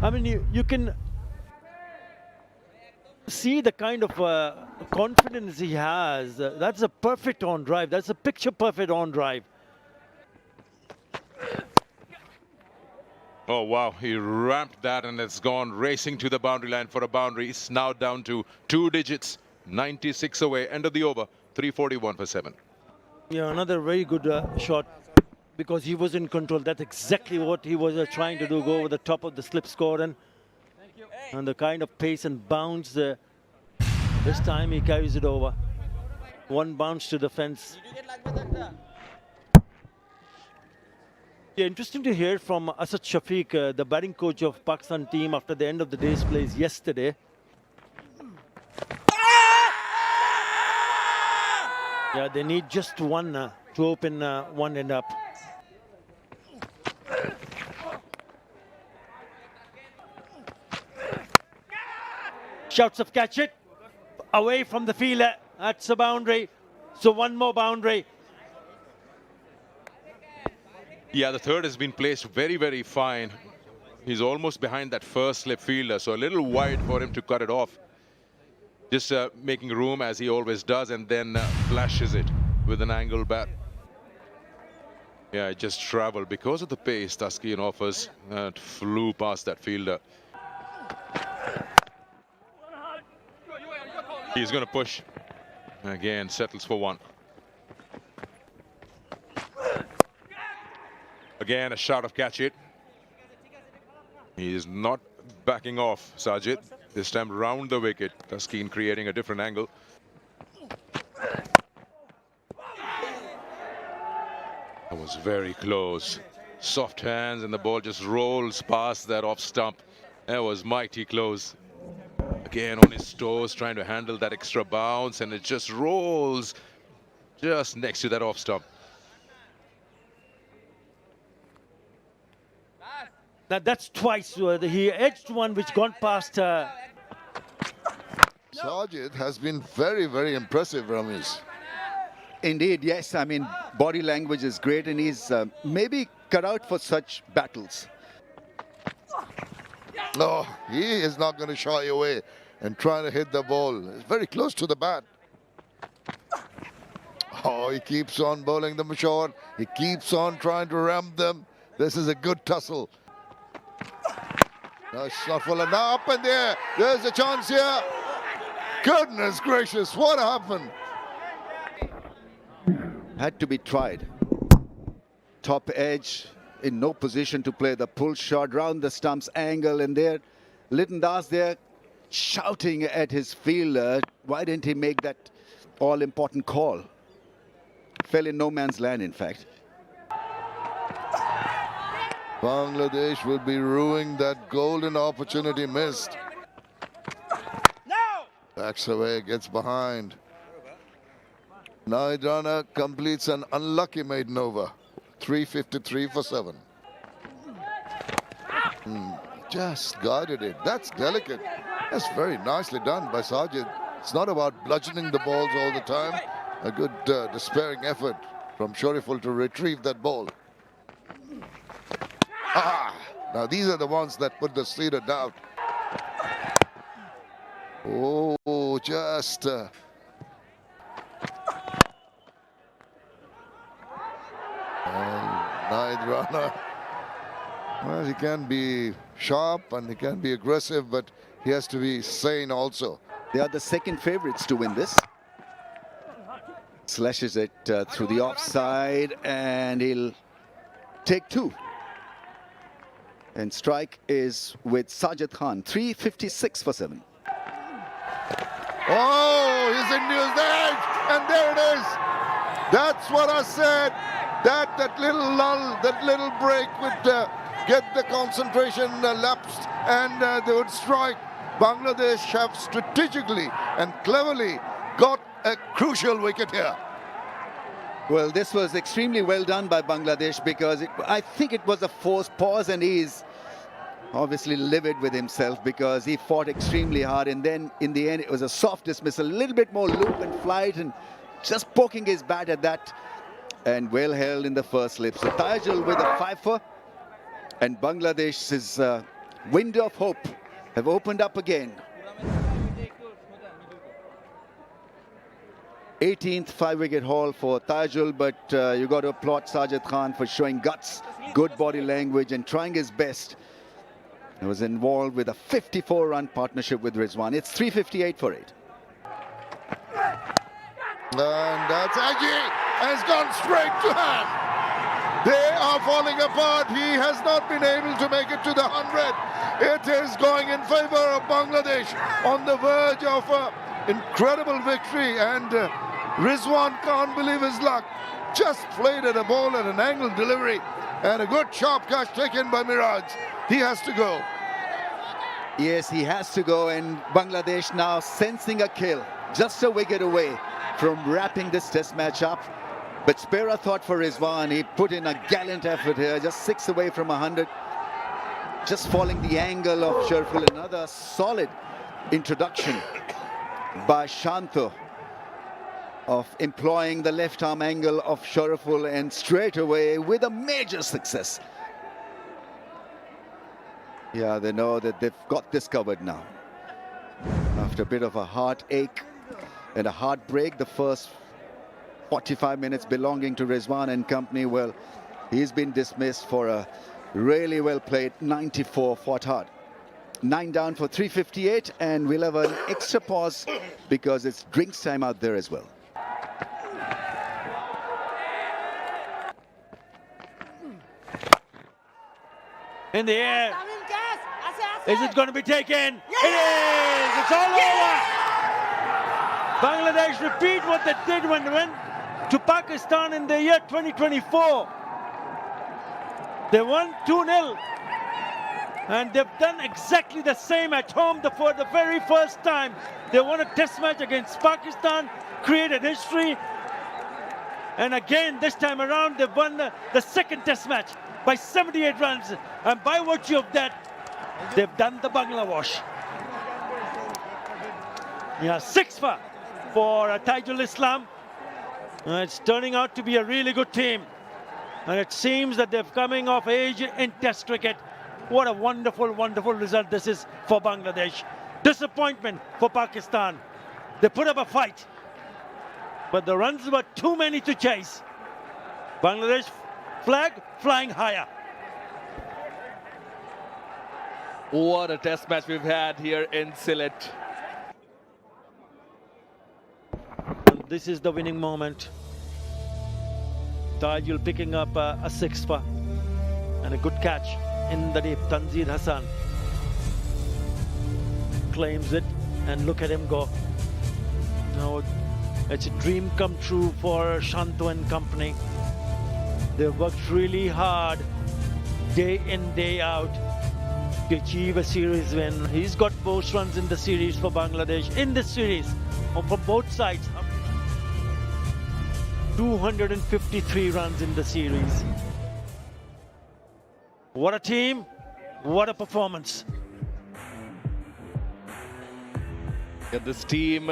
[SPEAKER 6] I mean, you can see the kind of confidence he has. That's a perfect on drive. That's a picture perfect on drive.
[SPEAKER 5] Oh, wow. He ramped that and it's gone racing to the boundary line for a boundary. It's now down to 2 digits. 96 away. End of the over. 341 for 7.
[SPEAKER 6] Yeah, another very good shot because he was in control. That's exactly what he was trying to do, go over the top of the slip score and the kind of pace and bounce. This time he carries it over. One bounce to the fence. Yeah, interesting to hear from Asad Shafiq, the batting coach of Pakistan team after the end of the day's plays yesterday. Yeah, they need just one to open one end up. Shouts of catch it. Away from the fielder. That's a boundary. So one more boundary.
[SPEAKER 5] Yeah, the third has been placed very, very fine. He's almost behind that first slip fielder, so a little wide for him to cut it off. Just making room as he always does, and then flashes it with an angled bat. Yeah, it just traveled because of the pace Taskian offers. It flew past that fielder. He's going to push. Again, settles for one. Again, a shot of catch it. He is not backing off, Sajid. This time round the wicket. Taskeen creating a different angle. That was very close. Soft hands and the ball just rolls past that off stump. That was mighty close. Again on his toes, trying to handle that extra bounce, and it just rolls just next to that off stump.
[SPEAKER 6] That's twice. He edged one which gone past.
[SPEAKER 1] Sajid has been very, very impressive, Ramesh.
[SPEAKER 2] Indeed, yes. I mean, body language is great, and he's maybe cut out for such battles.
[SPEAKER 1] No, he is not going to shy away and trying to hit the ball. It's very close to the bat. Oh, he keeps on bowling them short. He keeps on trying to ram them. This is a good tussle. Nice shot full, and now up in there. There's a chance here. Goodness gracious, what happened?
[SPEAKER 2] Had to be tried. Top edge, in no position to play the pull shot round the stumps angle, and there Litton Das there shouting at his fielder. Why didn't he make that all-important call? Fell in no man's land, in fact.
[SPEAKER 1] Bangladesh will be ruining that golden opportunity missed. Backs away, gets behind. Now Rana completes an unlucky maiden over. 353 for 7. Just guided it. That's delicate. That's very nicely done by Sajid. It's not about bludgeoning the balls all the time. A good despairing effort from Sher-e-Bangla to retrieve that ball. Now these are the ones that put the seed of doubt. Oh, just... and Naid Rana. Well, he can be sharp and he can be aggressive, but he has to be sane also.
[SPEAKER 2] They are the second favourites to win this. Slashes it through the offside, and he'll take 2. And strike is with Sajid Khan, 356 for 7.
[SPEAKER 1] Oh, he's India's edge, and there it is. That's what I said. That little lull, that little break would get the concentration lapsed, and they would strike. Bangladesh have strategically and cleverly got a crucial wicket here.
[SPEAKER 2] Well, this was extremely well done by Bangladesh, because I think it was a forced pause, and he's obviously livid with himself because he fought extremely hard, and then in the end it was a soft dismissal, a little bit more loop and flight, and just poking his bat at that, and well held in the first slip. So Tajul with a 5-for, and Bangladesh's window of hope have opened up again. 18th 5-wicket haul for Tajul, but you got to applaud Sajid Khan for showing guts, good body language, and trying his best. He was involved with a 54-run partnership with Rizwan. It's 358 for 8.
[SPEAKER 1] And that's Aggie has gone straight to hand. They are falling apart. He has not been able to make it to the 100. It is going in favor of Bangladesh, on the verge of an incredible victory, and Rizwan can't believe his luck. Just played at a ball at an angle delivery, and a good sharp catch taken by Miraj. He has to go.
[SPEAKER 2] Yes, he has to go, and Bangladesh now sensing a kill, just a wicket away from wrapping this test match up. But spare a thought for Rizwan. He put in a gallant effort here, just 6 away from 100. Just following the angle of Sher-e-Bangla. Another solid introduction by Shanto of employing the left arm angle of Sher-e-Bangla, and straight away with a major success. Yeah, they know that they've got this covered now. After a bit of a heartache and a heartbreak, the first 45 minutes belonging to Rizwan and company, well, he's been dismissed for a really well played 94, fought hard. 9 down for 358, and we'll have an extra pause because it's drinks time out there as well.
[SPEAKER 6] in the air. Is it going to be taken? It is! It's all over! Bangladesh repeat what they did when they went to Pakistan in the year 2024. They won 2-0. And they've done exactly the same at home for the very first time. They won a test match against Pakistan, created history. And again, this time around, they've won the second test match by 78 runs. And by virtue of that, they've done the Bangla wash. Yeah, 6 for Taijul Islam. It's turning out to be a really good team. And it seems that they're coming of age in Test cricket. What a wonderful, wonderful result this is for Bangladesh. Disappointment for Pakistan. They put up a fight, but the runs were too many to chase. Bangladesh flag flying higher.
[SPEAKER 3] What a test match we've had here in Sylhet.
[SPEAKER 6] And this is the winning moment. Taijul picking up a 6 for and a good catch in the deep. Tanzir Hassan claims it, and look at him go. Now it's a dream come true for Shanto and company. They've worked really hard day in, day out to achieve a series win. He's got most runs in the series for Bangladesh. In this series, from both sides, 253 runs in the series. What a team, what a performance.
[SPEAKER 3] Yeah, this team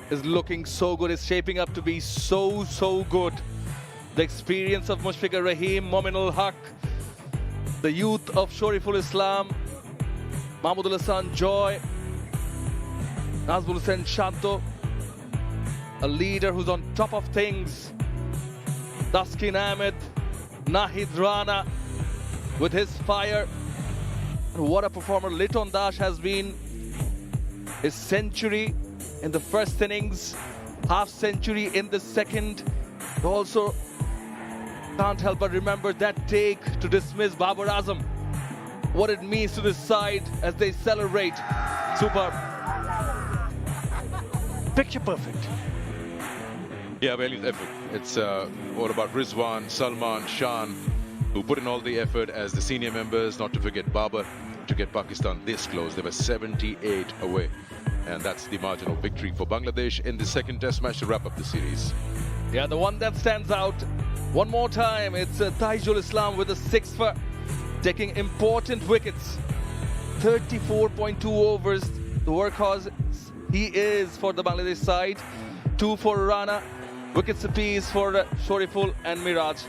[SPEAKER 3] is looking so good, it's shaping up to be so good. The experience of Mushfiqur Rahim, Mominul Haq, the youth of Shoriful Islam, Mahmudul Hassan Joy, Nazmul Hussain Shanto, a leader who's on top of things, Daskin Ahmed, Nahid Rana with his fire. And what a performer Litton Dash has been. His century in the first innings, half century in the second. Also can't help but remember that take to dismiss Babar Azam. What it means to this side as they celebrate. Superb.
[SPEAKER 6] Picture perfect.
[SPEAKER 5] Yeah, valiant effort. It's all about Rizwan, Salman, Shan, who put in all the effort as the senior members, not to forget Babar, to get Pakistan this close. They were 78 away. And that's the margin of victory for Bangladesh in the second test match to wrap up the series.
[SPEAKER 3] Yeah, the one that stands out one more time, it's Taijul Islam with a 6 for, taking important wickets. 34.2 overs, the workhorse he is for the Bangladesh side. 2 for Rana, wickets apiece for Shoriful and Miraj.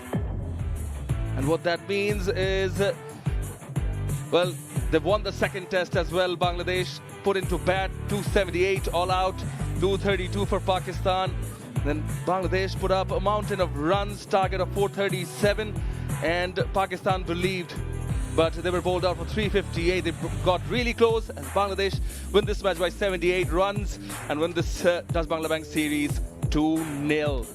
[SPEAKER 3] And what that means is, well, they've won the second test as well. Bangladesh put into bat 278 all out, 232 for Pakistan. Then Bangladesh put up a mountain of runs, target of 437, and Pakistan believed, but they were bowled out for 358. They got really close, and Bangladesh win this match by 78 runs and win this Does Bangla Bank series 2-0.